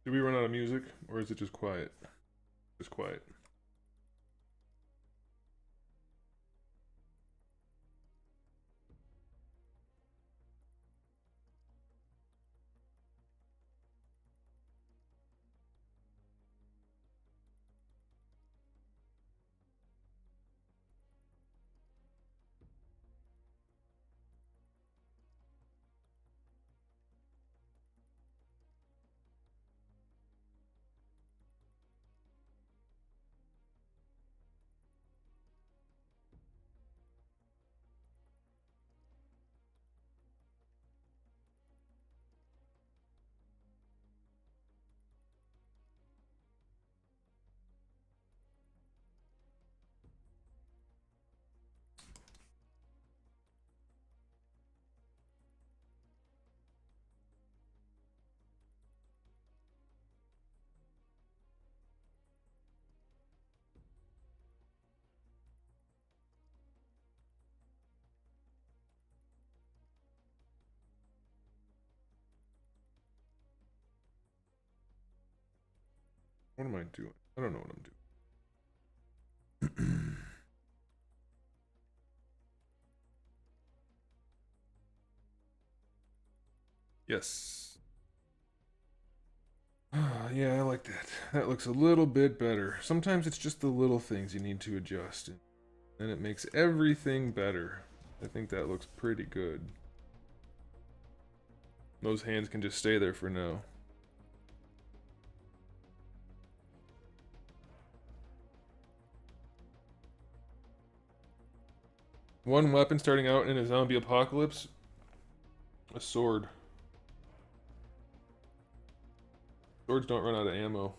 Did we run out of music, or is it just quiet? Just quiet. What am I doing? I don't know what I'm doing. Yes. Yeah, I like that. That looks a little bit better. Sometimes it's just the little things you need to adjust, and it makes everything better. I think that looks pretty good. Those hands can just stay there for now. One weapon starting out in a zombie apocalypse? A sword. Swords don't run out of ammo.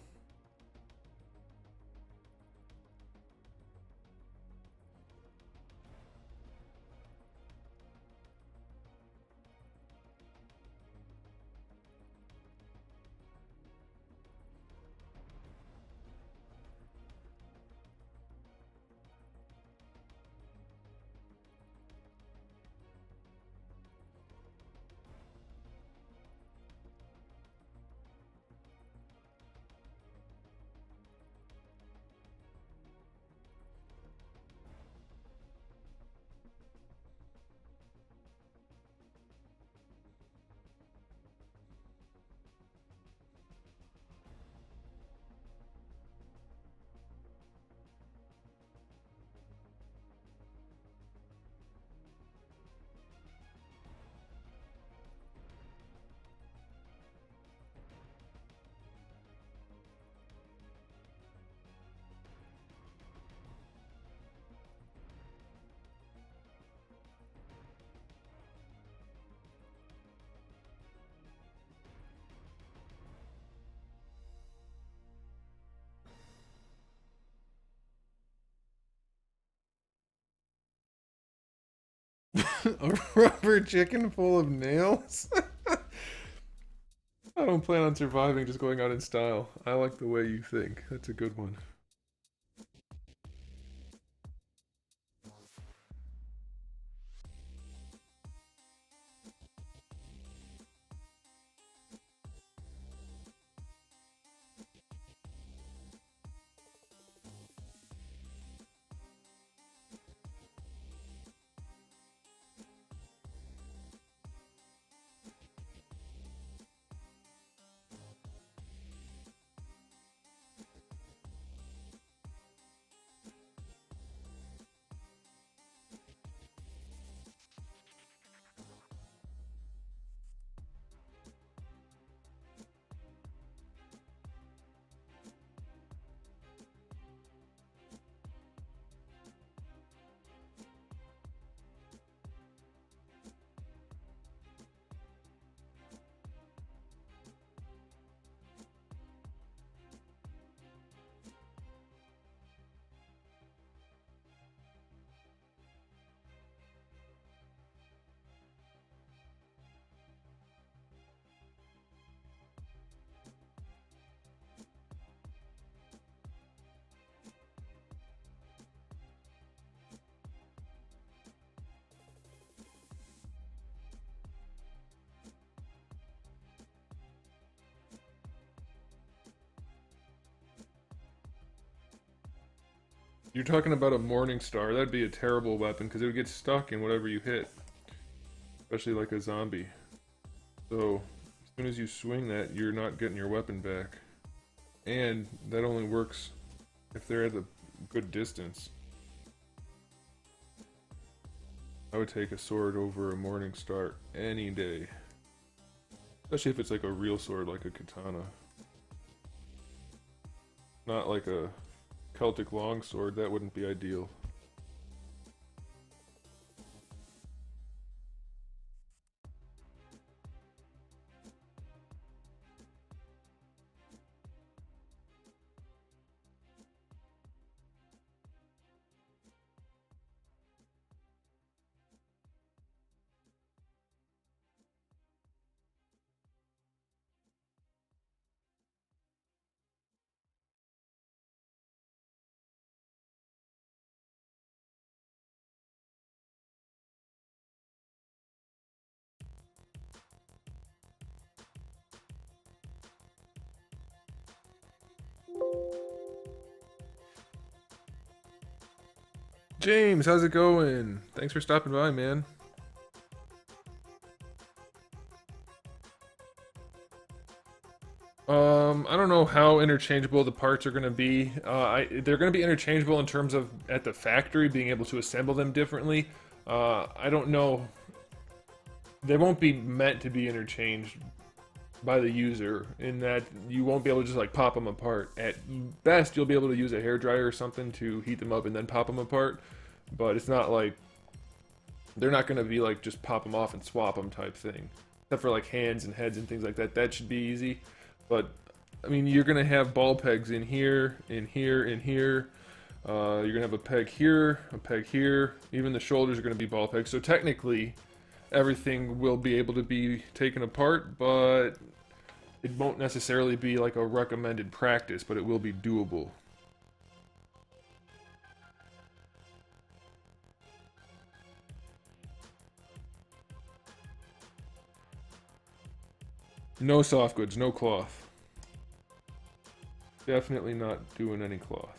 A rubber chicken full of nails? I don't plan on surviving, just going out in style. I like the way you think. That's a good one. You're talking about a morning star. That'd be a terrible weapon because it would get stuck in whatever you hit. Especially like a zombie. So, as soon as you swing that, you're not getting your weapon back. And that only works if they're at a good distance. I would take a sword over a morning star any day. Especially if it's like a real sword, like a katana. Not like a Celtic longsword, that wouldn't be ideal. James, how's it going? Thanks for stopping by, man. I don't know how interchangeable the parts are going to be. They're going to be interchangeable in terms of at the factory being able to assemble them differently. I don't know. They won't be meant to be interchanged by the user in that you won't be able to just like pop them apart. At best, you'll be able to use a hairdryer or something to heat them up and then pop them apart. But it's not like they're not going to be like just pop them off and swap them type thing. Except for like hands and heads and things like that. That should be easy. But I mean, you're gonna have ball pegs in here, in here, in here. You're gonna have a peg here, a peg here. Even the shoulders are gonna be ball pegs. So technically, everything will be able to be taken apart, but it won't necessarily be like a recommended practice, but it will be doable. No soft goods, no cloth. Definitely not doing any cloth.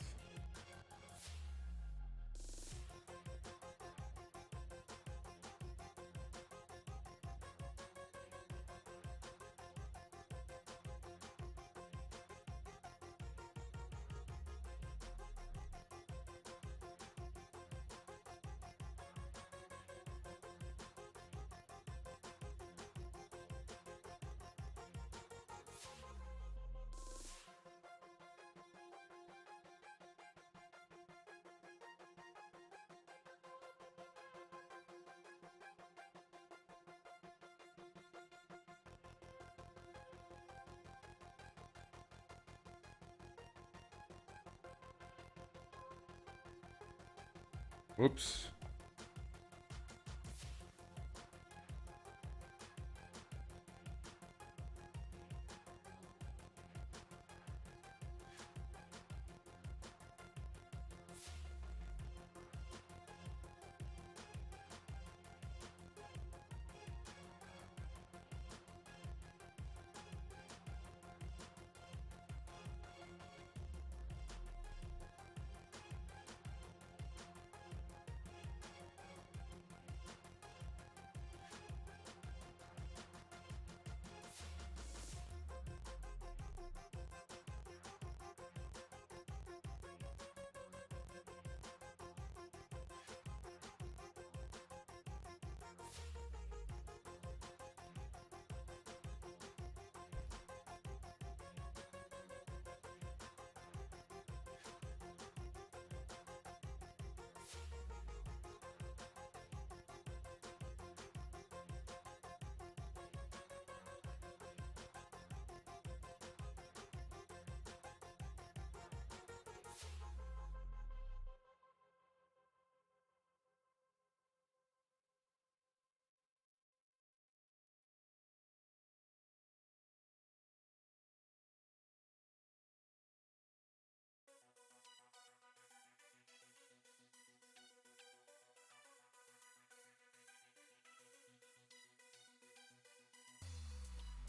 Whoops.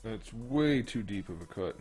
That's way too deep of a cut.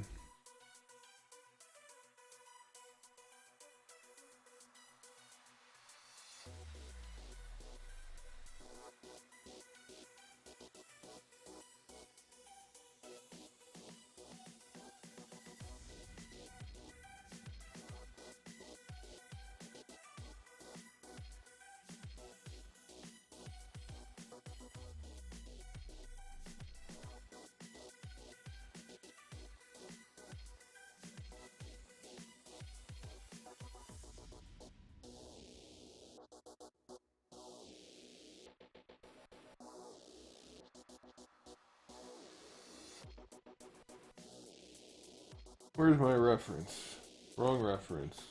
Where's my reference? Wrong reference.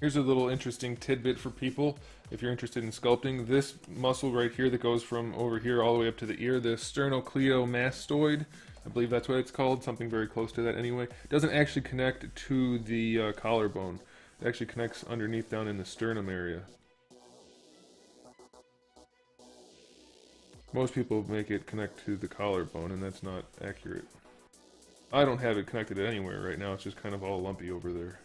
Here's a little interesting tidbit for people if you're interested in sculpting. This muscle right here that goes from over here all the way up to the ear, the sternocleidomastoid, I believe that's what it's called, something very close to that anyway, doesn't actually connect to the collarbone. It actually connects underneath down in the sternum area. Most people make it connect to the collarbone, and that's not accurate. I don't have it connected anywhere right now, it's just kind of all lumpy over there.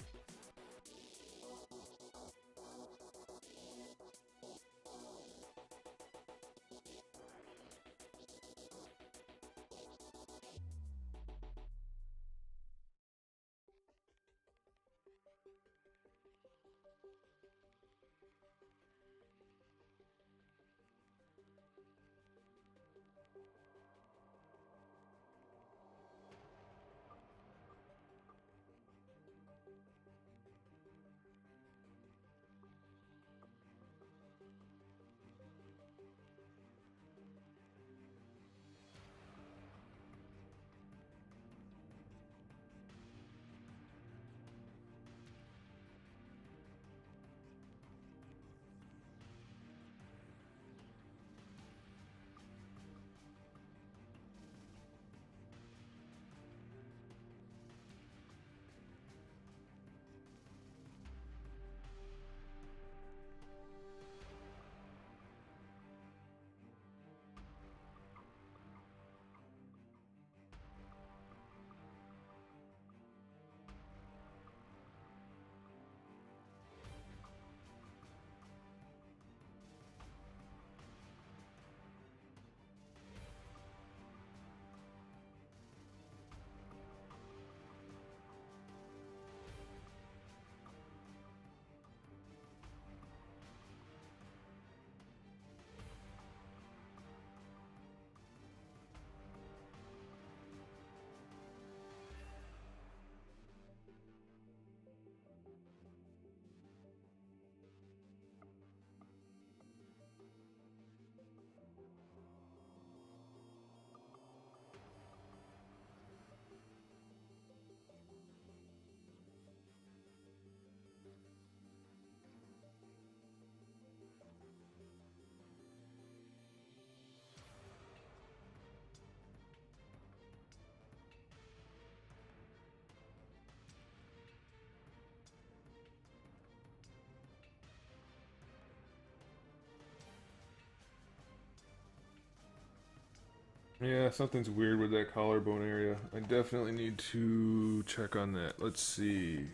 Yeah, something's weird with that collarbone area. I definitely need to check on that. Let's see.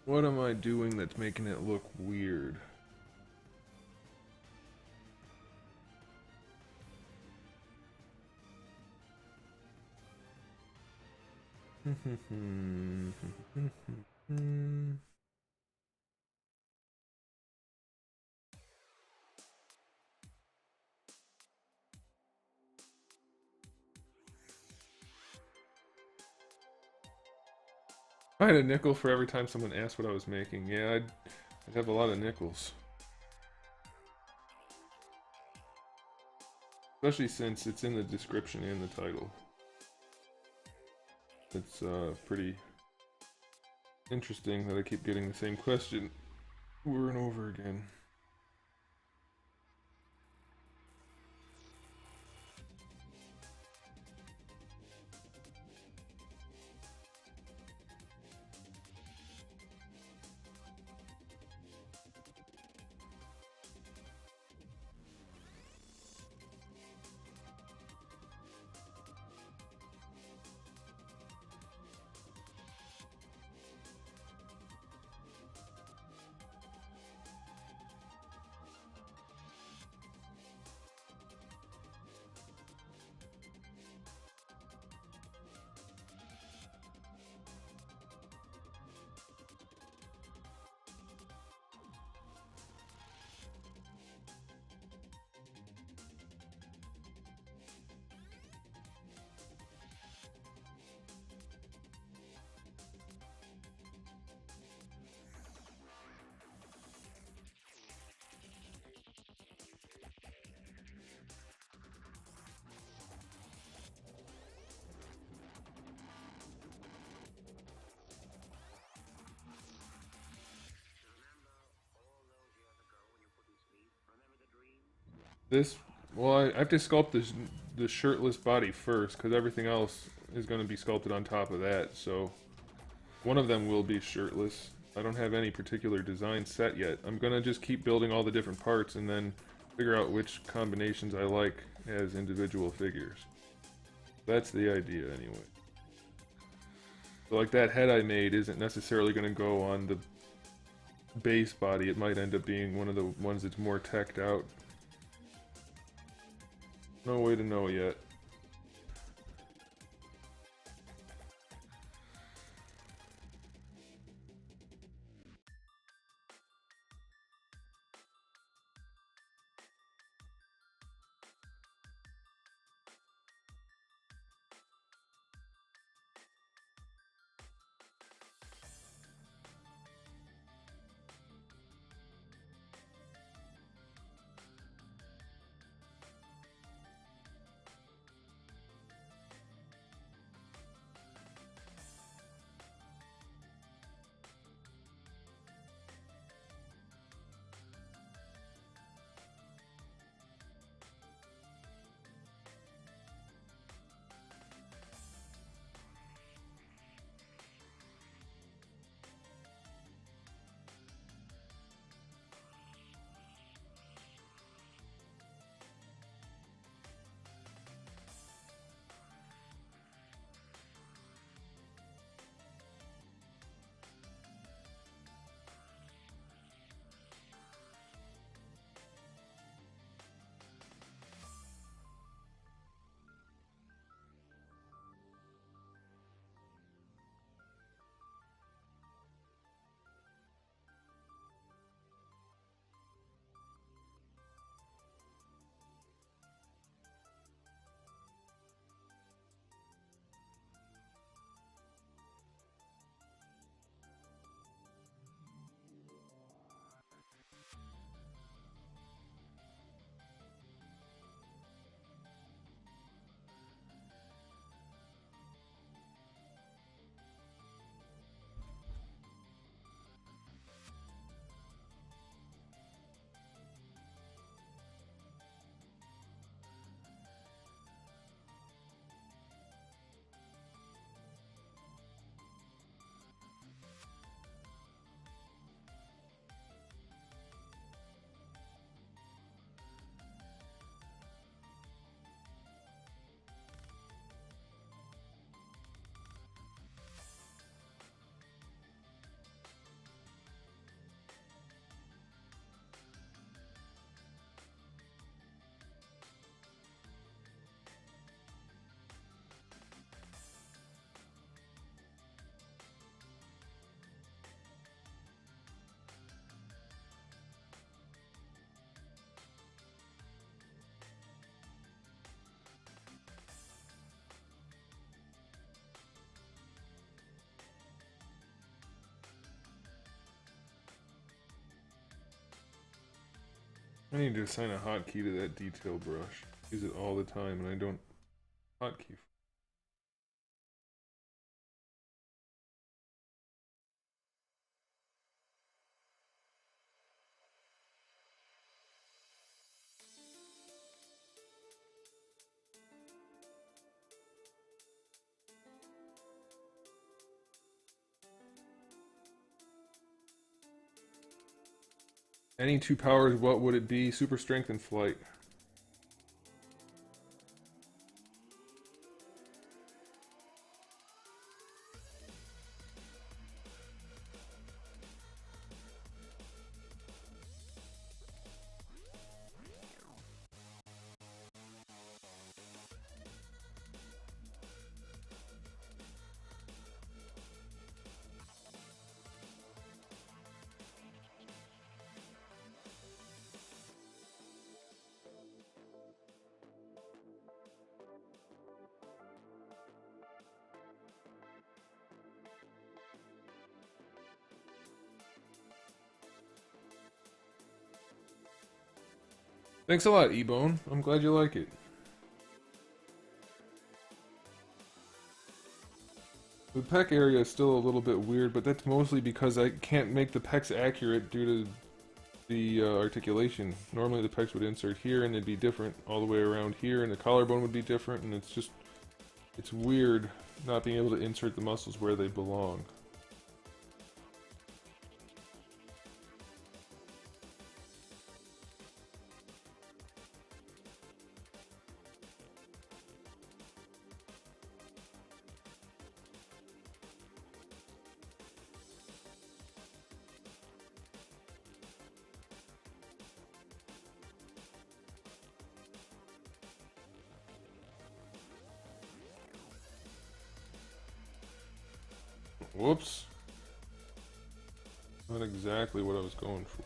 What am I doing that's making it look weird? I had a nickel for every time someone asked what I was making. Yeah, I'd have a lot of nickels. Especially since it's in the description and the title. It's pretty interesting that I keep getting the same question over and over again. This, well, I have to sculpt the shirtless body first, because everything else is going to be sculpted on top of that, so one of them will be shirtless. I don't have any particular design set yet. I'm going to just keep building all the different parts and then figure out which combinations I like as individual figures. That's the idea, anyway. So like that head I made isn't necessarily going to go on the base body. It might end up being one of the ones that's more teched out. No way to know yet. I need to assign a hotkey to that detail brush. Use it all the time and I don't hotkey. Any two powers, what would it be? Super strength and flight. Thanks a lot, E-Bone. I'm glad you like it. The pec area is still a little bit weird, but that's mostly because I can't make the pecs accurate due to the articulation. Normally the pecs would insert here and they'd be different all the way around here, and the collarbone would be different, and it's weird not being able to insert the muscles where they belong. Whoops. Not exactly what I was going for.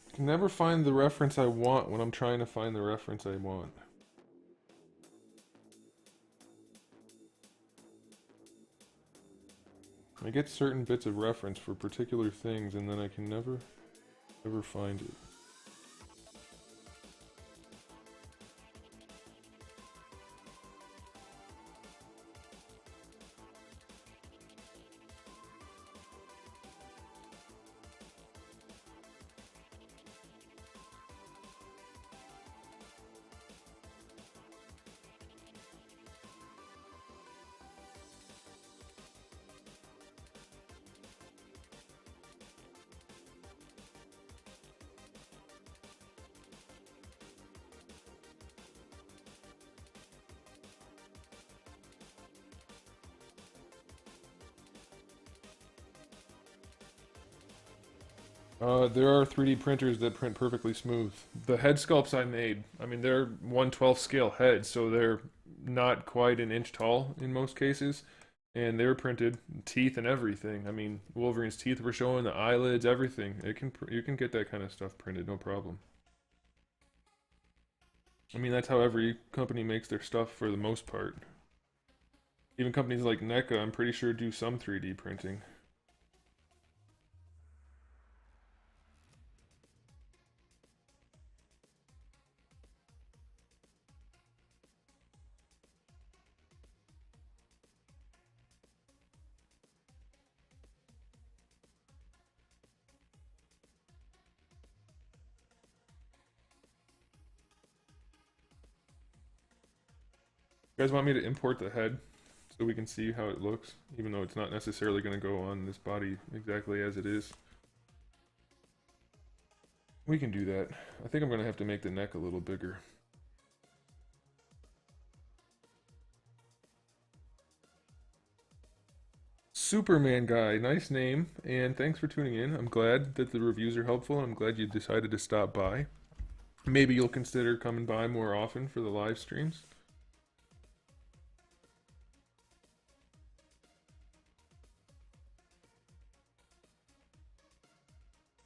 I can never find the reference I want when I'm trying to find the reference I want. I get certain bits of reference for particular things, and then I can never find it. There are 3D printers that print perfectly smooth. The head sculpts I made, I mean, they're 1/12 scale heads, so they're not quite an inch tall in most cases. And they were printed, teeth and everything. I mean, Wolverine's teeth were showing, the eyelids, everything. You can get that kind of stuff printed, no problem. I mean, that's how every company makes their stuff for the most part. Even companies like NECA, I'm pretty sure, do some 3D printing. You guys want me to import the head so we can see how it looks, even though it's not necessarily going to go on this body exactly as it is? We can do that. I think I'm going to have to make the neck a little bigger. Superman Guy, nice name, and thanks for tuning in. I'm glad that the reviews are helpful, and I'm glad you decided to stop by. Maybe you'll consider coming by more often for the live streams.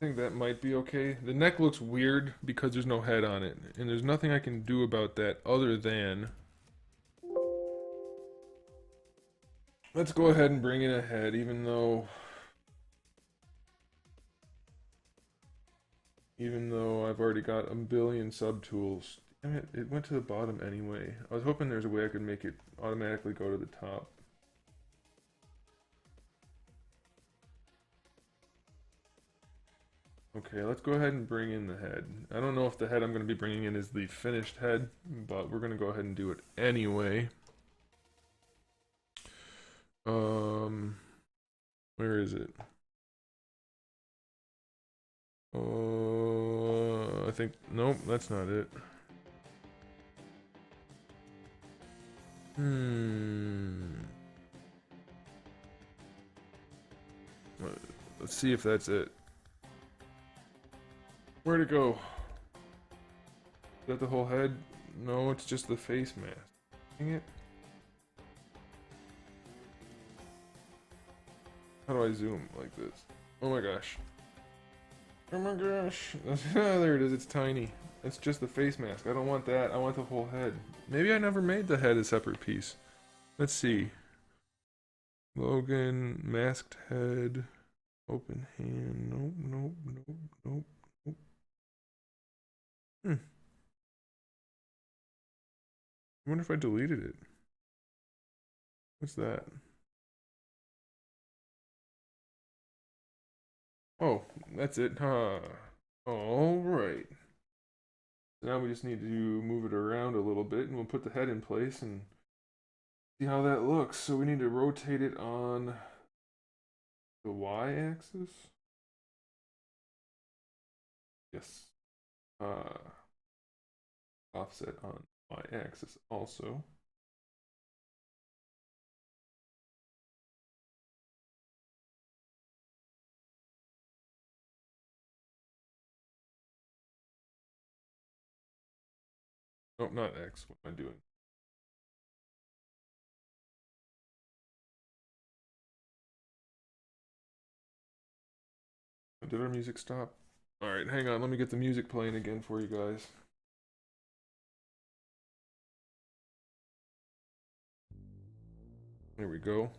I think that might be okay. The neck looks weird because there's no head on it, and there's nothing I can do about that other than... Let's go ahead and bring in a head, even though I've already got a billion subtools. Damn it, it went to the bottom anyway. I was hoping there's a way I could make it automatically go to the top. Okay, let's go ahead and bring in the head. I don't know if the head I'm going to be bringing in is the finished head, but we're going to go ahead and do it anyway. Where is it? I think, nope, that's not it. Let's see if that's it. Where'd it go? Is that the whole head? No, it's just the face mask. Dang it. How do I zoom like this? Oh my gosh. Oh my gosh. There it is, it's tiny. It's just the face mask. I don't want that. I want the whole head. Maybe I never made the head a separate piece. Let's see. Logan, masked head, open hand. Nope, nope, nope, nope, nope. I wonder if I deleted it. What's that? Oh, that's it. Huh. All right. So now we just need to move it around a little bit, and we'll put the head in place and see how that looks. So we need to rotate it on the y-axis. Yes. Offset on y-axis also. Nope, not X. What am I doing? Did our music stop? Alright, hang on. Let me get the music playing again for you guys. There we go.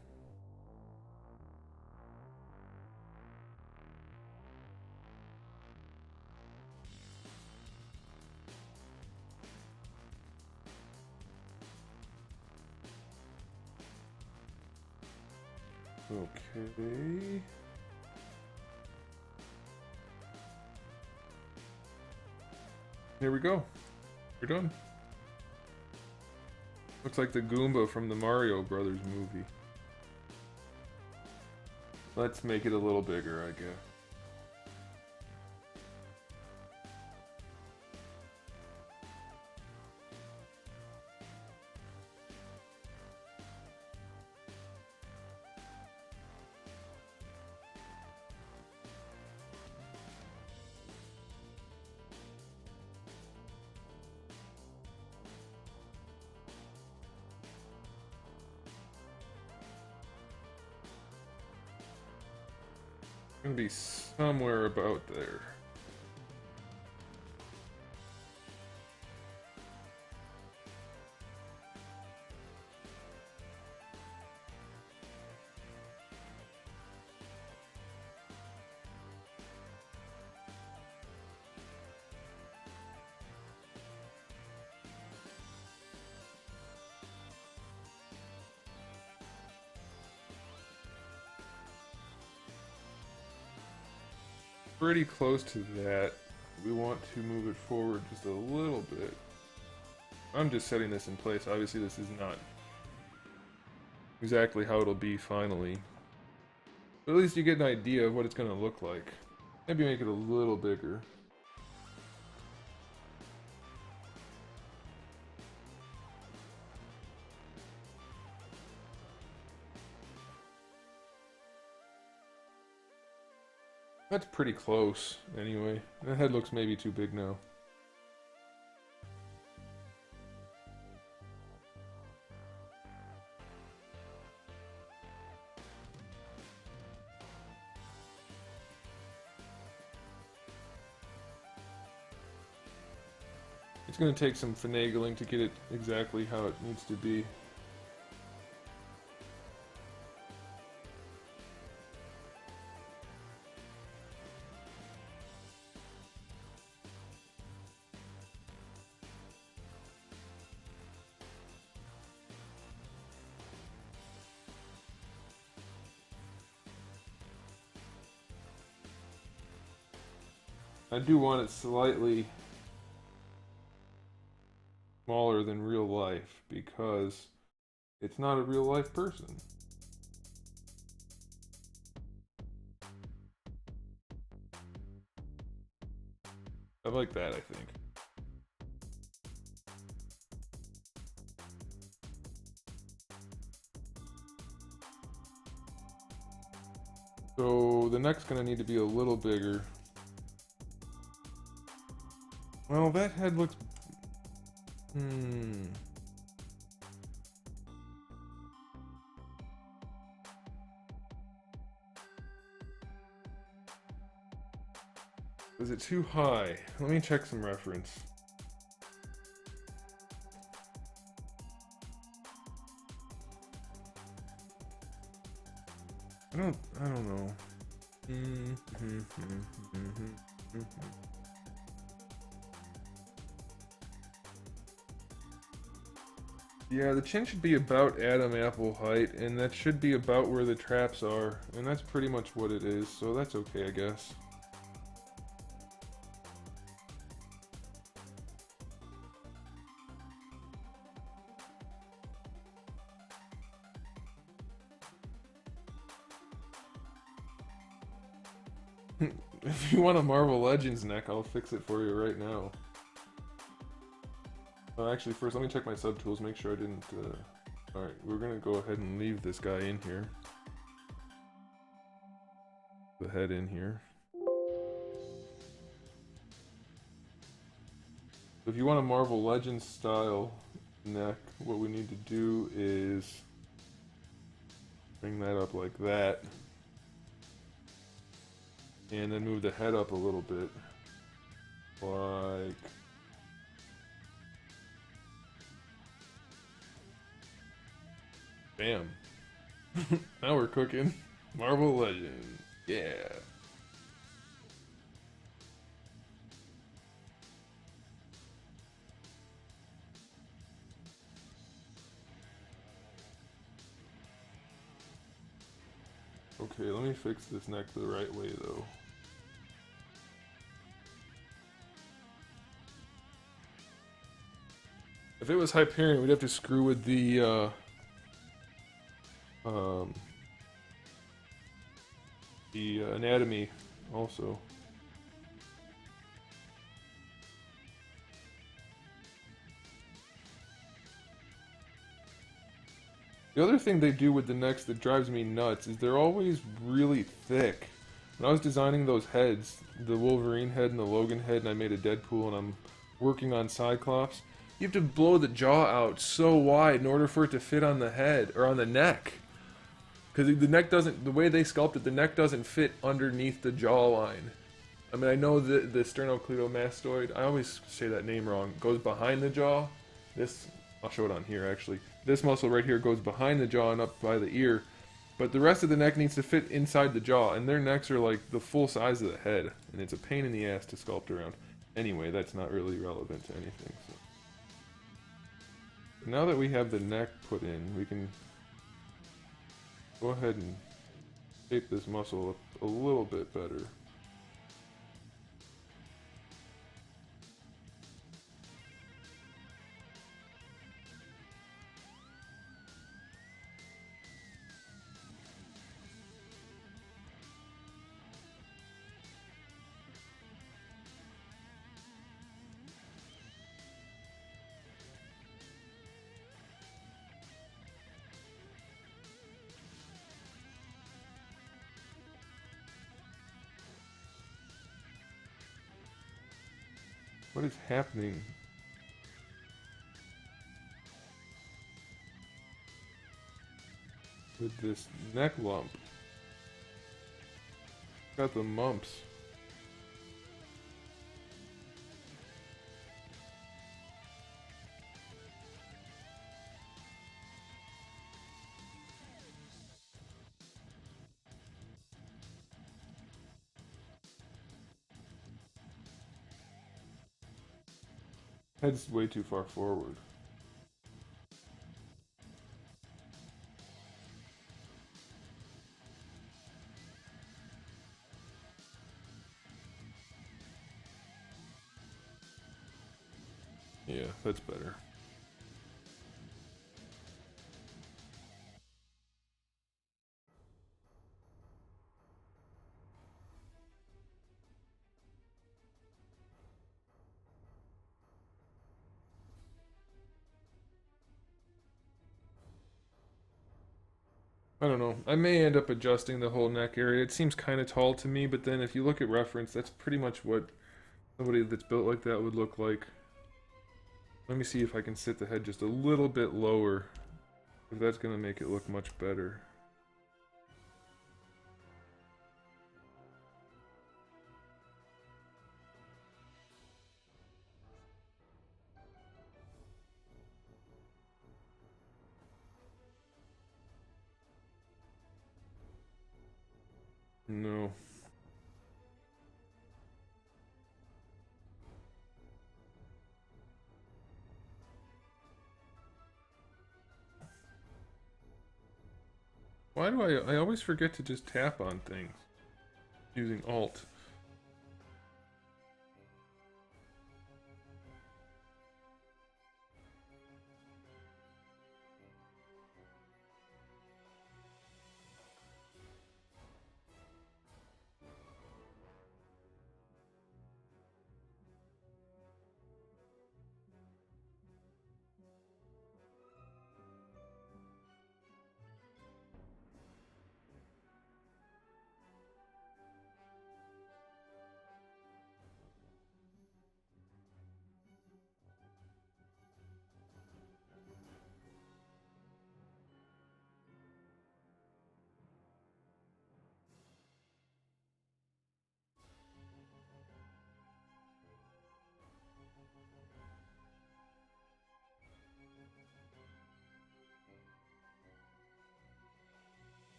Okay. Here we go. We're done. Looks like the Goomba from the Mario Brothers movie. Let's make it a little bigger, I guess. Gonna be somewhere about there. Pretty close to that. We want to move it forward just a little bit. I'm just setting this in place. Obviously this is not exactly how it'll be finally. But at least you get an idea of what it's going to look like. Maybe make it a little bigger. That's pretty close, anyway. That head looks maybe too big now. It's going to take some finagling to get it exactly how it needs to be. I do want it slightly smaller than real life because it's not a real life person. I like that, I think. So the neck's gonna need to be a little bigger. Well, that head looks... Is it too high? Let me check some reference. I don't know. Yeah, the chin should be about Adam apple height, and that should be about where the traps are, and that's pretty much what it is, so that's okay, I guess. If you want a Marvel Legends neck, I'll fix it for you right now. Actually, first let me check my subtools, make sure I didn't... Alright, we're gonna go ahead and leave this guy in here. The head in here. If you want a Marvel Legends style neck, what we need to do is bring that up like that. And then move the head up a little bit. Like... Bam. Now we're cooking. Marvel Legends. Yeah. Okay, let me fix this neck the right way though. If it was Hyperion, we'd have to screw with the anatomy also. The other thing they do with the necks that drives me nuts is they're always really thick. When I was designing those heads, the Wolverine head and the Logan head, and I made a Deadpool and I'm working on Cyclops, you have to blow the jaw out so wide in order for it to fit on the head, or on the neck. Because the neck doesn't, the way they sculpted, the neck doesn't fit underneath the jawline. I mean, I know the sternocleidomastoid, I always say that name wrong, goes behind the jaw. This, I'll show it on here actually. This muscle right here goes behind the jaw and up by the ear. But the rest of the neck needs to fit inside the jaw, and their necks are like the full size of the head. And it's a pain in the ass to sculpt around. Anyway, that's not really relevant to anything. So. Now that we have the neck put in, we can go ahead and shape this muscle up a little bit better. What is happening? With this neck lump? Got the mumps. Head's way too far forward. Yeah, that's better. I don't know. I may end up adjusting the whole neck area. It seems kind of tall to me, but then if you look at reference, that's pretty much what somebody that's built like that would look like. Let me see if I can sit the head just a little bit lower. If that's going to make it look much better. No. Why do I always forget to just tap on things using Alt?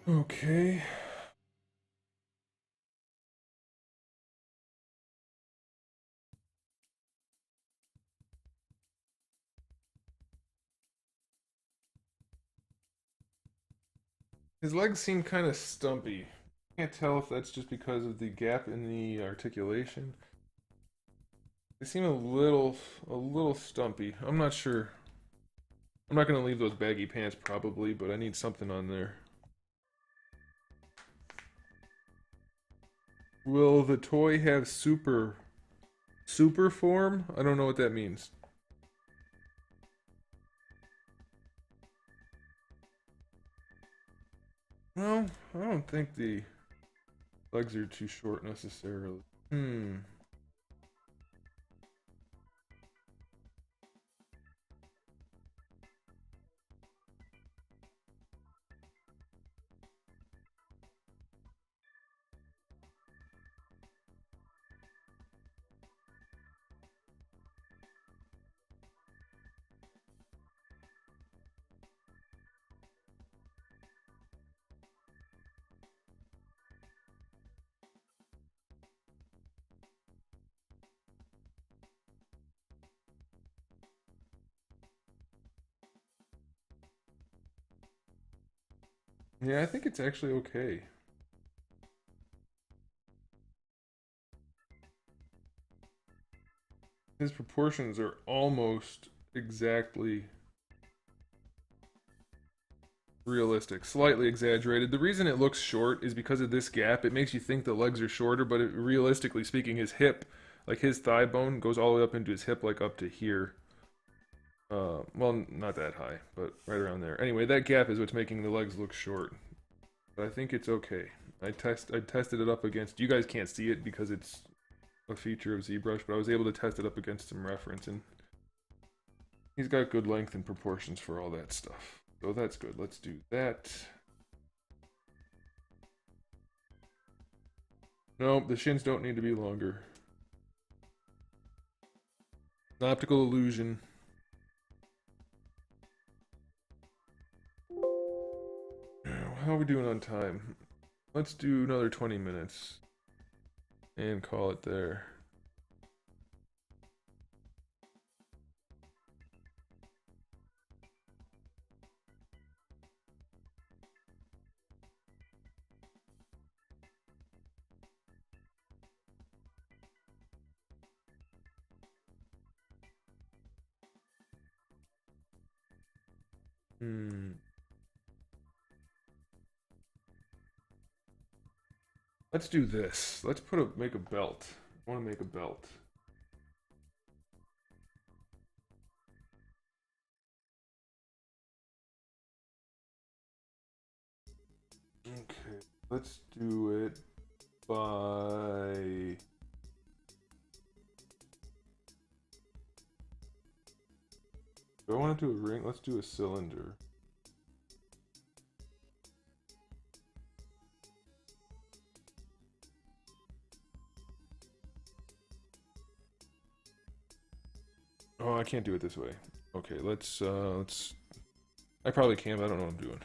Okay. His legs seem kind of stumpy. Can't tell if that's just because of the gap in the articulation. They seem a little stumpy. I'm not sure. I'm not gonna leave those baggy pants probably, but I need something on there. Will the toy have super form? I don't know what that means. No, I don't think the legs are too short necessarily. Yeah, I think it's actually okay. His proportions are almost exactly realistic, slightly exaggerated. The reason it looks short is because of this gap. It makes you think the legs are shorter, but realistically speaking, his hip, like his thigh bone, goes all the way up into his hip, like up to here. Well, not that high, but right around there. Anyway, that gap is what's making the legs look short. But I think it's okay. I tested it up against. You guys can't see it because it's a feature of ZBrush, but I was able to test it up against some reference, and he's got good length and proportions for all that stuff. So that's good. Let's do that. Nope, the shins don't need to be longer. Optical illusion. How are we doing on time? Let's do another 20 minutes and call it there. Let's do this. Let's make a belt. I want to make a belt. Okay, let's do it by... Do I want to do a ring? Let's do a cylinder. Oh, I can't do it this way. Okay, let's I probably can, but I don't know what I'm doing.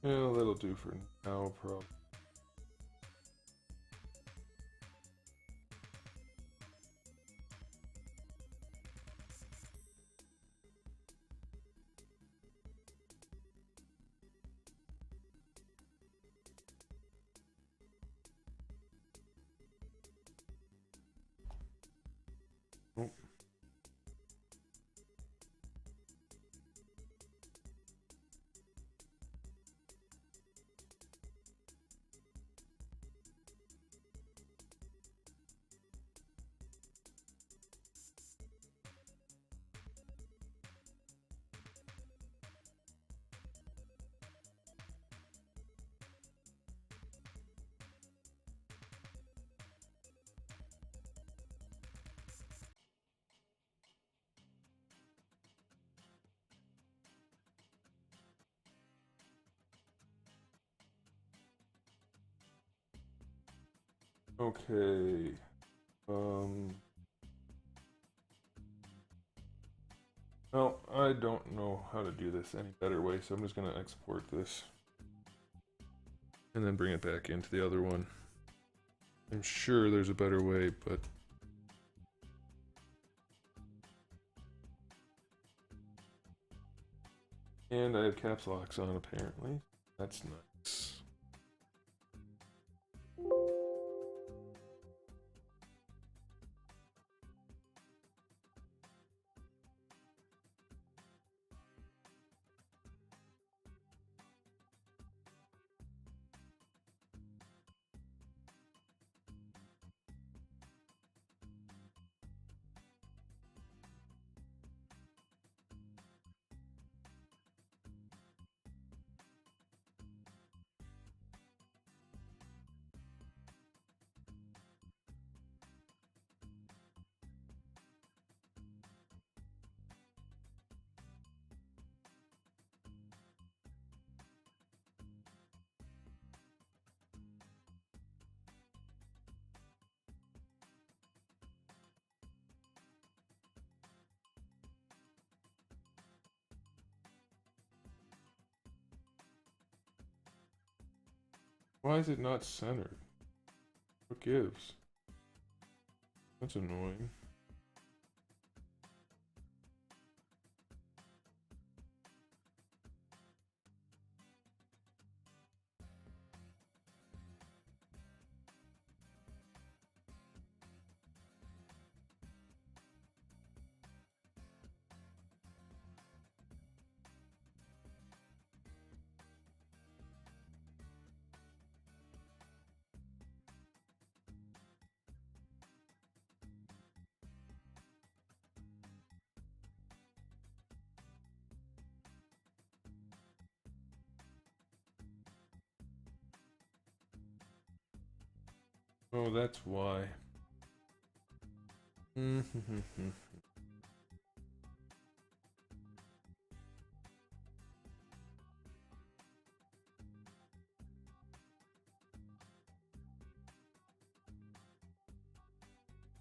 Yeah, that'll do for now, probably. Oh. Okay. Well, I don't know how to do this any better way, so I'm just gonna export this and then bring it back into the other one. I'm sure there's a better way, but and I have caps locks on apparently. That's nice. Why is it not centered? What gives? That's annoying. Oh, that's why.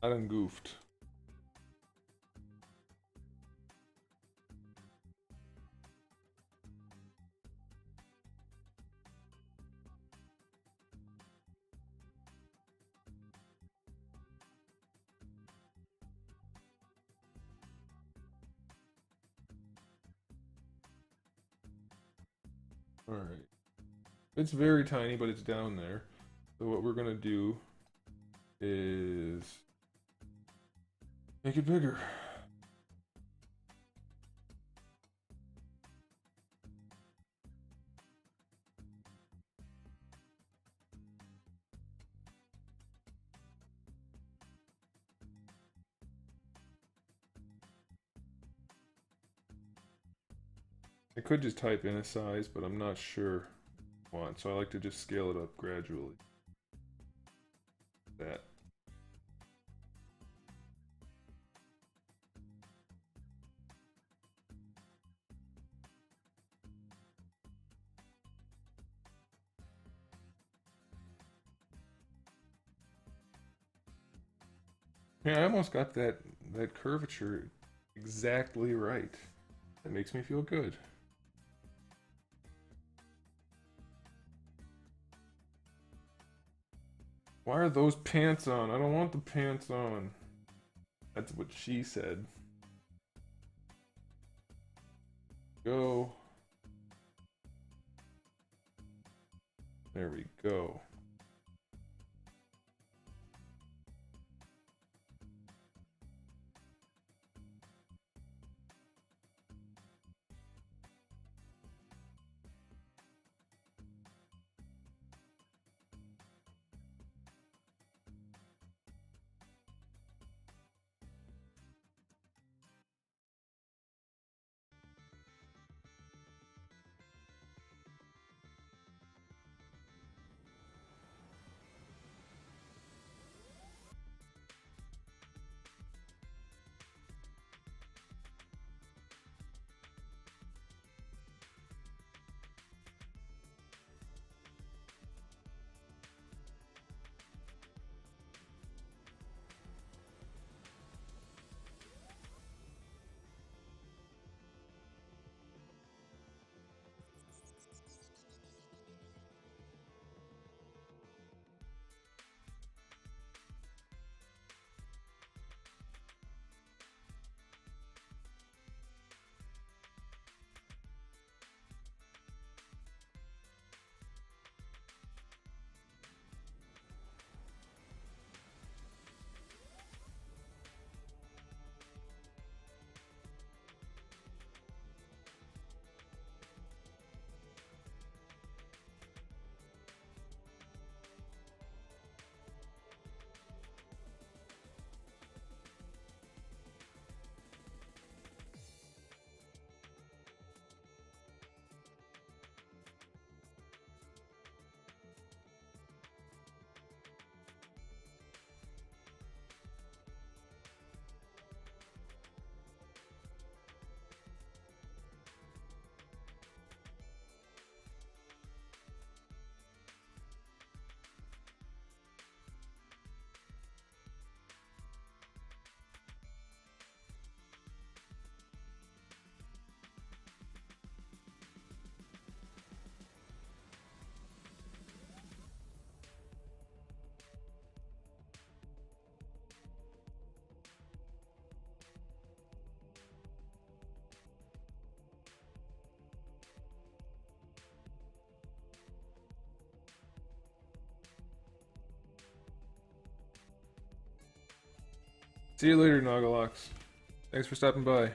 I done goofed. Alright. It's very tiny, but it's down there. So what we're gonna do is make it bigger. I could just type in a size, but I'm not sure I want, so I like to just scale it up gradually. That. Yeah, I almost got that curvature exactly right. That makes me feel good. Why are those pants on? I don't want the pants on. That's what she said. Go. There we go. See you later, Nogalox. Thanks for stopping by.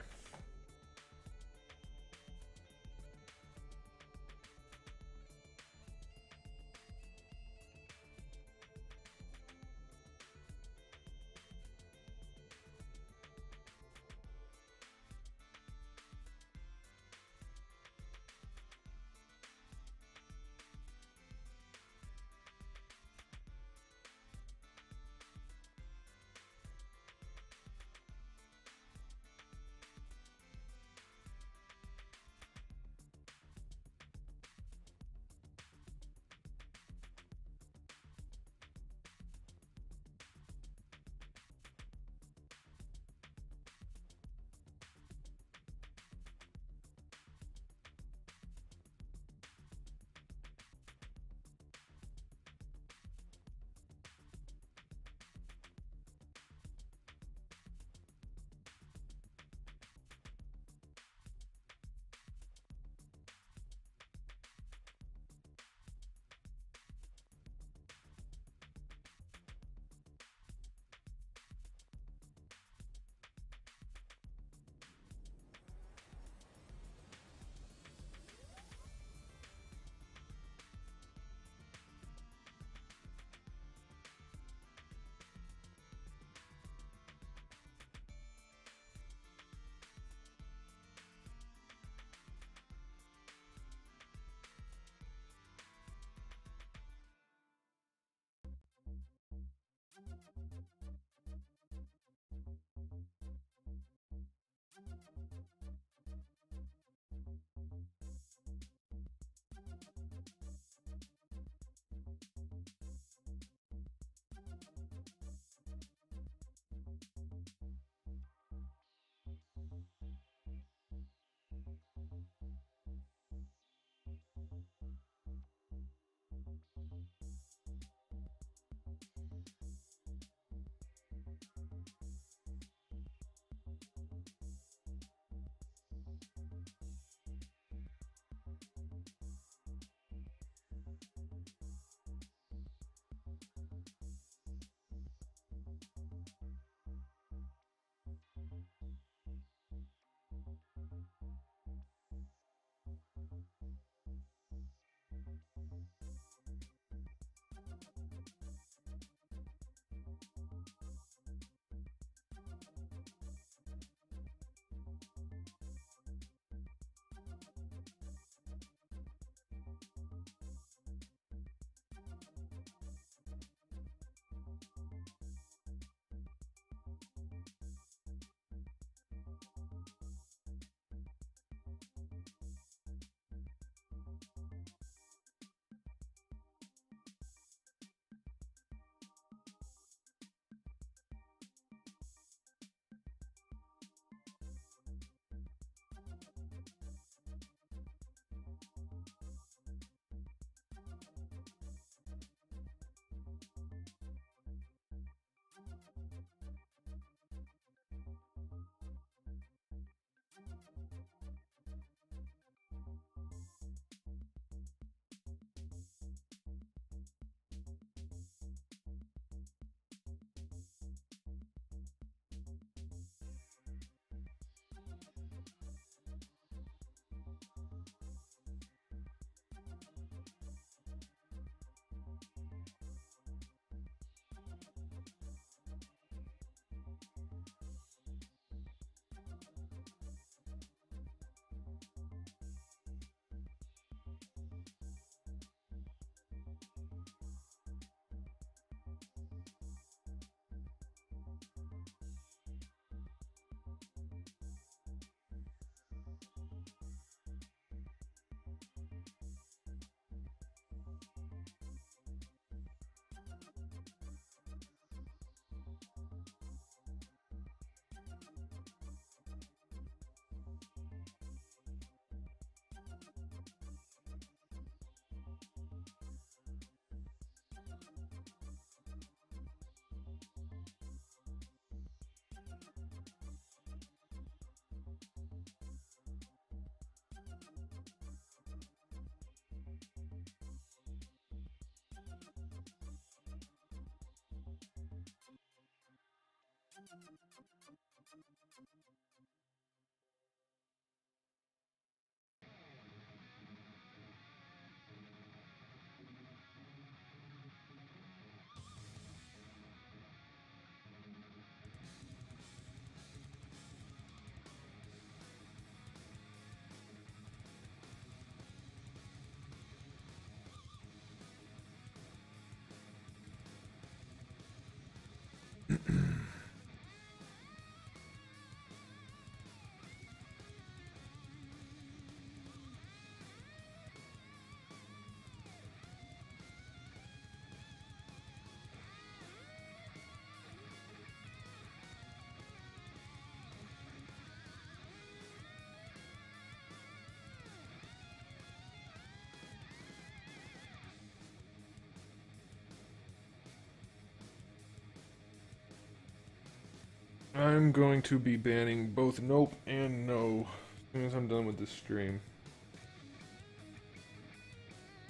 I'm going to be banning both nope and no as soon as I'm done with this stream.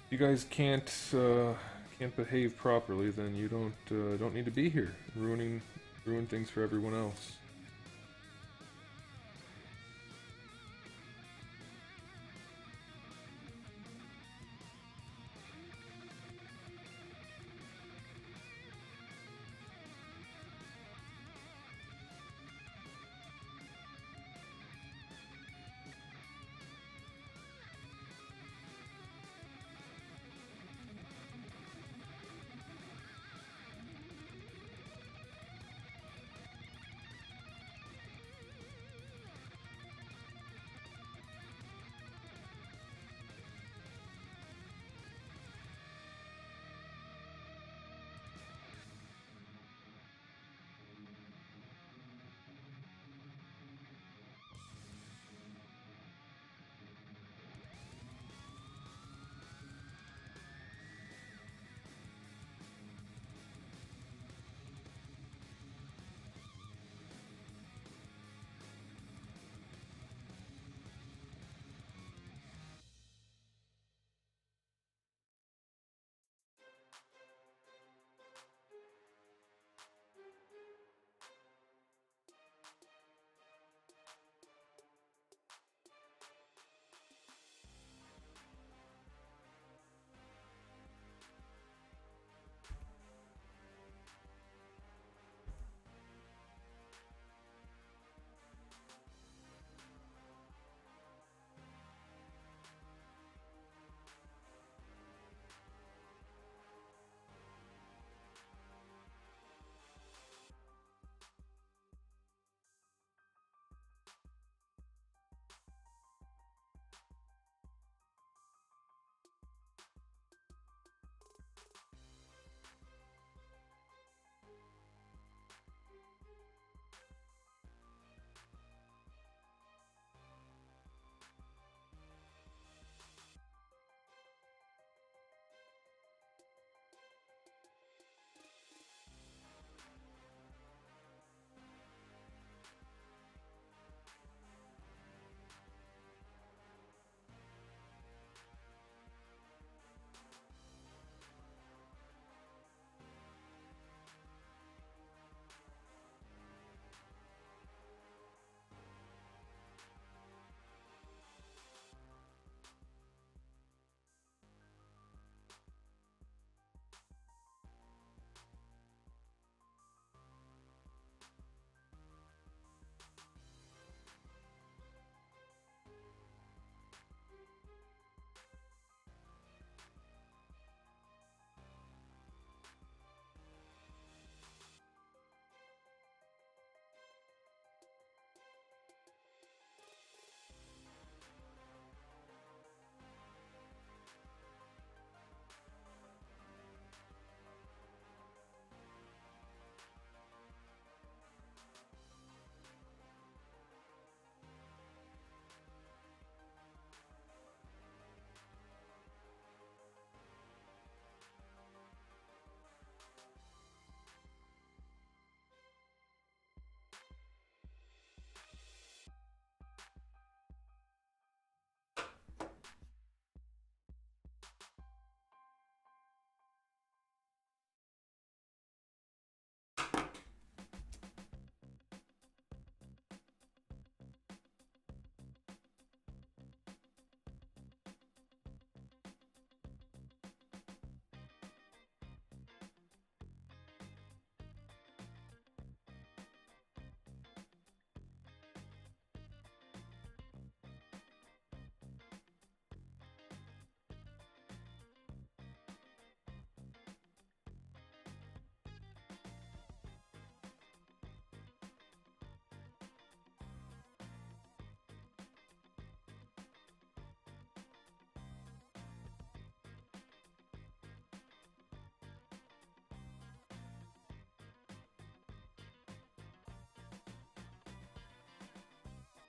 If you guys can't behave properly, then you don't need to be here, ruin things for everyone else.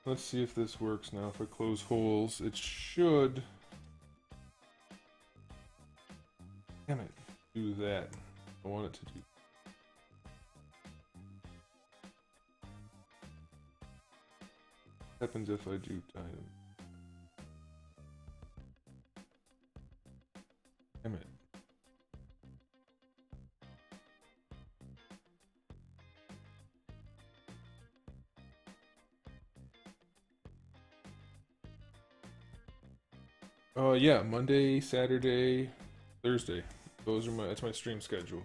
Let's see if this works now. If I close holes, it should. Damn it. Do that. I want it to do. What happens if I do item? Damn it. Yeah, Monday, Saturday, Thursday. That's my stream schedule.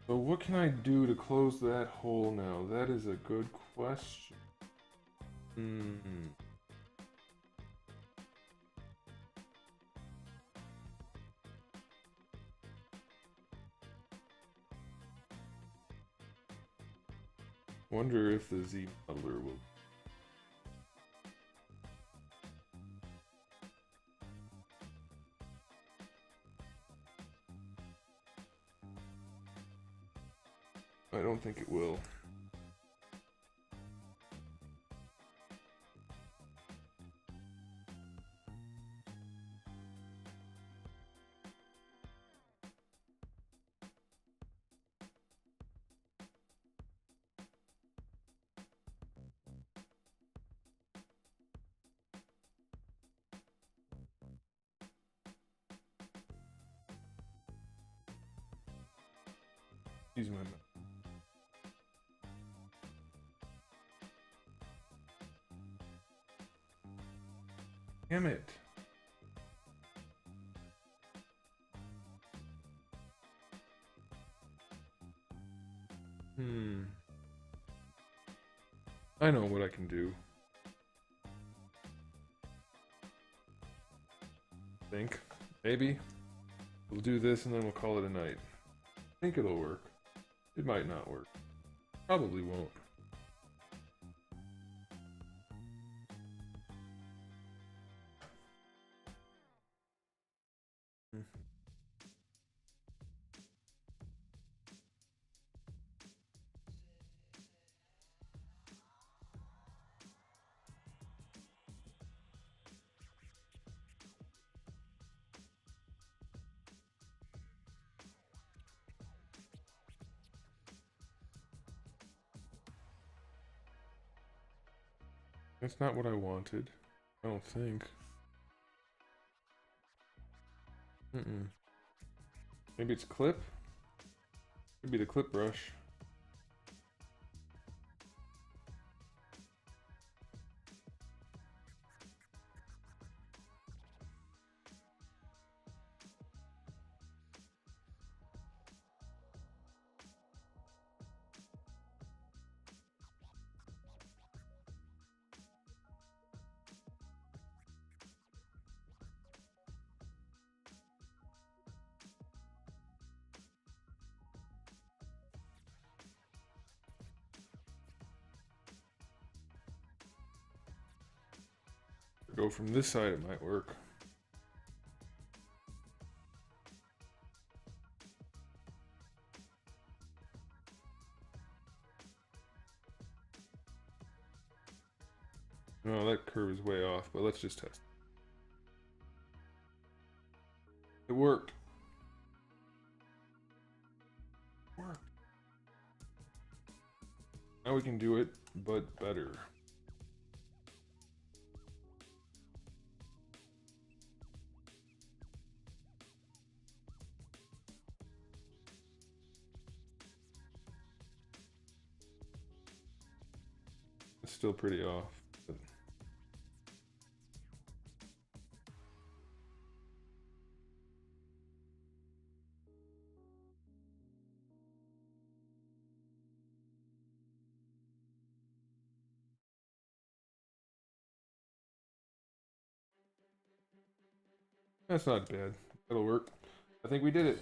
So what can I do to close that hole now? That is a good question. Wonder if the Z modeler will. I don't think it will. Excuse my mouth. Damn it. I know what I can do. Think. Maybe. We'll do this and then we'll call it a night. I think it'll work. It might not work. Probably won't. That's not what I wanted. I don't think. Maybe it's clip? Could be the clip brush. Go from this side, it might work. No, that curve is way off, but let's just test. It worked. It worked. Now we can do it, but better. It's still pretty off. But... That's not bad. That'll work. I think we did it.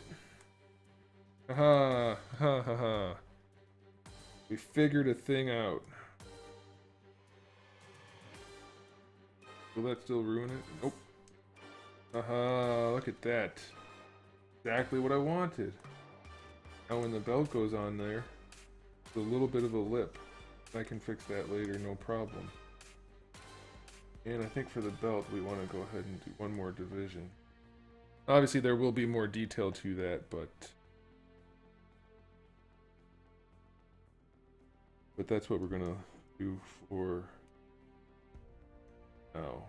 Haha, ha ha ha. We figured a thing out. Will that still ruin it? Nope. Haha, look at that. Exactly what I wanted. Now when the belt goes on there, it's a little bit of a lip. I can fix that later, no problem. And I think for the belt, we want to go ahead and do one more division. Obviously, there will be more detail to that, but that's what we're gonna do for now.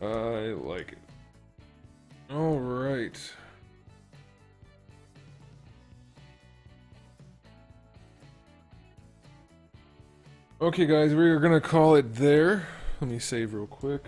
I like it. All right. Okay, guys, we're gonna call it there. Let me save real quick.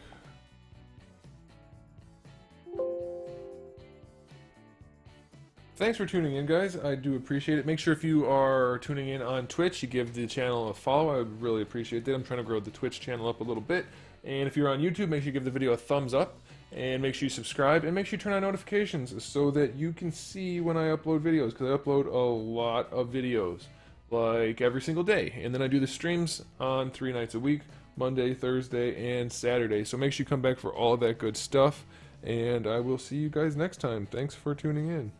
Thanks for tuning in, guys. I do appreciate it. Make sure if you are tuning in on Twitch, you give the channel a follow. I would really appreciate that. I'm trying to grow the Twitch channel up a little bit. And if you're on YouTube, make sure you give the video a thumbs up. And make sure you subscribe. And make sure you turn on notifications so that you can see when I upload videos. Because I upload a lot of videos, like every single day. And then I do the streams on 3 nights a week, Monday, Thursday, and Saturday. So make sure you come back for all of that good stuff. And I will see you guys next time. Thanks for tuning in.